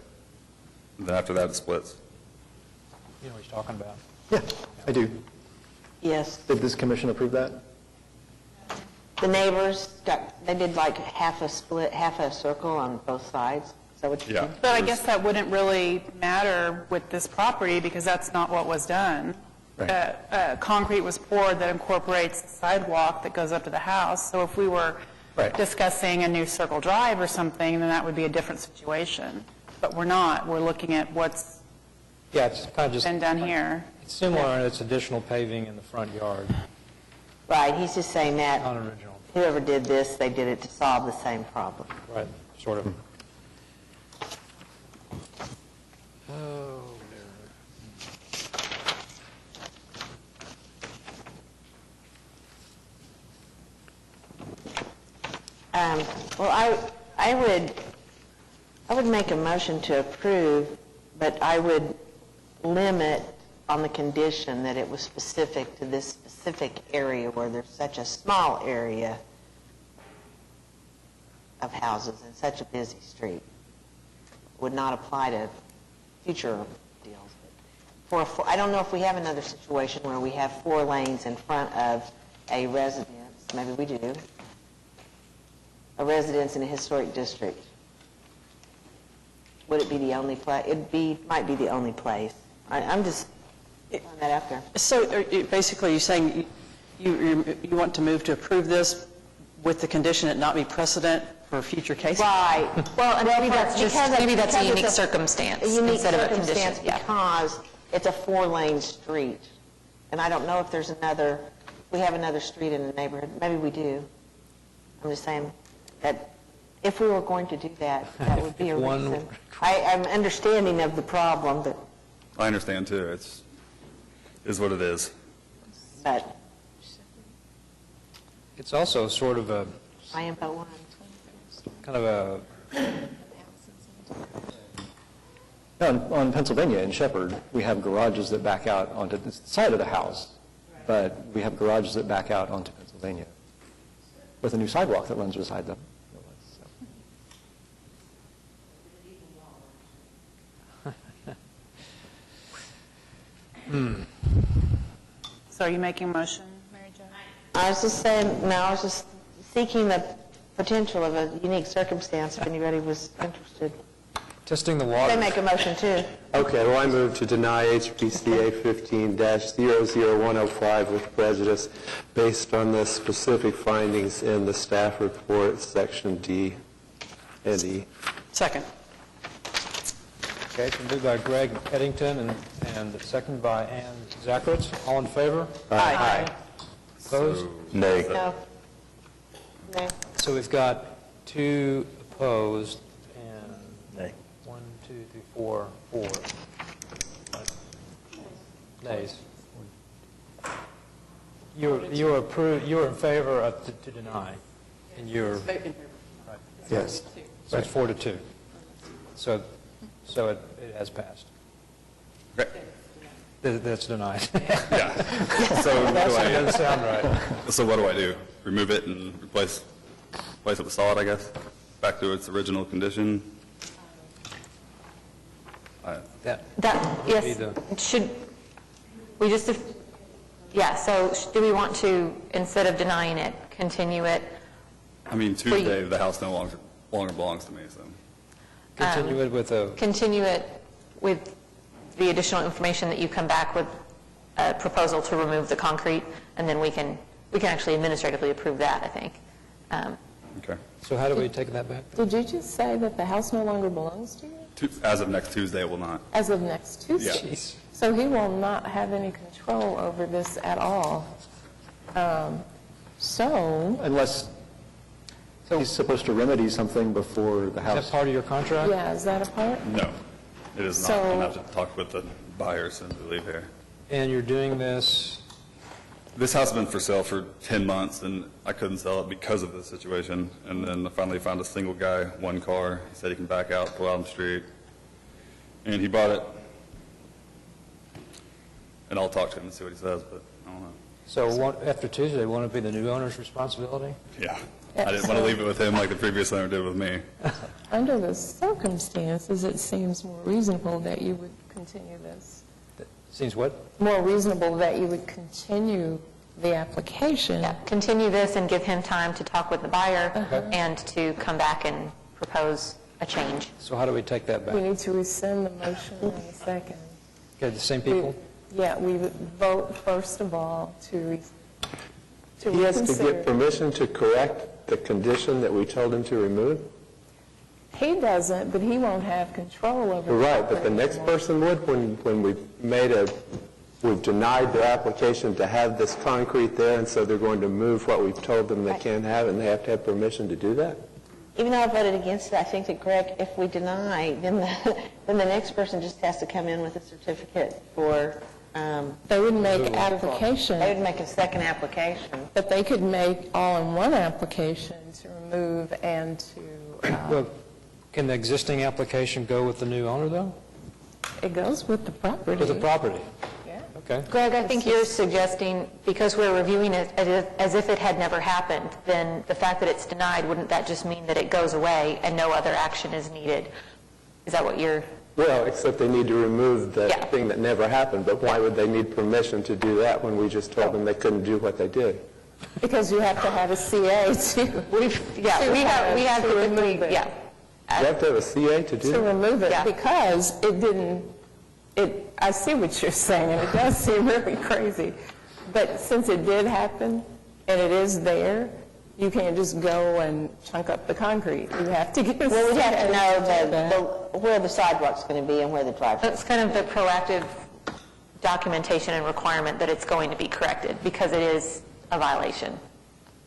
And then after that, it splits. You know what he's talking about. Yeah, I do. Yes. Did this commission approve that? The neighbors, they did like half a circle on both sides. Is that what you did? But I guess that wouldn't really matter with this property because that's not what was done. Right. Concrete was poured that incorporates the sidewalk that goes up to the house. So if we were discussing a new circle drive or something, then that would be a different situation. But we're not. We're looking at what's it's kind of just been done here. It's similar, and it's additional paving in the front yard. Right, he's just saying that Non-original. whoever did this, they did it to solve the same problem. Right, sort of. Oh, Well, I would make a motion to approve, but I would limit on the condition that it was specific to this specific area where there's such a small area of houses and such a busy street. Would not apply to future deals. I don't know if we have another situation where we have 4 lanes in front of a residence. Maybe we do. A residence in a historic district. Would it be the only place? Might be the only place. I'm just throwing that out there. So basically, you're saying you want to move to approve this with the condition it not be precedent for future cases? Right. Well, and maybe that's a unique circumstance instead of a condition. Yeah. Because it's a 4-lane street. And I don't know if there's we have another street in the neighborhood. Maybe we do. I'm just saying that if we were going to do that, that would be a reason. I'm understanding of the problem, but... I understand, too. It is what it is. But It's also sort of a, I am but one. kind of a, On Pennsylvania, in Shepherd, we have garages that back out onto the side of the house, but we have garages that back out onto Pennsylvania with a new sidewalk that runs beside them. So are you making a motion, Mary Jo? I was just saying, I was just seeking the potential of a unique circumstance if anybody was interested. testing the They water. make a motion, too. Okay, well, I move to deny HPCA 15-00105 with prejudice based on the specific findings in the staff report, section D and E. Second. Okay, it's been moved by Greg Eddington and seconded by Ann Zacharitz. All in favor? Aye. Opposed? Nay. No. No. So we've got 2 opposed and... Nay. 1, 2, 3, 4 nays. You're in favor of to deny, and you're... Yes. So it's 4-2. So it has passed. Okay. That's denied. Yeah. So That doesn't sound right. So what do I do? Remove it and replace it with solid, I guess? Back to its original condition? Yes, should we just, so do we want to, instead of denying it, continue it? I mean, Tuesday, the house no longer belongs to me, so. Continue it with a... Continue it with the additional information that you come back with a proposal to remove the concrete, and then we can actually administratively approve that, I think. Okay. So how do we take that back? Did you just say that the house no longer belongs to you? As of next Tuesday, it will not. As of next Tuesday? Yeah. So he will not have any control over this at all. Unless he's supposed to remedy something before the Is house. that part of your contract? Yeah, is that a part? No, it is not. So- I'm going to have to talk with the buyer as soon as we leave here. And you're doing this... This house has been for sale for 10 months, and I couldn't sell it because of this situation. And then I finally found a single guy, 1 car. He said he can back out, go out on the street. And he bought it. And I'll talk to him and see what he says, but I don't know. So after Tuesday, won't it be the new owner's responsibility? Yeah. I didn't want to leave it with him like the previous owner did with me. Under the circumstances, it seems more reasonable that you would continue this. Seems what? More reasonable that you would continue the application. Yeah, continue this and give him time to talk with the buyer and to come back and propose a change. So how do we take that We back? need to rescind the motion in a second. Okay, the same people? We would vote, first of all, to He has to reconsider. get permission to correct the condition that we told him to remove? He doesn't, but he won't have control over the Right, but the property next anymore. person would when we've denied their application to have this concrete there, and so they're going to move what we've told them they can't have, and they have to have permission to do that? Even though I voted against it, I think that, Greg, if we deny, then the next person just has to come in with a certificate for... They would make application. They would make a second application. But they could make all in one application to remove and to, Well, can the existing application go with the new owner, though? it goes with the property. With the property? Yeah. Okay. Greg, I think you're suggesting, because we're reviewing it as if it had never happened, then the fact that it's denied, wouldn't that just mean that it goes away and no other action is needed? Is that what you're... Well, except they need to remove Yeah. that thing that never happened, but why would they need permission to do that when we just told them they couldn't do what they did? Because you have to have a CA to... we have to typically, remove it. yeah. You have to have a CA to do To that? remove it, Yeah. because it didn't, I see what you're saying, and it does seem really crazy. But since it did happen, and it is there, you can't just go and chunk up the concrete. You have to get a Well, we'd have to CA know where the sidewalk's going to be and where the driveway. That's kind of the proactive documentation and requirement that it's going to be corrected, because it is a violation.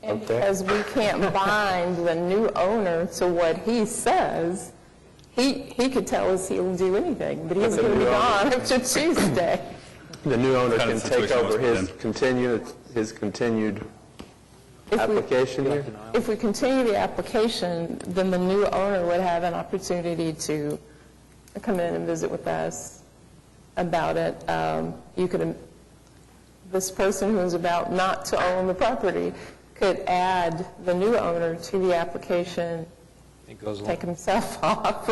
And because we can't bind the new owner to what he says, he could tell us he'll do anything, but he's But the going to be new owner- gone after Tuesday. The new owner Kind can of take situation over with his continued If we- application here? If we continue the application, then the new owner would have an opportunity to come in and visit with us about it. You could, this person who is about not to own the property could add the new owner to the application, It goes along. take himself off.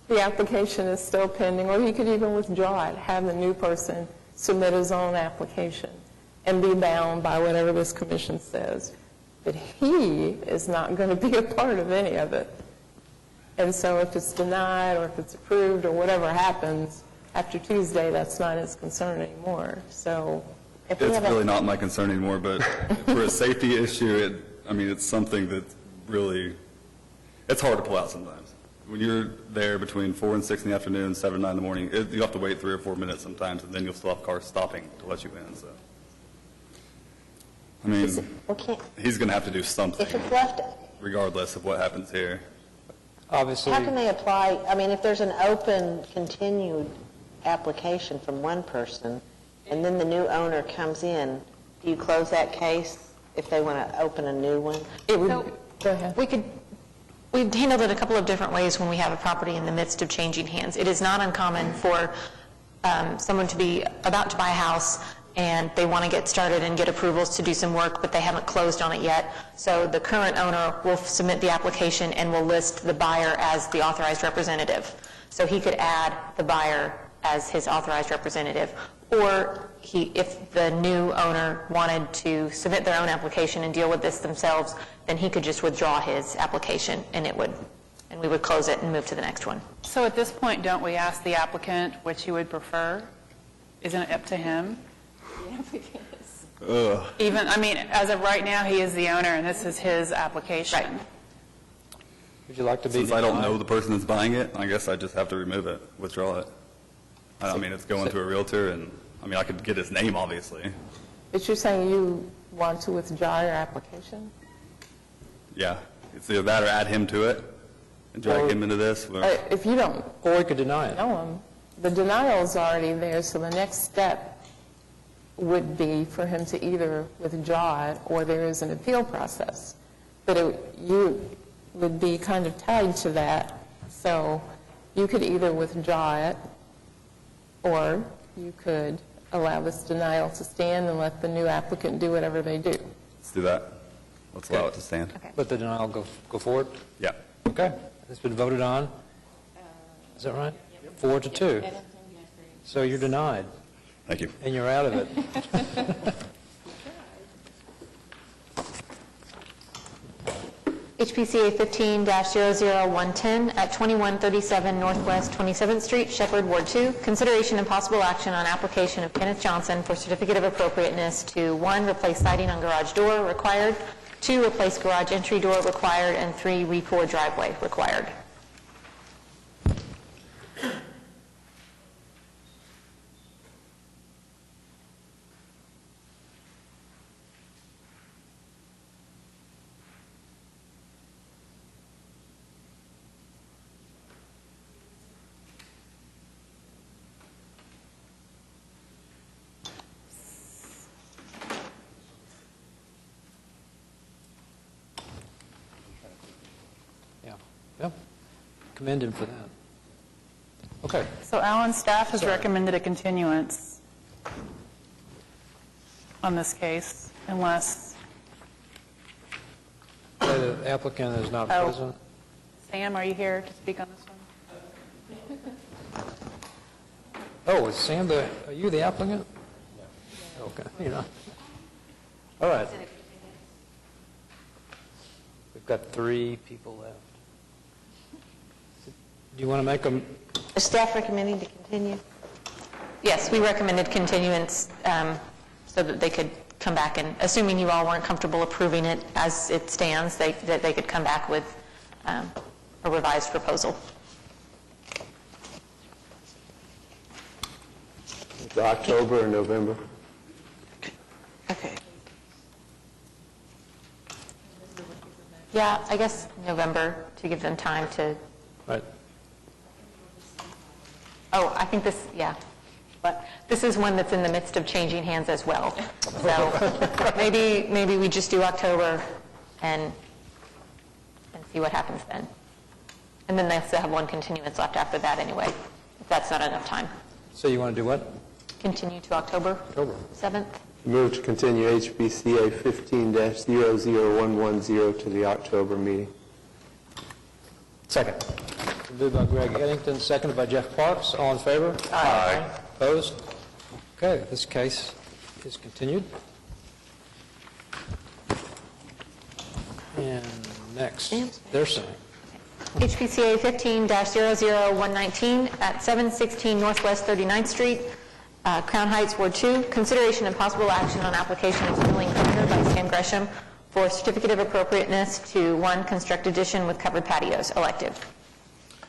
The application is still pending, or he could even withdraw it, have the new person submit his own application and be bound by whatever this commission says. But he is not going to be a part of any of it. And so if it's denied or if it's approved or whatever happens after Tuesday, that's not his concern anymore. So if we It's have a... really not my concern anymore, but for a safety issue, it's something that really, it's hard to pull out sometimes. When you're there between 4 and 6 in the afternoon, 7 and 9 in the morning, you have to wait 3 or 4 minutes sometimes, and then you'll still have cars stopping to let you in, so. I mean, Well, can't, he's going to have to do something, if it's left, regardless of what happens here. Obviously, how can they apply, I mean, if there's an open, continued application from one person, and then the new owner comes in, do you close that case if they want to open a new one? It would, So, go ahead. We've handled it a couple of different ways when we have a property in the midst of changing hands. It is not uncommon for someone to be about to buy a house and they want to get started and get approvals to do some work, but they haven't closed on it yet. So the current owner will submit the application and will list the buyer as the authorized representative. So he could add the buyer as his authorized representative. Or if the new owner wanted to submit their own application and deal with this themselves, then he could just withdraw his application and we would close it and move to the next one. So at this point, don't we ask the applicant which he would prefer? Isn't it up to him? Even, I mean, as of right now, he is the owner and this is his application. Right. would you like to be Since I don't denied? know the person that's buying it, I guess I just have to remove it, withdraw it. I mean, it's going to a realtor, and, I mean, I could get his name, obviously. But you're saying you want to withdraw your application? Yeah, it's either that or add him to it and drag him into this. If you don't Or we could deny it. know him, the denial is already there, so the next step would be for him to either withdraw it or there is an appeal process. But you would be kind of tied to that, so you could either withdraw it or you could allow this denial to stand and let the new applicant do whatever they do. Let's do that. Let's allow it to stand. Let the denial go forward? Yeah. Okay. It's been voted on. Is that right? 4-2. So you're denied, Thank you. and you're out of it. HPCA 15-00110 at 2137 Northwest 27th Street, Shepherd, Ward 2. Consideration and possible action on application of Kenneth Johnson for certificate of appropriateness to 1, replace siding on garage door required, 2, replace garage entry door required, and 3, re-pour driveway required. commend him for that. Okay. So Alan, staff has recommended a continuance on this case unless, The applicant is not Oh. present. Sam, are you here to speak on this one? Oh, is Sam are you the applicant? No. Okay, you're not. All right. We've got 3 people left. Do you want to make them? Is staff recommending to continue? Yes, we recommended continuance so that they could come back and, assuming you all weren't comfortable approving it as it stands, that they could come back with a revised proposal. October or November? Okay. Yeah, I guess November, to give them time to, Right. oh, I think this, yeah. But this is one that's in the midst of changing hands as well. So maybe we just do October and see what happens then. And then they still have one continuance left after that anyway, if that's not enough time. So you want to do what? Continue to October 7th. Move to continue HBCA 15-00110 to the October meeting. Second. Moved by Greg Eddington, seconded by Jeff Parks. All in favor? Aye. Opposed? Okay, this case is continued. And next, they're saying. HPCA 15-00119 at 716 Northwest 39th Street, Crown Heights, Ward 2. Consideration and possible action on application of Sterling Carpenter by Sam Gresham for certificate of appropriateness to 1 construct addition with covered patios, elective.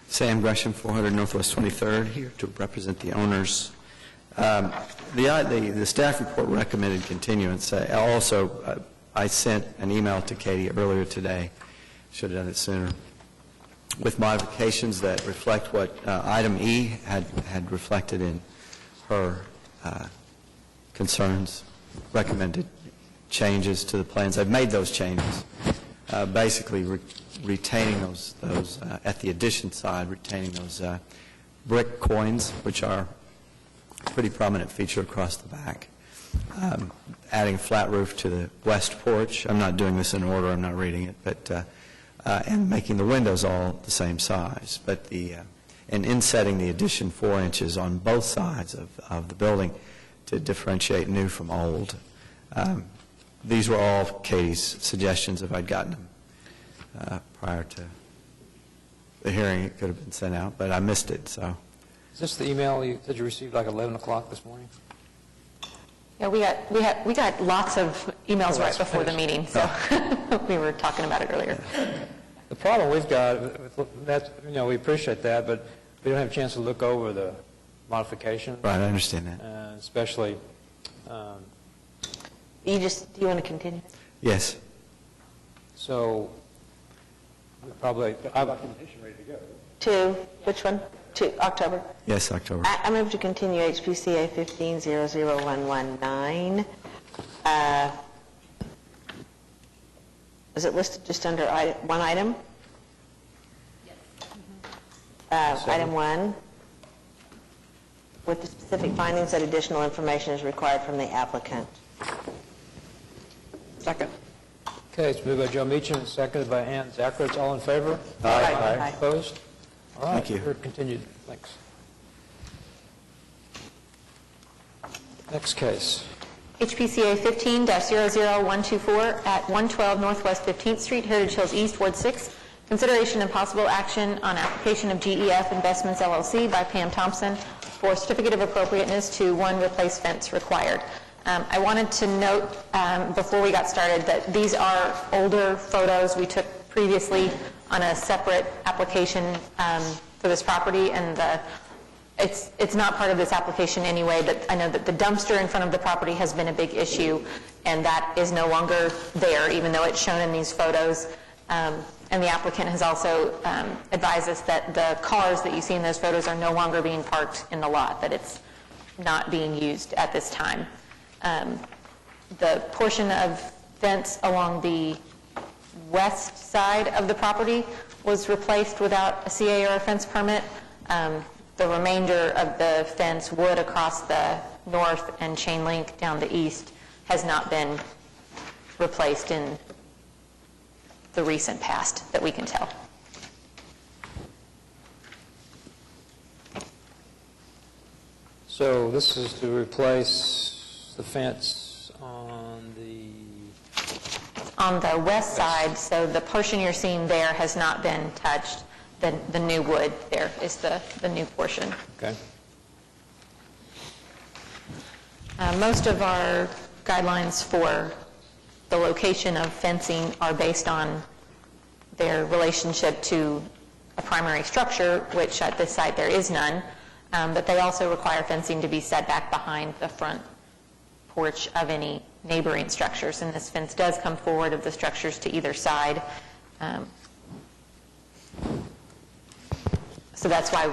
Sam Gresham, 400 Northwest 23rd, here to represent the owners. The staff report recommended continuance. I sent an email to Katie earlier today, should have done it sooner, with modifications that reflect what item E had reflected in her concerns, recommended changes to the plans. I've made those changes, basically retaining those at the addition side, retaining those brick coins, which are a pretty prominent feature across the back. Adding a flat roof to the west porch. I'm not doing this in order, I'm not reading it, but and making the windows all the same size. But and insetting the addition 4 inches on both sides of the building to differentiate new from old. These were all Katie's suggestions if I'd gotten them prior to the hearing. It could have been sent out, but I missed it, so. Is this the email you said you received like 11 o'clock this morning? Yeah, we got lots of emails right before the meeting, so we were talking about it earlier. The problem we've got, that's, we appreciate that, but we don't have a chance to look over the modification. Right, I understand that. Especially. Do you want to continue? Yes. So, we probably, I have documentation ready to go. To, which one? To October? Yes, October. I move to continue HPCA 15-00119. Is it listed just under one item? Yes. Item 1, with the specific findings that additional information is required from the applicant. Second. Okay, it's moved by Joe Meacham and seconded by Ann Zacharitz. All in favor? Aye. Opposed? All right. Thank you. We're continued. Thanks. Next case. HPCA 15-00124 at 112 Northwest 15th Street, Heritage Hills East, Ward 6. Consideration and possible action on application of GEF Investments LLC by Pam Thompson for certificate of appropriateness to 1 replace fence required. I wanted to note before we got started that these are older photos we took previously on a separate application for this property, and it's not part of this application anyway, but I know that the dumpster in front of the property has been a big issue, and that is no longer there, even though it's shown in these photos. And the applicant has also advised us that the cars that you see in those photos are no longer being parked in the lot, that it's not being used at this time. The portion of fence along the west side of the property was replaced without a CA or a fence permit. The remainder of the fence, wood across the north and chain link down the east, has not been replaced in the recent past that we can tell. So this is to replace the fence on the... On the west side, so the portion you're seeing there has not been touched. The new wood there is the new portion. Okay. Most of our guidelines for the location of fencing are based on their relationship to a primary structure, which at this site there is none, but they also require fencing to be set back behind the front porch of any neighboring structures, and this fence does come forward of the structures to either side. So that's why,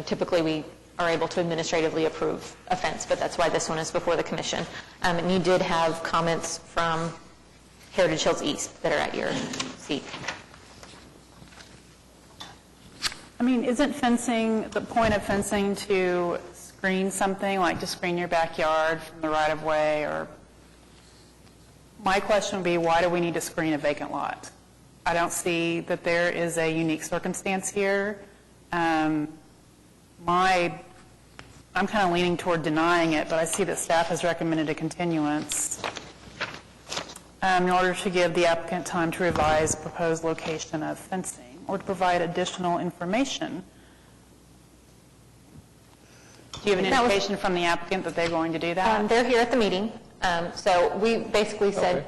typically we are able to administratively approve a fence, but that's why this one is before the commission. And you did have comments from Heritage Hills East that are at your seat. I mean, isn't fencing, the point of fencing to screen something, like to screen your backyard from the right-of-way, or... My question would be, why do we need to screen a vacant lot? I don't see that there is a unique circumstance here. I'm kind of leaning toward denying it, but I see that staff has recommended a continuance in order to give the applicant time to revise proposed location of fencing or to provide additional information. Do you have an indication from the applicant that they're going to do that? They're here at the meeting. So we basically said,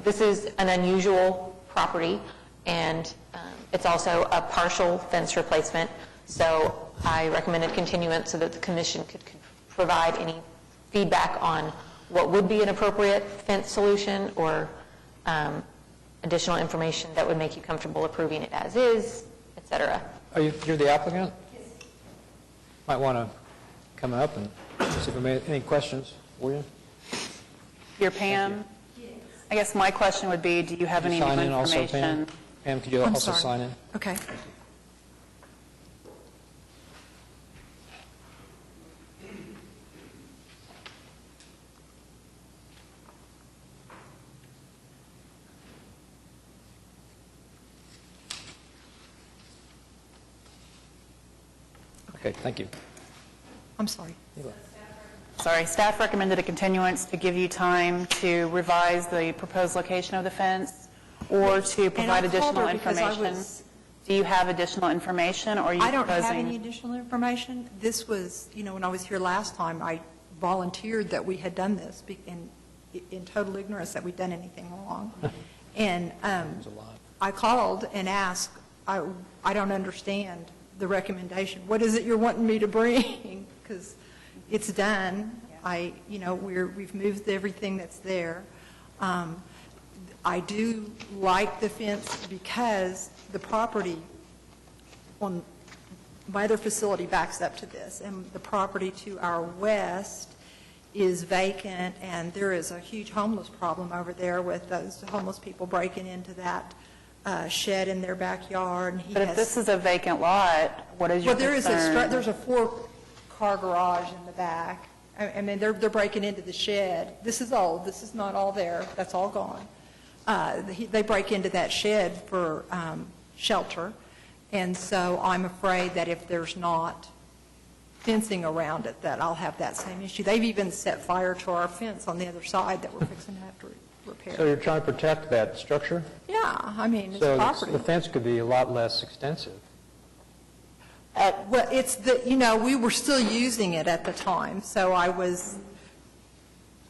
this is an unusual property, and it's also a partial fence replacement. So I recommended continuance so that the commission could provide any feedback on what would be an appropriate fence solution or additional information that would make you comfortable approving it as is, et cetera. You're the applicant? Yes. Might want to come up and see if there are any questions for you. You're Pam? Yes. I guess my question would be, do you have any new Sign in also, information? Pam? Pam, could you also sign in? Okay. Okay, thank you. I'm sorry. Sorry, staff recommended a continuance to give you time to revise the proposed location of the fence or to provide additional information. Do you have additional information, or are you I don't proposing? have any additional information. This was, when I was here last time, I volunteered that we had done this in total ignorance that we'd done anything wrong. And I called and asked, I don't understand the recommendation. What is it you're wanting me to bring? Because it's done. We've moved everything that's there. I do like the fence because the property on my other facility backs up to this, and the property to our west is vacant, and there is a huge homeless problem over there with those homeless people breaking into that shed in their backyard. But if this is a vacant lot, what is your concern? There's a 4-car garage in the back. I mean, they're breaking into the shed. This is old. This is not all there. That's all gone. They break into that shed for shelter, and so I'm afraid that if there's not fencing around it, that I'll have that same issue. They've even set fire to our fence on the other side that we're fixing to have to repair. So you're trying to protect that structure? Yeah, I mean, it's so property. So the fence could be a lot less extensive. Well, it's we were still using it at the time, so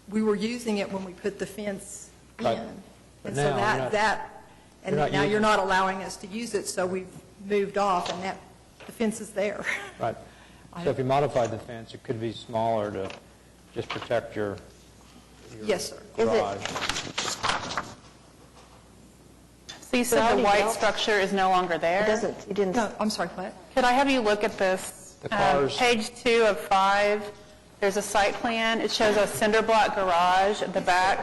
we were using it when we put the fence in. Right. And so now you're not allowing us to use it, so we've moved off, and the fence is there. Right. So if you modified the fence, it could be smaller to just protect your yes, sir. garage. So you said the white structure is no longer there? You didn't. No, I'm sorry, what? Could I have you look at this? Page 2 of 5, there's a site plan. It shows a cinder block garage at the back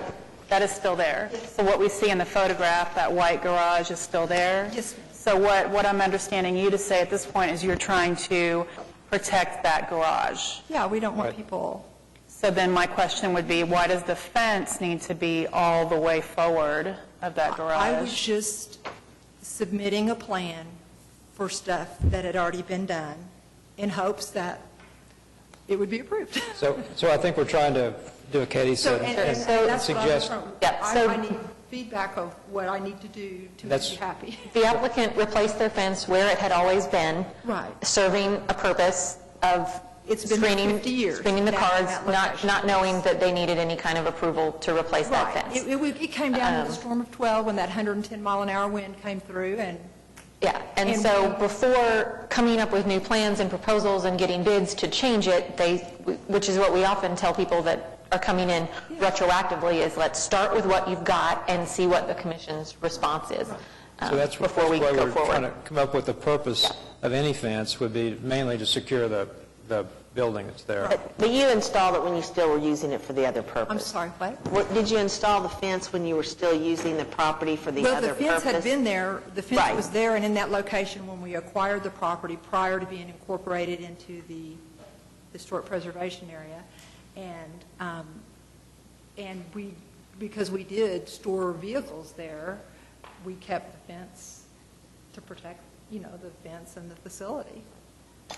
That is still there? So what we see in the photograph, that white garage is still there? Yes, ma'am. So what I'm understanding you to say at this point is you're trying to protect that garage? Yeah, we don't want people, So then my question would be, why does the fence need to be all the way forward of that garage? I was just submitting a plan for stuff that had already been done in hopes that it would be approved. So I think we're trying to do what Katie So, said. and that's what I'm suggest. from. Yeah, so- I need feedback of what I need to do to make That's- you happy. The applicant replaced their fence where it had always been. Right. Serving a purpose of It's been there screening 50 years, screening the down cards, that not location. knowing that they needed any kind of approval to replace that Right. fence. It came down to the storm of 12 when that 110-mile-an-hour wind came through, and Yeah, and so before coming up with new plans and proposals and getting bids to change it, which is what we often tell people that are coming in retroactively, is let's start with what you've got and see what the commission's response is So that's before we why go we're trying forward. to come up with the purpose of any fence would be mainly to secure the building that's there. But you installed it when you still were using it for the other purpose. I'm sorry, Did you install the fence when you were still using the property for the well, other the purpose? fence had been there, the fence Right. was there and in that location when we acquired the property prior to being incorporated into the historic preservation area. And we, because we did store vehicles there, we kept the fence to protect, the fence and the facility.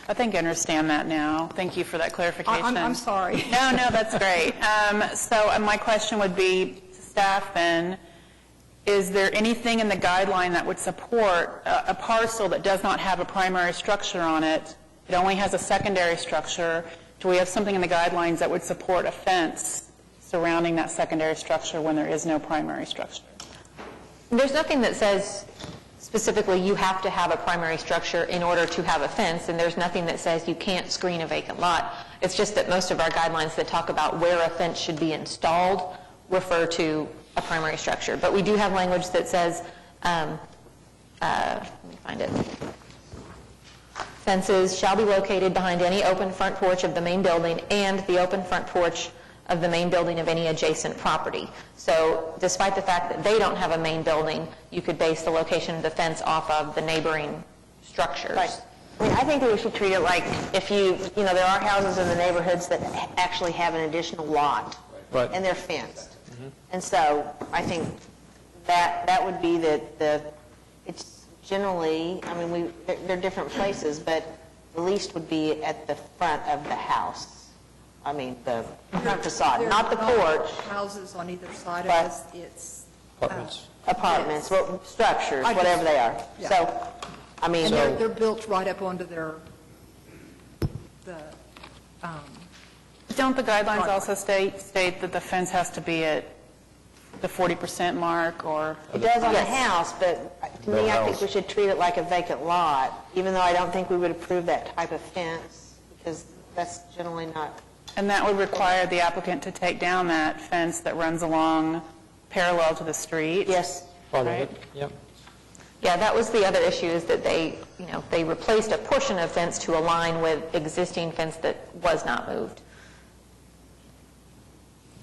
I think I understand that now. Thank you for that clarification. I'm sorry. No, that's great. So my question would be to staff then, is there anything in the guideline that would support a parcel that does not have a primary structure on it? It only has a secondary structure. Do we have something in the guidelines that would support a fence surrounding that secondary structure when there is no primary structure? There's nothing that says specifically you have to have a primary structure in order to have a fence, and there's nothing that says you can't screen a vacant lot. It's just that most of our guidelines that talk about where a fence should be installed refer to a primary structure. But we do have language that says, let me find it. Fences shall be located behind any open front porch of the main building and the open front porch of the main building of any adjacent property. So despite the fact that they don't have a main building, you could base the location of the fence off of the neighboring structures. Right. I mean, I think that we should treat it like if there are houses in the neighborhoods that actually have an additional lot. Right. And they're fenced. And so I think that would be it's generally, I mean, they're different places, but the least would be at the front of the house. I mean, the front facade, There not the are porch. Houses on either side of But- us, it's... Apartments. Apartments, well, structures, I just- whatever they are. Yeah. So, I mean, And they're built right up onto Don't the guidelines also state that the fence has to be at the 40% mark or? it does on the house, but to me, I think we should treat it like a vacant lot, even though I don't think we would approve that type of fence, because that's generally not... And that would require the applicant to take down that fence that runs along parallel to the street? Yes. Part of Right. it, yep. Yeah, that was the other issue, is that they replaced a portion of fence to align with existing fence that was not moved.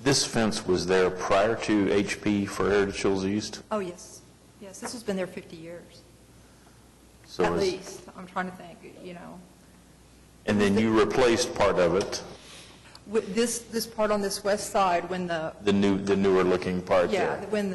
This fence was there prior to HP for Heritage Hills East? Oh, yes. Yes, this has been there 50 years, So at is- least. I'm trying to think, And then you replaced part of it, With this part on this west side, when the the newer looking part Yeah, there. when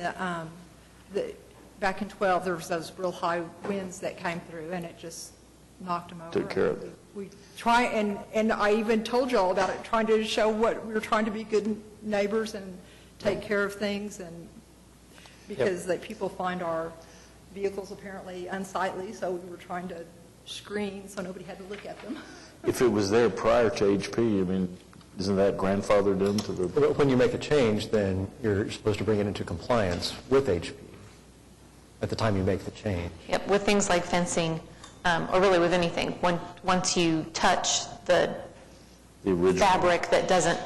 back in 12, there was those real high winds that came through, and it just knocked them over. Took care of it. We try, and I even told you all about it, trying to show what, we were trying to be good neighbors and take care of things, and because people find our vehicles apparently unsightly, so we were trying to screen so nobody had to look at them. If it was there prior to HP, I mean, isn't that grandfathered into the... But when you make a change, then you're supposed to bring it into compliance with HP at the time you make the change. Yep, with things like fencing, or really with anything, once you touch the original. fabric that doesn't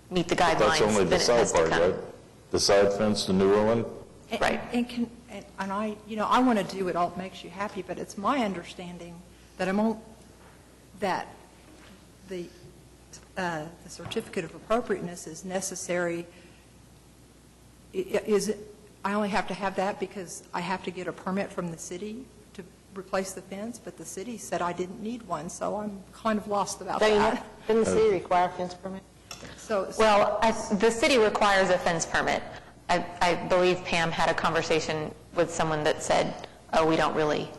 meet the guidelines, That's only then the it side has to part, come. right? The side fence, the newer one? Right. And I want to do what all makes you happy, but it's my understanding that the certificate of appropriateness is necessary I only have to have that because I have to get a permit from the city to replace the fence, but the city said I didn't need one, so I'm kind of lost about that. Didn't the city require a fence permit? Well, the city requires a fence permit. I believe Pam had a conversation with someone that said, oh, we don't really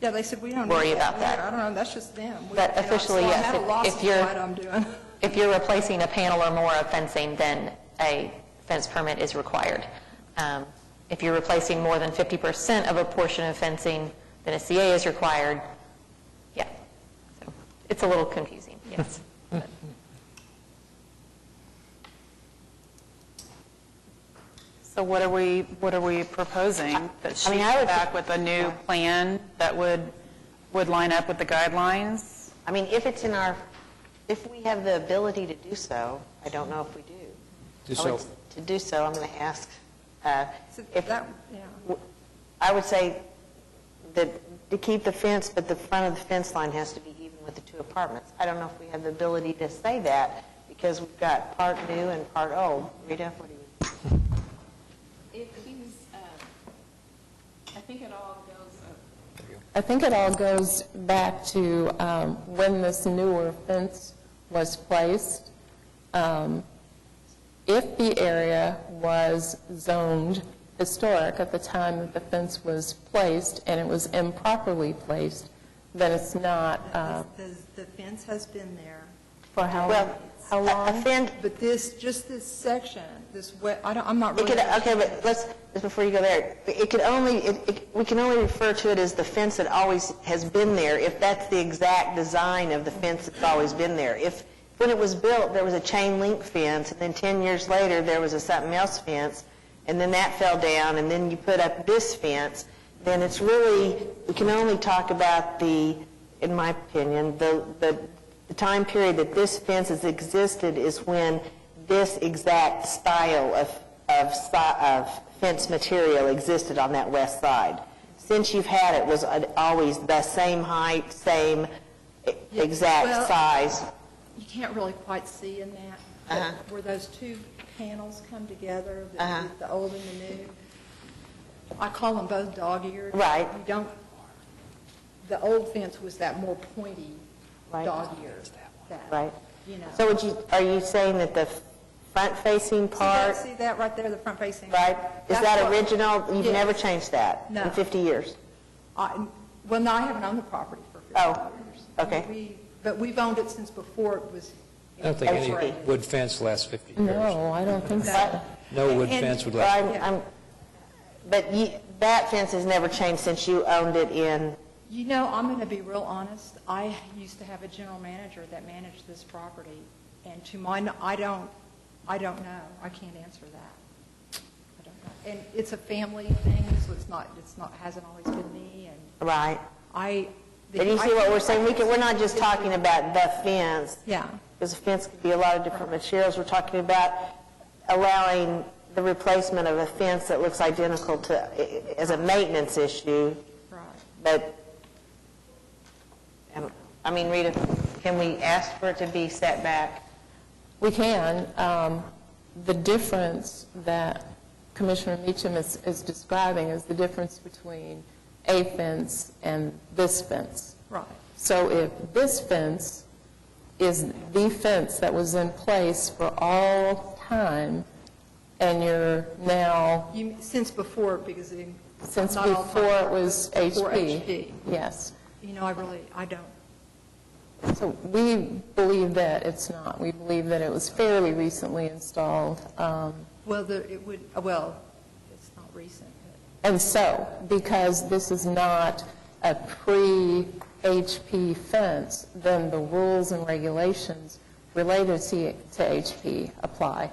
Yeah, they said we don't worry need about that. I don't know, that's just them. But officially, so yes, I'm at a loss if as you're- to what I'm doing. If you're replacing a panel or more of fencing, then a fence permit is required. If you're replacing more than 50% of a portion of fencing, then a CA is required. Yeah. So it's a little confusing, yes. So what are we proposing? That she come back with a new plan that would line up with the guidelines? I mean, if we have the ability to do so, I don't know if we do. To do so, I'm going to ask, I would say that to keep the fence, but the front of the fence line has to be even with the two apartments. I don't know if we have the ability to say that because we've got part new and part old. Rita, what do you? I think it all goes back to when this newer fence was placed. If the area was zoned historic at the time that the fence was placed and it was improperly placed, then it's not. The fence has been there. For how long? How long? But this section, I'm not really. Okay, but let's, just before you go there, we can only refer to it as the fence that always has been there if that's the exact design of the fence that's always been there. If when it was built, there was a chain link fence, and then 10 years later, there was a something else fence, and then that fell down, and then you put up this fence, then it's really, we can only talk about in my opinion, the time period that this fence has existed is when this exact style of fence material existed on that west side. Since you've had it, was always the same height, same exact size. You can't really quite see in that, where those two panels come together, the old and the new. I call them both dog-eared. Right. The old fence was that more pointy dog-eared. Right. You know. So are you saying that the front-facing part? See that right there, the front-facing? Right. Is that original? You've never changed that No. in 50 years? Well, no, I haven't owned the property for 50 years. Okay. But we've owned it since before it was. I don't think any wood fence lasts 50 years. No, I don't think so. No wood fence would last. But that fence has never changed since you owned it in? You know, I'm going to be real honest. I used to have a general manager that managed this property, and to my, I don't know. I can't answer that. I don't know. And it's a family thing, so hasn't always been me. And Right. And you see what we're saying? We're not just talking about the fence. Yeah. Because a fence could be a lot of different materials. We're talking about allowing the replacement of a fence that looks identical to, as a maintenance issue. Right. But, I mean, Rita, can we ask for it to be set back? We can. The difference that Commissioner Meacham is describing is the difference between a fence and this fence. Right. So if this fence is the fence that was in place for all time, and you're now... Since before, because Since not all before time, it was but before HP. Yes. You know, I don't. So we believe that it's not. We believe that it was fairly recently installed. Well, it's not recent. And so, because this is not a pre-HP fence, then the rules and regulations related to HP apply.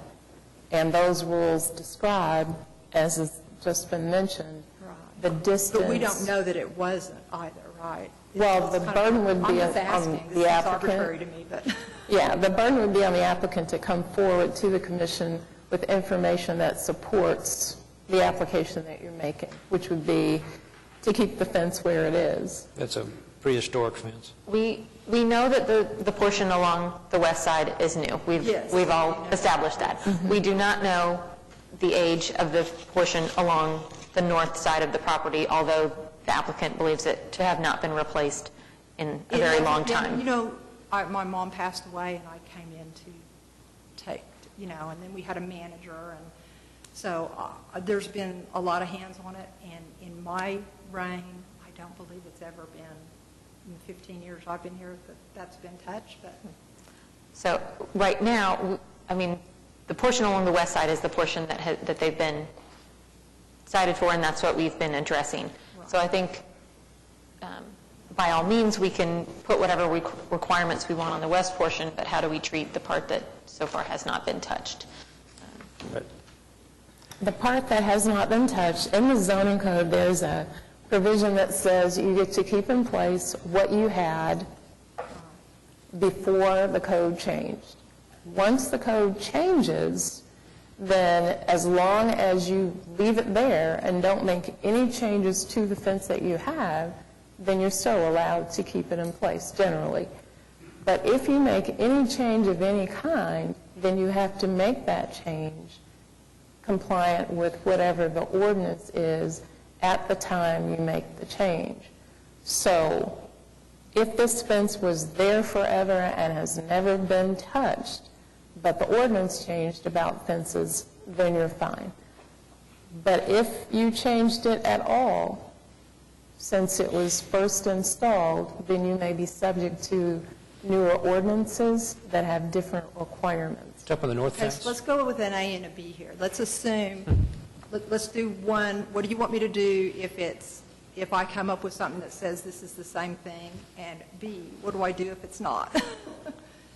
And those rules describe, as has just been mentioned, the distance. But we don't know that it wasn't either, right? Well, the burden would be on the applicant. This is arbitrary to me, but... Yeah, the burden would be on the applicant to come forward to the commission with information that supports the application that you're making, which would be to keep the fence where it is. That's a prehistoric fence. We know that the portion along the west side is new. We've all established that. Mm-hmm. We do not know the age of the portion along the north side of the property, although the applicant believes it to have not been replaced in a very long time. You know, my mom passed away, and I came in to take, you know, and then we had a manager, and so there's been a lot of hands on it, and in my reign, I don't believe it's ever been, in the 15 years I've been here, that's been touched, but... So right now, I mean, the portion along the west side is the portion that they've been cited for, and that's what we've been addressing. So I think by all means, we can put whatever requirements we want on the west portion, but how do we treat the part that so far has not been touched? The part that has not been touched, in the zoning code, there's a provision that says you get to keep in place what you had before the code changed. Once the code changes, then as long as you leave it there and don't make any changes to the fence that you have, then you're still allowed to keep it in place generally. But if you make any change of any kind, then you have to make that change compliant with whatever the ordinance is at the time you make the change. So if this fence was there forever and has never been touched, but the ordinance changed about fences, then you're fine. But if you changed it at all, since it was first installed, then you may be subject to newer ordinances that have different requirements. Up on the north fence? Let's go with an A and a B here. Let's assume, let's do one, what do you want me to do if I come up with something that says this is the same thing, and B, what do I do if it's not?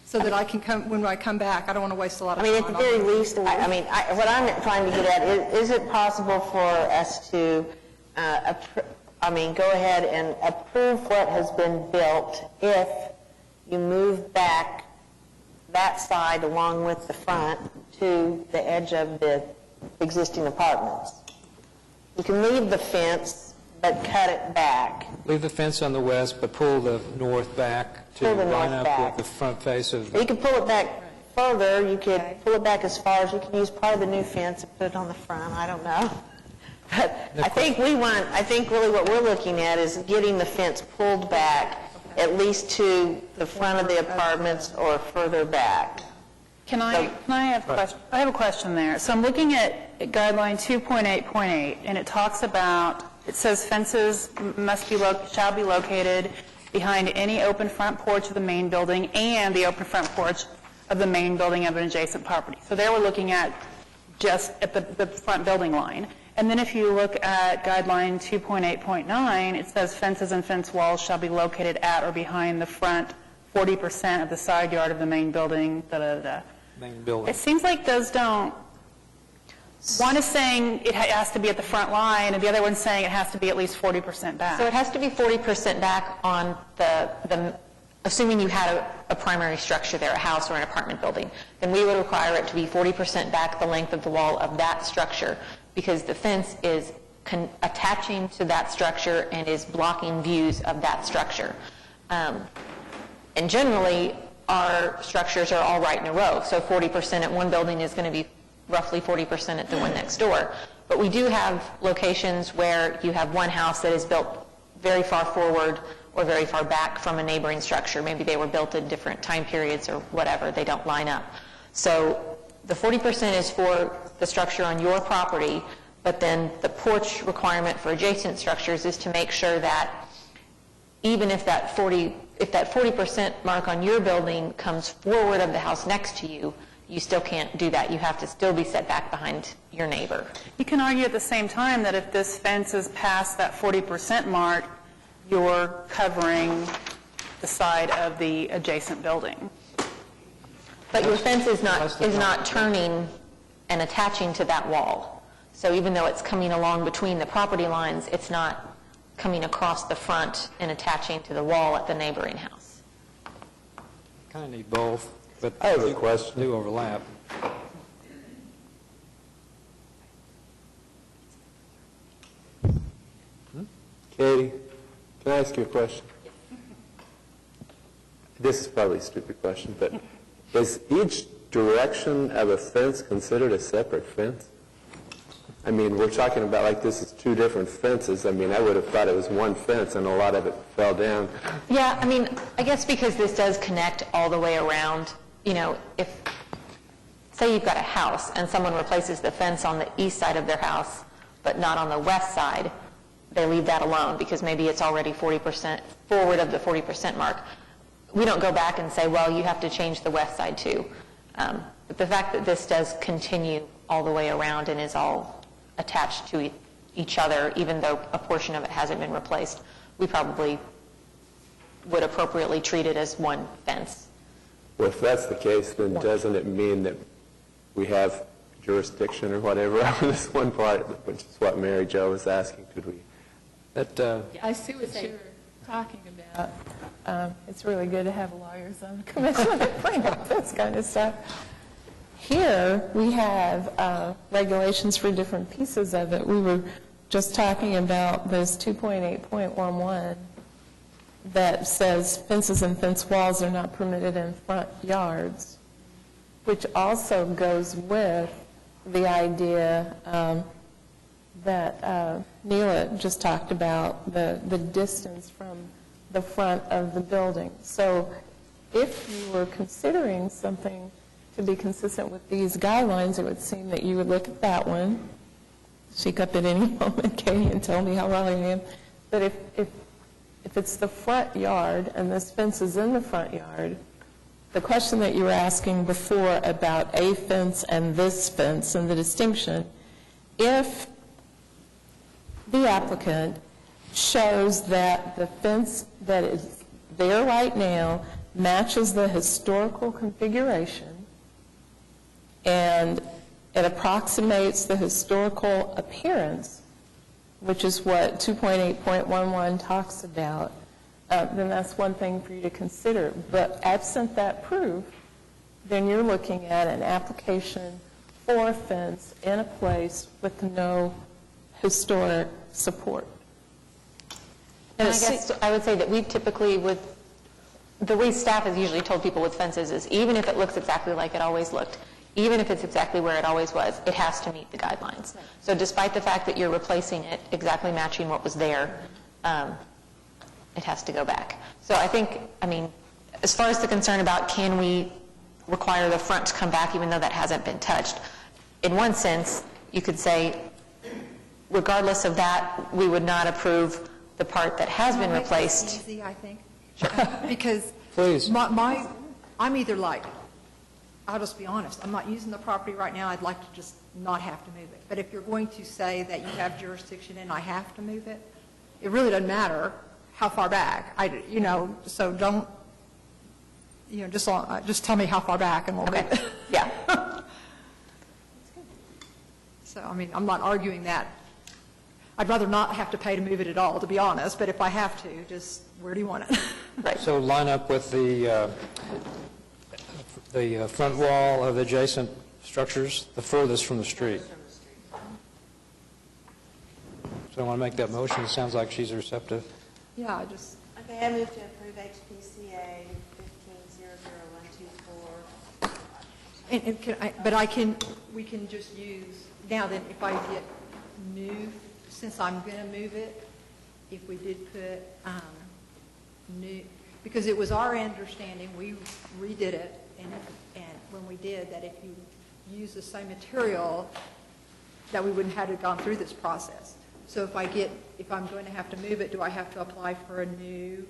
So that I can come, when I come back, I don't want to waste a lot of time. I mean, at the very least, what I'm trying to get at is it possible for us to, go ahead and approve what has been built if you move back that side along with the front to the edge of the existing apartments? You can leave the fence, but cut it back. Leave the fence on the west, but pull the north back to Pull the line north up back. with the front face of You could pull it back further. You could pull it back as far as you can use part of the new fence and put it on the front. I don't know. But I think really what we're looking at is getting the fence pulled back at least to the front of the apartments or further back. Can I have a question? I have a question there. So I'm looking at guideline 2.8.8, and it talks about, it says fences shall be located behind any open front porch of the main building and the open front porch of the main building of an adjacent property. So there we're looking at just at the front building line. And then if you look at guideline 2.8.9, it says fences and fence walls shall be located at or behind the front 40% of the side yard of the main building, main building. It seems like those don't, one is saying it has to be at the front line, and the other one's saying it has to be at least 40% back. So it has to be 40% back on assuming you had a primary structure there, a house or an apartment building, then we would require it to be 40% back the length of the wall of that structure, because the fence is attaching to that structure and is blocking views of that structure. And generally, our structures are all right in a row, so 40% at one building is going to be roughly 40% at the one next door. But we do have locations where you have one house that is built very far forward or very far back from a neighboring structure. Maybe they were built in different time periods or whatever. They don't line up. So the 40% is for the structure on your property, but then the porch requirement for adjacent structures is to make sure that even if that 40% mark on your building comes forward of the house next to you, you still can't do that. You have to still be set back behind your neighbor. You can argue at the same time that if this fence is past that 40% mark, you're covering the side of the adjacent building. But your fence is not turning and attaching to that wall. So even though it's coming along between the property lines, it's not coming across the front and attaching to the wall at the neighboring house. Kind of need both, but I have a question. do overlap. Katie, can I ask you a question? This is probably a stupid question, but is each direction of a fence considered a separate fence? I mean, we're talking about like this is two different fences. I mean, I would have thought it was one fence and a lot of it fell down. Yeah, I mean, I guess because this does connect all the way around, if, say you've got a house and someone replaces the fence on the east side of their house, but not on the west side, they leave that alone because maybe it's already 40% forward of the 40% mark. We don't go back and say, well, you have to change the west side too. But the fact that this does continue all the way around and is all attached to each other, even though a portion of it hasn't been replaced, we probably would appropriately treat it as one fence. Well, if that's the case, then doesn't it mean that we have jurisdiction or whatever on this one part, which is what Mary Jo was asking? Could we? I see what you're talking about. It's really good to have lawyers on the commission that bring up this kind of stuff. Here, we have regulations for different pieces of it. We were just talking about this 2.8.11 that says fences and fence walls are not permitted in front yards, which also goes with the idea that Neela just talked about, the distance from the front of the building. So if you were considering something to be consistent with these guidelines, it would seem that you would look at that one, speak up at any moment, Katie, and tell me how wrong I am. But if it's the front yard and this fence is in the front yard, the question that you were asking before about a fence and this fence and the distinction, if the applicant shows that the fence that is there right now matches the historical configuration and it approximates the historical appearance, which is what 2.8.11 talks about, then that's one thing for you to consider. But absent that proof, then you're looking at an application for a fence in a place with no historic support. And I guess I would say that we typically would, the way staff has usually told people with fences is even if it looks exactly like it always looked, even if it's exactly where it always was, it has to meet the guidelines. So despite the fact that you're replacing it exactly matching what was there, it has to go back. So I think, I mean, as far as the concern about can we require the front to come back even though that hasn't been touched, in one sense, you could say, regardless of that, we would not approve the part that has been replaced. Easy, I think. Because Please. I'm either like, I'll just be honest, I'm not using the property right now, I'd like to just not have to move it. But if you're going to say that you have jurisdiction and I have to move it, it really doesn't matter how far back. So don't, just tell me how far back and we'll move it. Yeah. So, I mean, I'm not arguing that. I'd rather not have to pay to move it at all, to be honest, but if I have to, just where do you want it? Right. So line up with the front wall of the adjacent structures, the furthest from the street. So I want to make that motion. It sounds like she's receptive. Yeah, I just... Okay, I move to approve HPCA 150012. we can just use, now then, if I get moved, since I'm going to move it, if we did put new, because it was our understanding, we redid it, and when we did, that if you use the same material, that we wouldn't have gone through this process. So if I'm going to have to move it, do I have to apply for a new?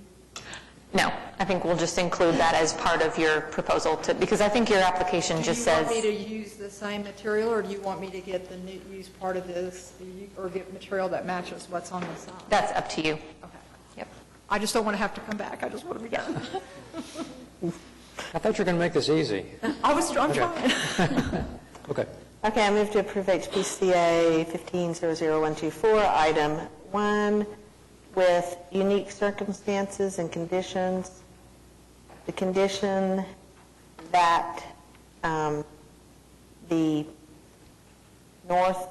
No, I think we'll just include that as part of your proposal because I think your application just says. Do you want me to use the same material, or do you want me to get use part of this, or get material that matches what's on the side? That's up to you. Okay. Yep. I just don't want to have to come back. I just want to be done. I thought you were going to make this easy. I'm trying. Okay. Okay, I move to approve HPCA 150012 item 1 with unique circumstances and conditions. The condition that the north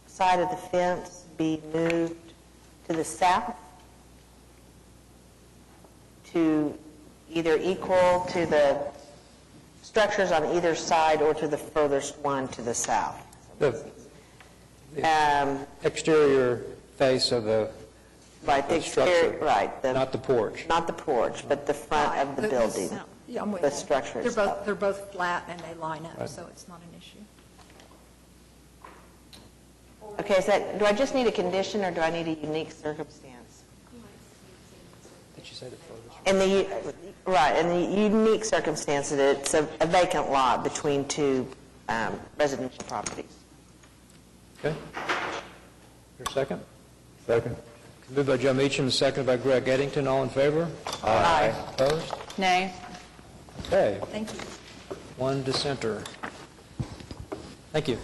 side of the fence be moved to the south to either equal to the structures on either side or to the furthest one to the south. The exterior face of the Right, the structure. exterior, right. Not the porch. Not the porch, but the front of the building. Yeah, I'm with The you. structure They're itself. both, they're both flat and they line up, Right. so it's not an issue. Okay, is that, do I just need a condition or do I need a unique circumstance? Did you say the photos? In the, right, in the unique circumstance that it's a vacant lot between two residential properties. Okay. Your second? Second. Moved by Joe Meacham, seconded by Greg Eddington. All in favor? Aye. Opposed? Nay. Okay. Thank you. One dissenter. Thank you.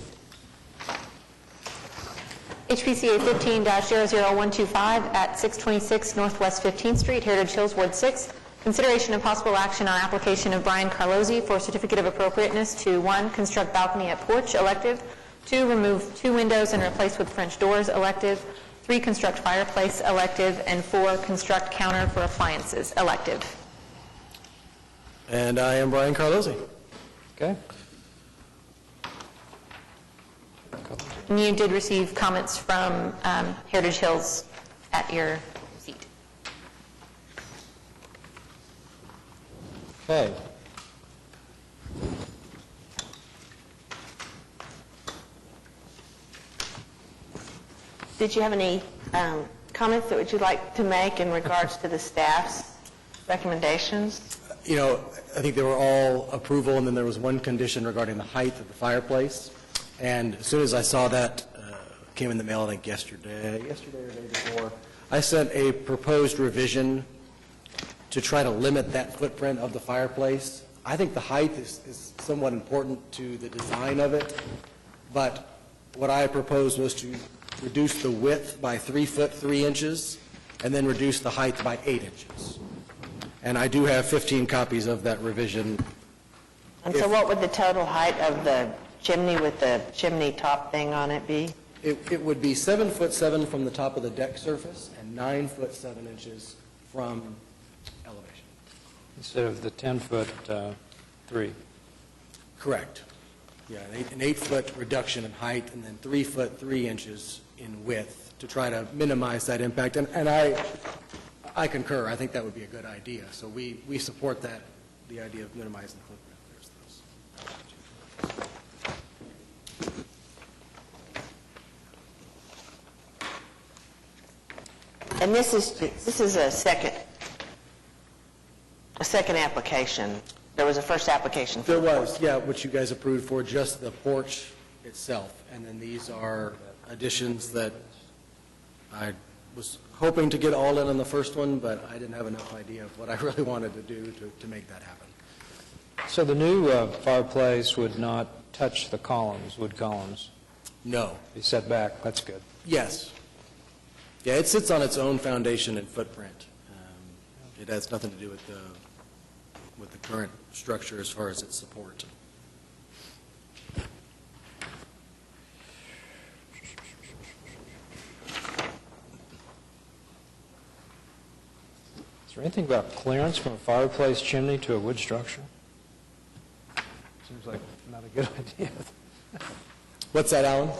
HPCA 15-00125 at 626 Northwest 15th Street, Heritage Hills, Ward 6. Consideration of possible action on application of Brian Carlozzi for certificate of appropriateness to 1, construct balcony at porch, elective; 2, remove 2 windows and replace with French doors, elective; 3, construct fireplace, elective; and 4, construct counter for appliances, elective. And I am Brian Carlozzi. Okay. And you did receive comments from Heritage Hills at your seat. Okay. Did you have any comments that would you like to make in regards to the staff's recommendations? You know, I think they were all approval, and then there was one condition regarding the height of the fireplace. And as soon as I saw that, came in the mail, I think yesterday or the day before, I sent a proposed revision to try to limit that footprint of the fireplace. I think the height is somewhat important to the design of it, but what I proposed was to reduce the width by 3 foot 3 inches, and then reduce the height by 8 inches. And I do have 15 copies of that revision. And so what would the total height of the chimney with the chimney top thing on it be? It would be 7 foot 7 from the top of the deck surface and 9 foot 7 inches from elevation. Instead of the 10-foot 3. Correct. Yeah, an 8 foot reduction in height and then 3 foot 3 inches in width to try to minimize that impact. And I concur. I think that would be a good idea. So we support that, the idea of minimizing the footprint. There's those. And this is a second application. There was a first application. There was, yeah, which you guys approved for just the porch itself. And then these are additions that I was hoping to get all in on the first one, but I didn't have enough idea of what I really wanted to do to make that happen. So the new fireplace would not touch the columns, wood columns? No. Be set back, that's good. Yes. Yeah, it sits on its own foundation and footprint. It has nothing to do with the current structure as far as its support. Is there anything about clearance from a fireplace chimney to a wood structure? Seems like not a good idea. What's that, Alan?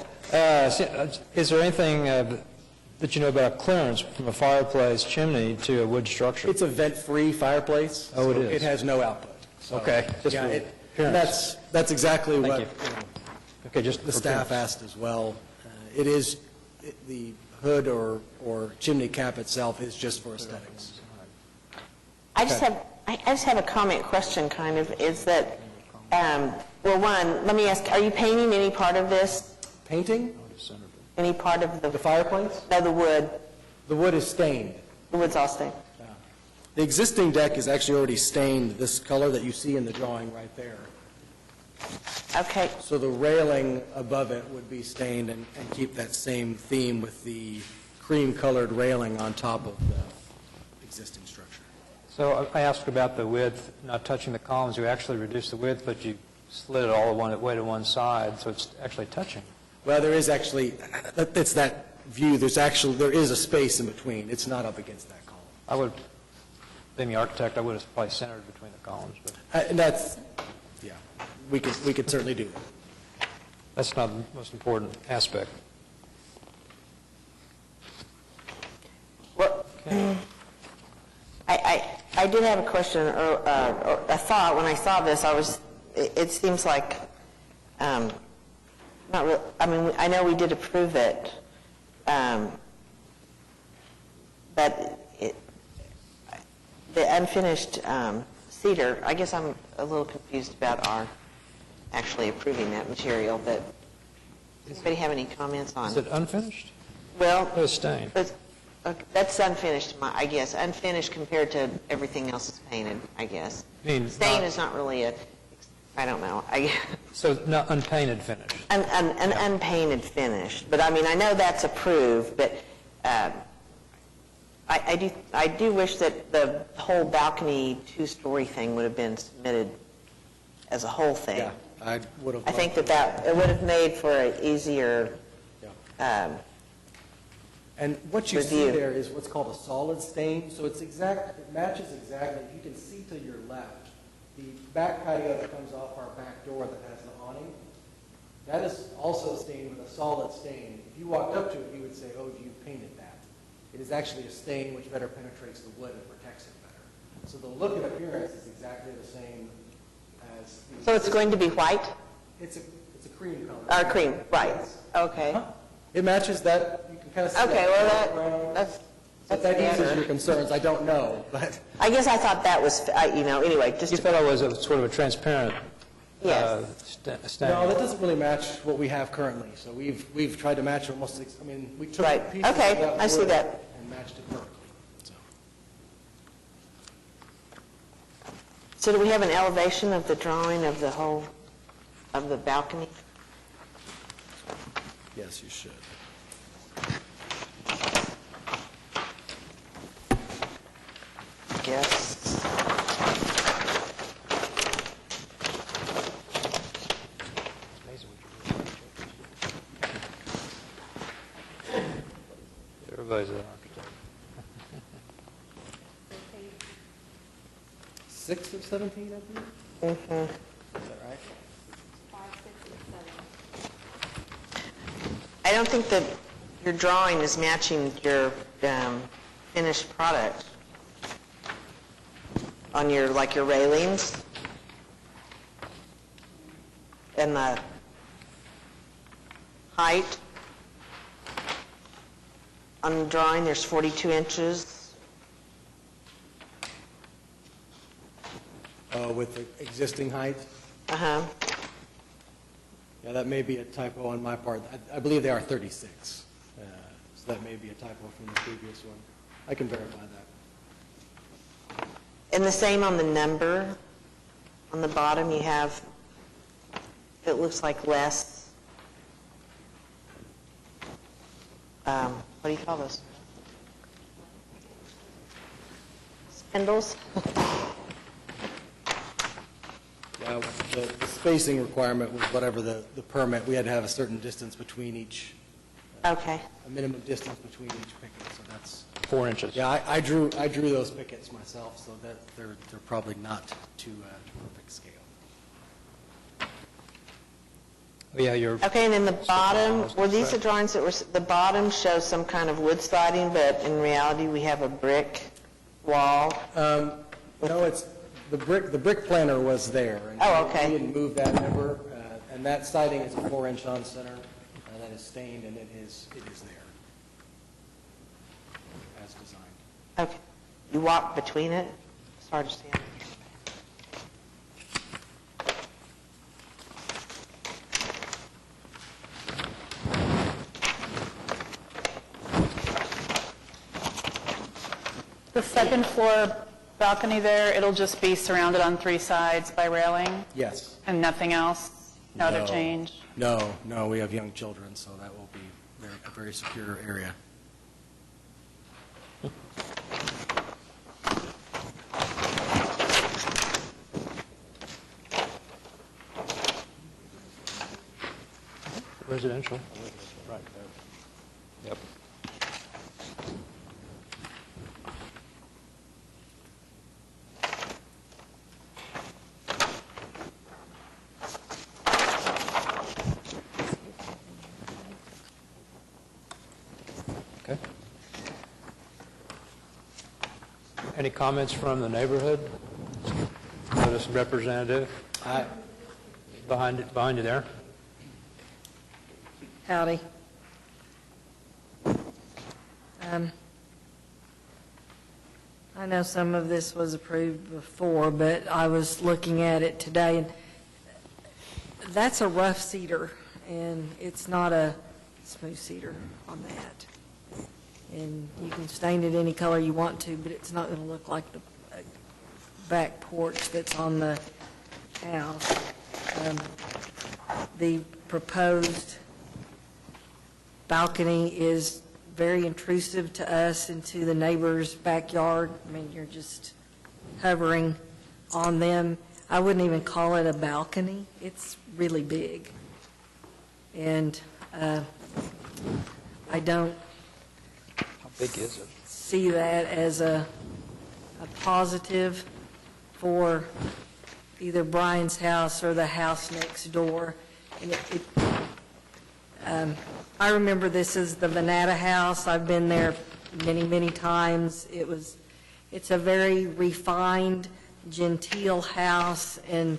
Is there anything that you know about clearance from a fireplace chimney to a wood structure? It's a vent-free fireplace. Oh, it so is? It has no output. So, Okay. Just yeah, for appearance. that's exactly Thank what you. Okay, just the for staff appearance. asked as well. The hood or chimney cap itself is just for aesthetics. I just have a comment question, kind of, is that, well, one, let me ask, are you painting any part of this? Painting? Any part of The fireplace? No, the wood. The wood is stained. The wood's all stained. The existing deck is actually already stained this color that you see in the drawing right there. Okay. So the railing above it would be stained and keep that same theme with the cream-colored railing on top of the existing structure. So I asked about the width, not touching the columns. You actually reduced the width, but you slid it all the way to one side, so it's actually touching. Well, there is actually, it's that view, there is a space in between. It's not up against that column. I would, being the architect, I would have probably centered between the columns, but And that's, yeah, we could certainly do that. That's not the most important aspect. Well, I did have a question, or a thought. When I saw this, it seems like, not real, I mean, I know we did approve it, but the unfinished cedar, I guess I'm a little confused about our actually approving that material, but does anybody have any comments on? Is it unfinished? Well, It's stained. okay, that's unfinished, I guess. Unfinished compared to everything else is painted, I guess. I mean, Stain is not really I don't know. So not unpainted finish. An unpainted finish. But I mean, I know that's approved, but I do wish that the whole balcony two-story thing would have been submitted as a whole thing. Yeah, I would have. I think that it would have made for an easier And what you see review. there is what's called a solid stain, so it matches exactly. You can see to your left, the back patio that comes off our back door that has the awning, that is also stained with a solid stain. If you walked up to it, you would say, oh, you painted that. It is actually a stain which better penetrates the wood and protects it better. So the look and appearance is exactly the same as... So it's going to be white? It's a cream color. Cream, right. Okay. It matches that. You can kind of see Okay, that. well, that's So if that answers standard. your concerns, I don't know, but... I guess I thought that was, anyway, just You thought it was sort of a transparent Yes. stain? No, that doesn't really match what we have currently. So we've tried to match almost, we took Right. pieces of Okay, that I see wood that. and matched it perfectly. So do we have an elevation of the drawing of the balcony? Yes, you should. Yes. Everybody's an architect. 6 of 17, I believe? Mm-hmm. Is that right? I don't think that your drawing is matching your finished product on your railings and the height. On the drawing, there's 42 inches. With the existing height? Uh-huh. Yeah, that may be a typo on my part. I believe they are 36. So that may be a typo from the previous one. I can verify that. And the same on the number. On the bottom, you have, it looks like less, what do you call those? Spindles? Yeah, the spacing requirement was whatever the permit. We had to have a certain distance between each, Okay. a minimum distance between each picket, so that's... 4 inches. Yeah, I drew those pickets myself, so that they're probably not to perfect scale. Yeah, you're... Okay, and then the bottom, were these the drawings that were, the bottom shows some kind of wood siding, but in reality, we have a brick wall? No, it's, the brick planter was there. And Oh, okay. We didn't move that ever, and that siding is a 4-inch on center, that is stained, and it is there, as designed. Okay. You walk between it? It's hard to stand. The second floor balcony there, it'll just be surrounded on 3 sides by railing Yes. and nothing else? No other No. change? No, we have young children, so that will be a very secure area. Residential. Right. Yep. Any comments from the neighborhood? Notice representative. Behind you there. Howdy. I know some of this was approved before, but I was looking at it today, and that's a rough cedar, and it's not a smooth cedar on that. And you can stain it any color you want to, but it's not going to look like the back porch that's on the house. The proposed balcony is very intrusive to us into the neighbor's backyard. I mean, you're just hovering on them. I wouldn't even call it a balcony. It's really big. And I don't How big is it? see that as a positive for either Brian's house or the house next door. And I remember this is the Venata house. I've been there many, many times. It's a very refined, genteel house, and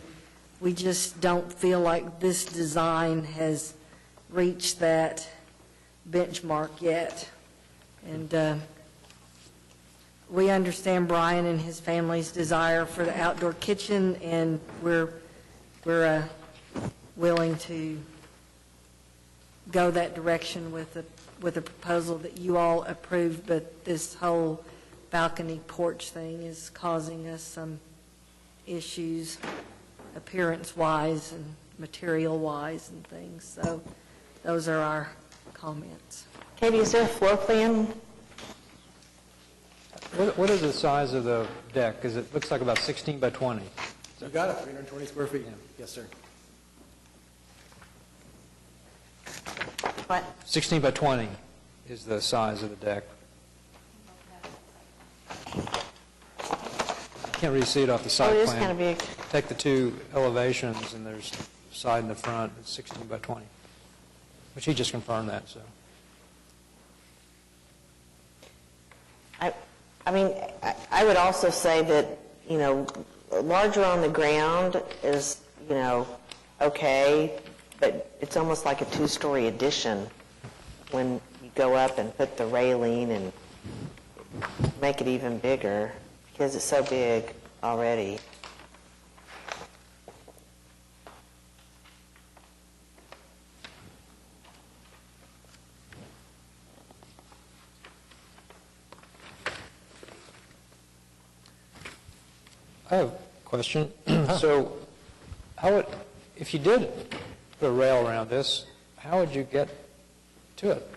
we just don't feel like this design has reached that benchmark yet. And we understand Brian and his family's desire for the outdoor kitchen, and we're willing to go that direction with a proposal that you all approved, but this whole balcony porch thing is causing us some issues appearance-wise and material-wise and things. So those are our comments. Katie, is there a floor plan? What is the size of the deck? Because it looks like about 16 by 20. You got it, 320 square feet? Yes, sir. What? 16 by 20 is the size of the deck. Can't really see it off the side Oh, it plan. is kind of big. Take the two elevations, and there's side and the front, it's 16 by 20. Which he just confirmed that, so. I mean, I would also say that, you know, larger on the ground is, you know, okay, but it's almost like a two-story addition when you go up and put the railing and make it even bigger, because it's so big already. I have a question. So, if you did put a rail around this, how would you get to it?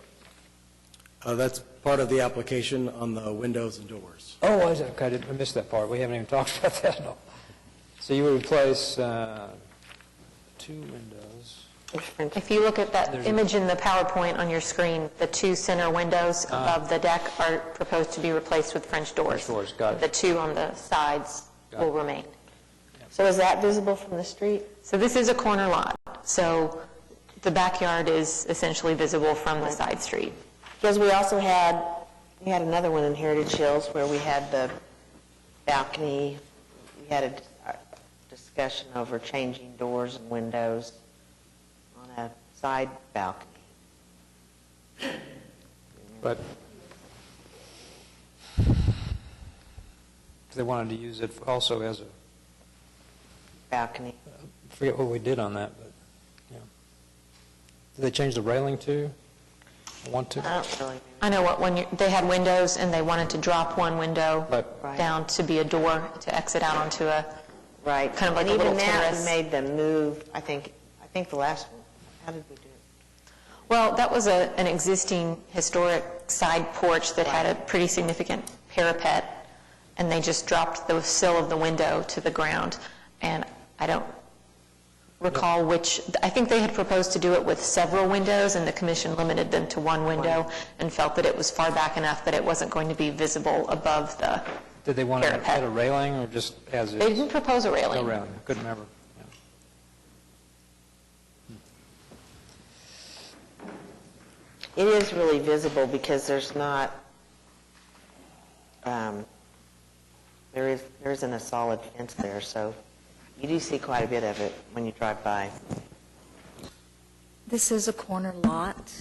That's part of the application on the windows and doors. Oh, is it? Okay, I missed that part. We haven't even talked about that at all. So you would replace 2 windows. If you look at that There's a- image in the PowerPoint on your screen, the 2 center windows above the deck are proposed to be replaced with French doors. French doors, got it. The 2 on the sides Got will it. remain. So is that visible from the street? So this is a corner lot, so the backyard is essentially visible from the side street. Because we also had another one in Heritage Hills where we had the balcony. We had a discussion over changing doors and windows on a side balcony. But they wanted to use it also as a, balcony. I forget what we did on that, but, yeah. Did they change the railing too? Want to? I don't really. I know they had windows, and they wanted to drop one window Right. down to be a door to exit out onto a, Right. kind of like and a little even that, terrace. we made them move, I think the last one. How did we do it? Well, that was an existing historic side porch that had a pretty significant parapet, and they just dropped the sill of the window to the ground. And I don't recall which, I think they had proposed to do it with several windows, and the commission limited them to one window and felt that it was far back enough that it wasn't going to be visible above the Did they want to parapet. add a railing or just as is? They didn't propose a No railing. railing, couldn't remember. It is really visible because there's not, isn't a solid fence there, so you do see quite a bit of it when you drive by. This is a corner lot.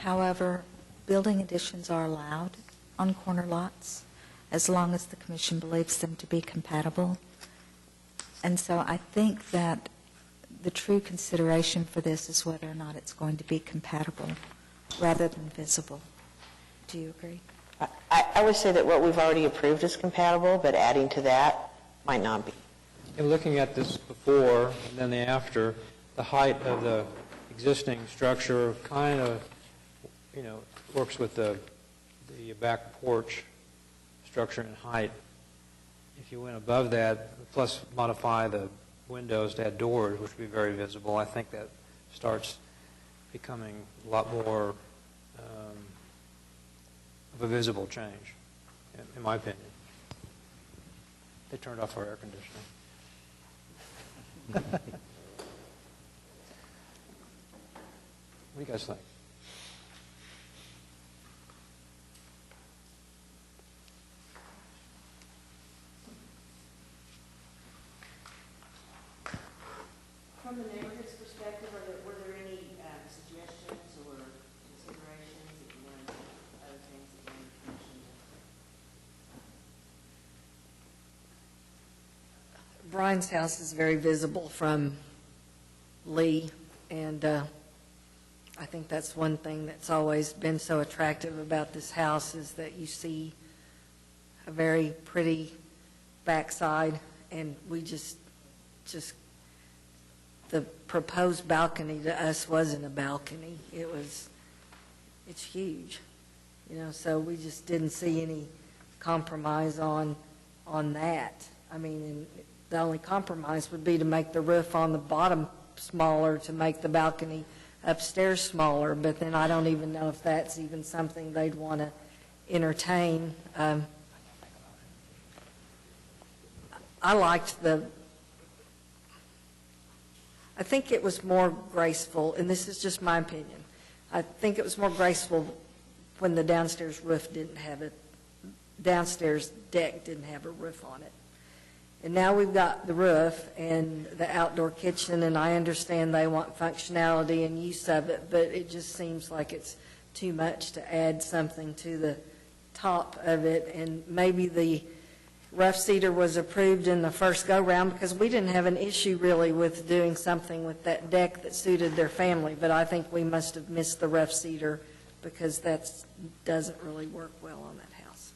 However, building additions are allowed on corner lots as long as the commission believes them to be compatible. And so I think that the true consideration for this is whether or not it's going to be compatible rather than visible. Do you agree? I would say that what we've already approved is compatible, but adding to that might not be. In looking at this before and then the after, the height of the existing structure kind of, works with the back porch structure and height. If you went above that, plus modify the windows to add doors, which would be very visible, I think that starts becoming a lot more of a visible change, in my opinion. They turned off our air conditioning. What do you guys think? From the neighborhood's perspective, were there any suggestions or considerations that you wanted, other things that you wanted to mention? Brian's house is very visible from Lee, and I think that's one thing that's always been so attractive about this house is that you see a very pretty backside, and we just the proposed balcony to us wasn't a balcony. It's huge, so we just didn't see any compromise on that. I mean, and the only compromise would be to make the roof on the bottom smaller to make the balcony upstairs smaller, but then I don't even know if that's even something they'd want to entertain. I liked I think it was more graceful, and this is just my opinion. I think it was more graceful when the downstairs downstairs deck didn't have a roof on it. And now we've got the roof and the outdoor kitchen, and I understand they want functionality and use of it, but it just seems like it's too much to add something to the top of it. And maybe the rough cedar was approved in the first go-round because we didn't have an issue really with doing something with that deck that suited their family, but I think we must have missed the rough cedar because that doesn't really work well on that house.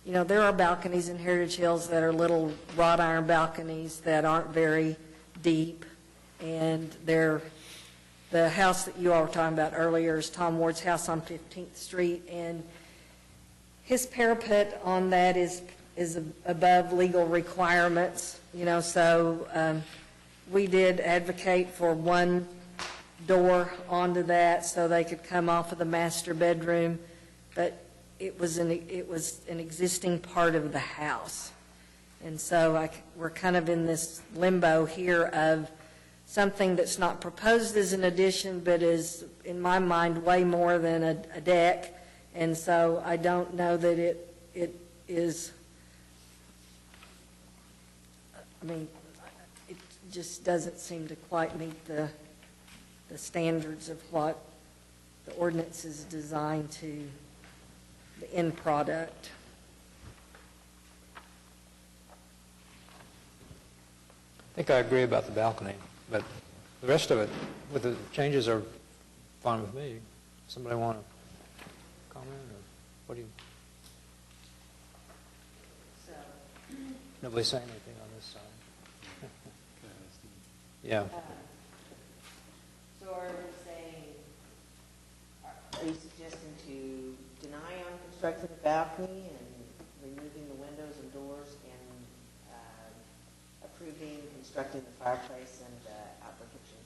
There are balconies in Heritage Hills that are little wrought iron balconies that aren't very deep, and the house that you all were talking about earlier is Tom Ward's house on 15th Street, and his parapet on that is above legal requirements, so we did advocate for one door onto that so they could come off of the master bedroom, but it was an existing part of the house. And so we're kind of in this limbo here of something that's not proposed as an addition, but is, in my mind, way more than a deck. And so I don't know that it is, it just doesn't seem to quite meet the standards of what the ordinance is designed to, the end product. I think I agree about the balcony, but the rest of it, with the changes, are fine with me. Somebody want to comment, or what do you? Nobody saying anything on this side. Yeah. So are you suggesting to deny on constructing the balcony and removing the windows and doors and approving constructing the fireplace and outdoor kitchen?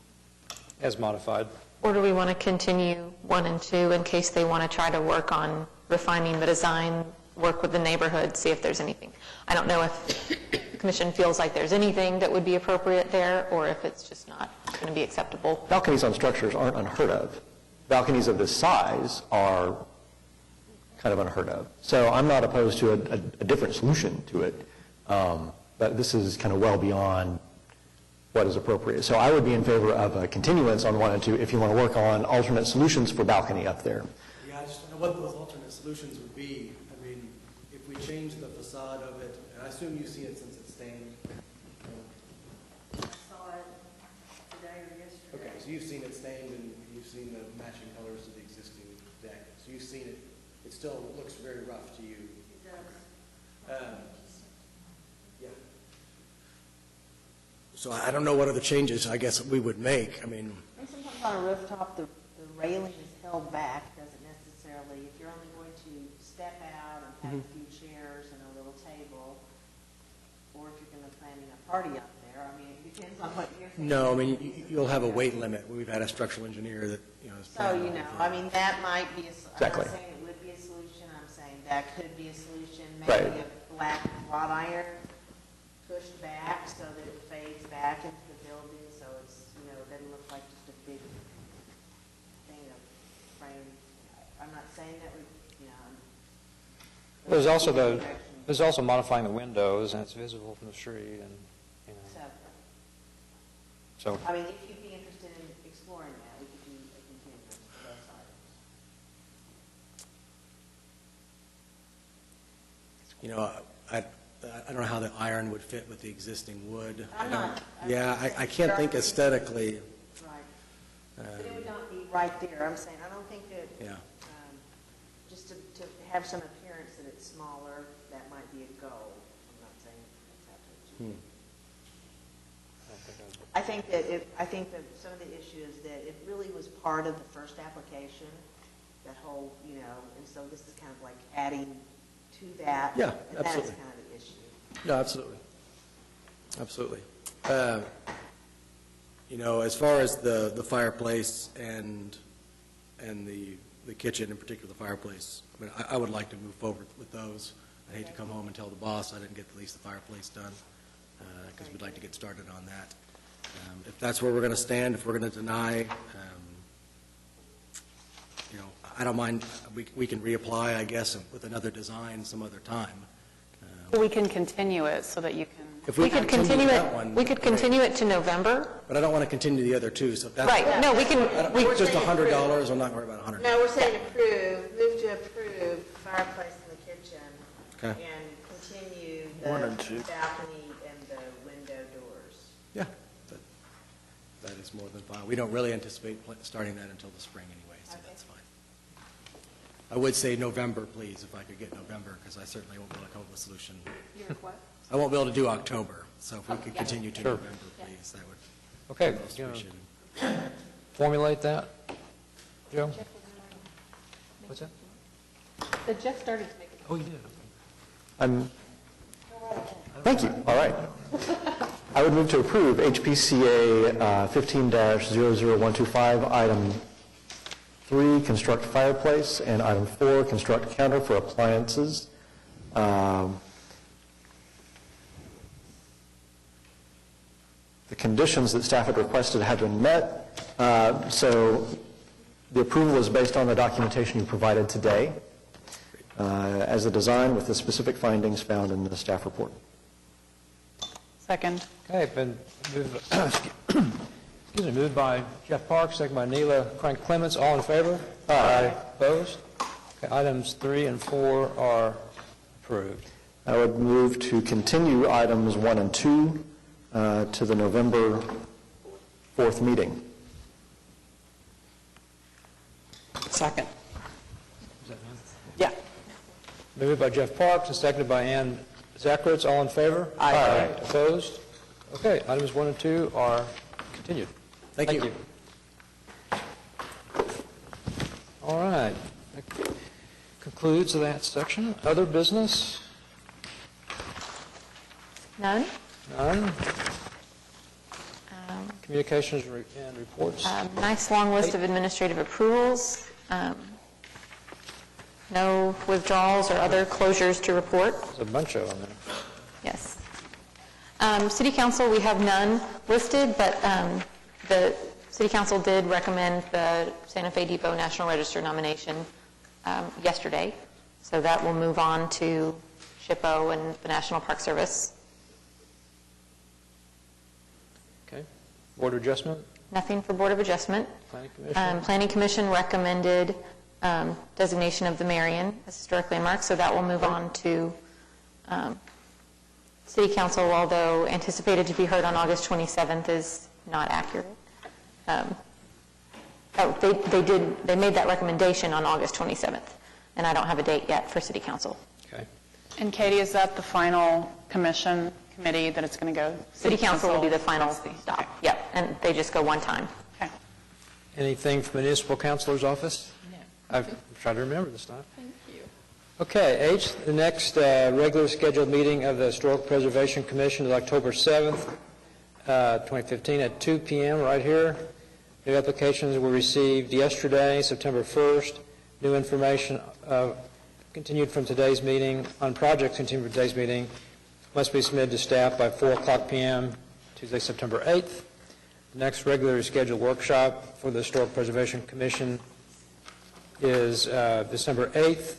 As modified. Or do we want to continue 1 and 2 in case they want to try to work on refining the design, work with the neighborhood, see if there's anything? I don't know if the commission feels like there's anything that would be appropriate there, or if it's just not going to be acceptable. Balconies on structures aren't unheard of. Balconies of this size are kind of unheard of. So I'm not opposed to a different solution to it, but this is kind of well beyond what is appropriate. So I would be in favor of a continuance on 1 and 2 if you want to work on alternate solutions for balcony up there. Yeah, I just don't know what those alternate solutions would be. I mean, if we change the facade of it, and I assume you've seen it since it's stained. I saw it today or yesterday. Okay, so you've seen it stained and you've seen the matching colors of the existing deck. So you've seen it, it still looks very rough to you. It does. Yeah. So I don't know what other changes I guess we would make. I mean, And sometimes on a rooftop, the railing is held back, doesn't necessarily, if you're only going to step out and have a few chairs and a little table, or if you're going to planning a party up there, I mean, it depends on what you're thinking. no, I mean, you'll have a weight limit. We've had a structural engineer that, is So, I mean, that might be, Exactly. I'm not saying it would be a solution, I'm saying that could be a solution. Right. Maybe a black wrought iron pushed back so that it fades back into the building, so it's, it doesn't look like just a big thing of frame. I'm not saying that There's also modifying the windows, and it's visible from the street, and, so. I mean, if you'd be interested in exploring that, we could do a continuance for those items. I don't know how the iron would fit with the existing wood. I'm not- I can't think aesthetically. Right. But it would not be right there. I'm saying, I don't think that, Yeah. just to have some appearance that it's smaller, that might be a goal. I'm not saying that's how to. I think that some of the issue is that it really was part of the first application, that whole, and so this is kind of like adding to that. Yeah, and absolutely. that's kind of the issue. No, absolutely. Absolutely. As far as the fireplace and the kitchen, in particular the fireplace, I mean, I would like to move forward with those. I hate to come home and tell the boss I didn't get at least the fireplace done, because we'd like to get started on that. If that's where we're going to stand, if we're going to deny, I don't mind, we can reapply, I guess, with another design some other time. We can continue it so that you can. If we could continue that it, one, we could continue it to November. but I don't want to continue the other two, so if that's. Right, no, we can, Just $100, I'm not worried about $100. No, we're saying move to approve fireplace in the kitchen. Okay. And continue One the and two. balcony and the window doors. Yeah, that is more than fine. We don't really anticipate starting that until the spring anyway, so that's fine. I would say November, please, if I could get November, because I certainly won't be able to come up with a solution. I won't be able to do October, so if we could continue to Sure. November, please, that would. Okay, be most you wanna appreciated. formulate that, Joe? What's that? But Jeff started to make it. Oh, you did? Thank you, all right. I would move to approve HPCA 15-00125, item 3, construct fireplace, and item 4, construct counter for appliances. The conditions that staff had requested have been met, so the approval is based on the documentation you provided today as a design with the specific findings found in the staff report. Second. Okay, been moved by Jeff Parks, second by Neela Crank Clements. All in favor? Aye. Opposed? Okay, items 3 and 4 are approved. I would move to continue items 1 and 2 to the November 4th meeting. Second. Is that Ann? Yeah. Moved by Jeff Parks and seconded by Ann Zackritz. All in favor? Aye. Opposed? Okay, items 1 and 2 are continued. Thank you. All right. That concludes that section. Other business? None? None. Communications and reports? Nice long list of administrative approvals. No withdrawals or other closures to report. There's a bunch of them there. Yes. City Council, we have none listed, but the City Council did recommend the Santa Fe Depot National Register nomination yesterday, so that will move on to SHPO and the National Park Service. Okay. Board of Adjustment? Nothing for Board of Adjustment. Planning Commission? Planning Commission recommended designation of the Marion as historic landmark, so that will move on to City Council, although anticipated to be heard on August 27th is not accurate. They made that recommendation on August 27th, and I don't have a date yet for City Council. Okay. And Katie, is that the final committee that it's going to go? City Council will be the final stop. Yep, and they just go one time. Okay. Anything from the Municipal Councilor's Office? No. I've tried to remember this time. Thank you. Okay, H, the next regular scheduled meeting of the Historic Preservation Commission is October 7th, 2015 at 2 p.m. right here. New applications were received yesterday, September 1st. New information continued from today's meeting, on projects continued from today's meeting, must be submitted to staff by 4 o'clock p.m. Tuesday, September 8th. The next regularly scheduled workshop for the Historic Preservation Commission is December 8th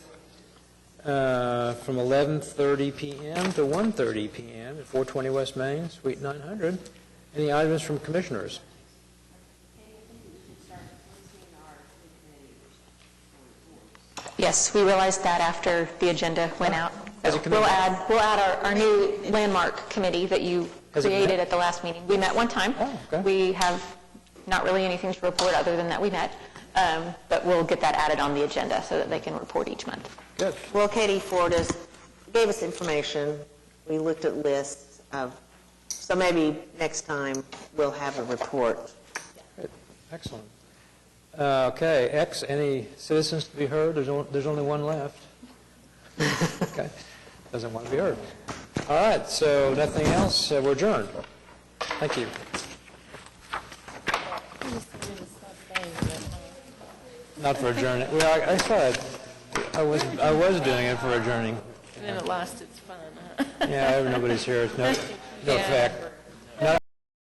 from 11:30 p.m. to 1:30 p.m. at 420 West Main, Suite 900. Any items from commissioners? Yes, we realized that after the agenda went out. Has So it committed? we'll add our new landmark committee that you Has it created met? at the last meeting. We met one time. Oh, okay. We have not really anything to report other than that we met, but we'll get that added on the agenda so that they can report each month. Good. Well, Katie Ford gave us information. We looked at lists of, so maybe next time we'll have a report. Good. Excellent. Okay, X, any citizens to be heard? There's only one left. Okay, doesn't want to be heard. All right, so nothing else, we're adjourned. Thank you. Not for adjourning. Well, I said I was doing it for adjourning. And then at last it's fun, huh? Yeah, nobody's here. It's no effect.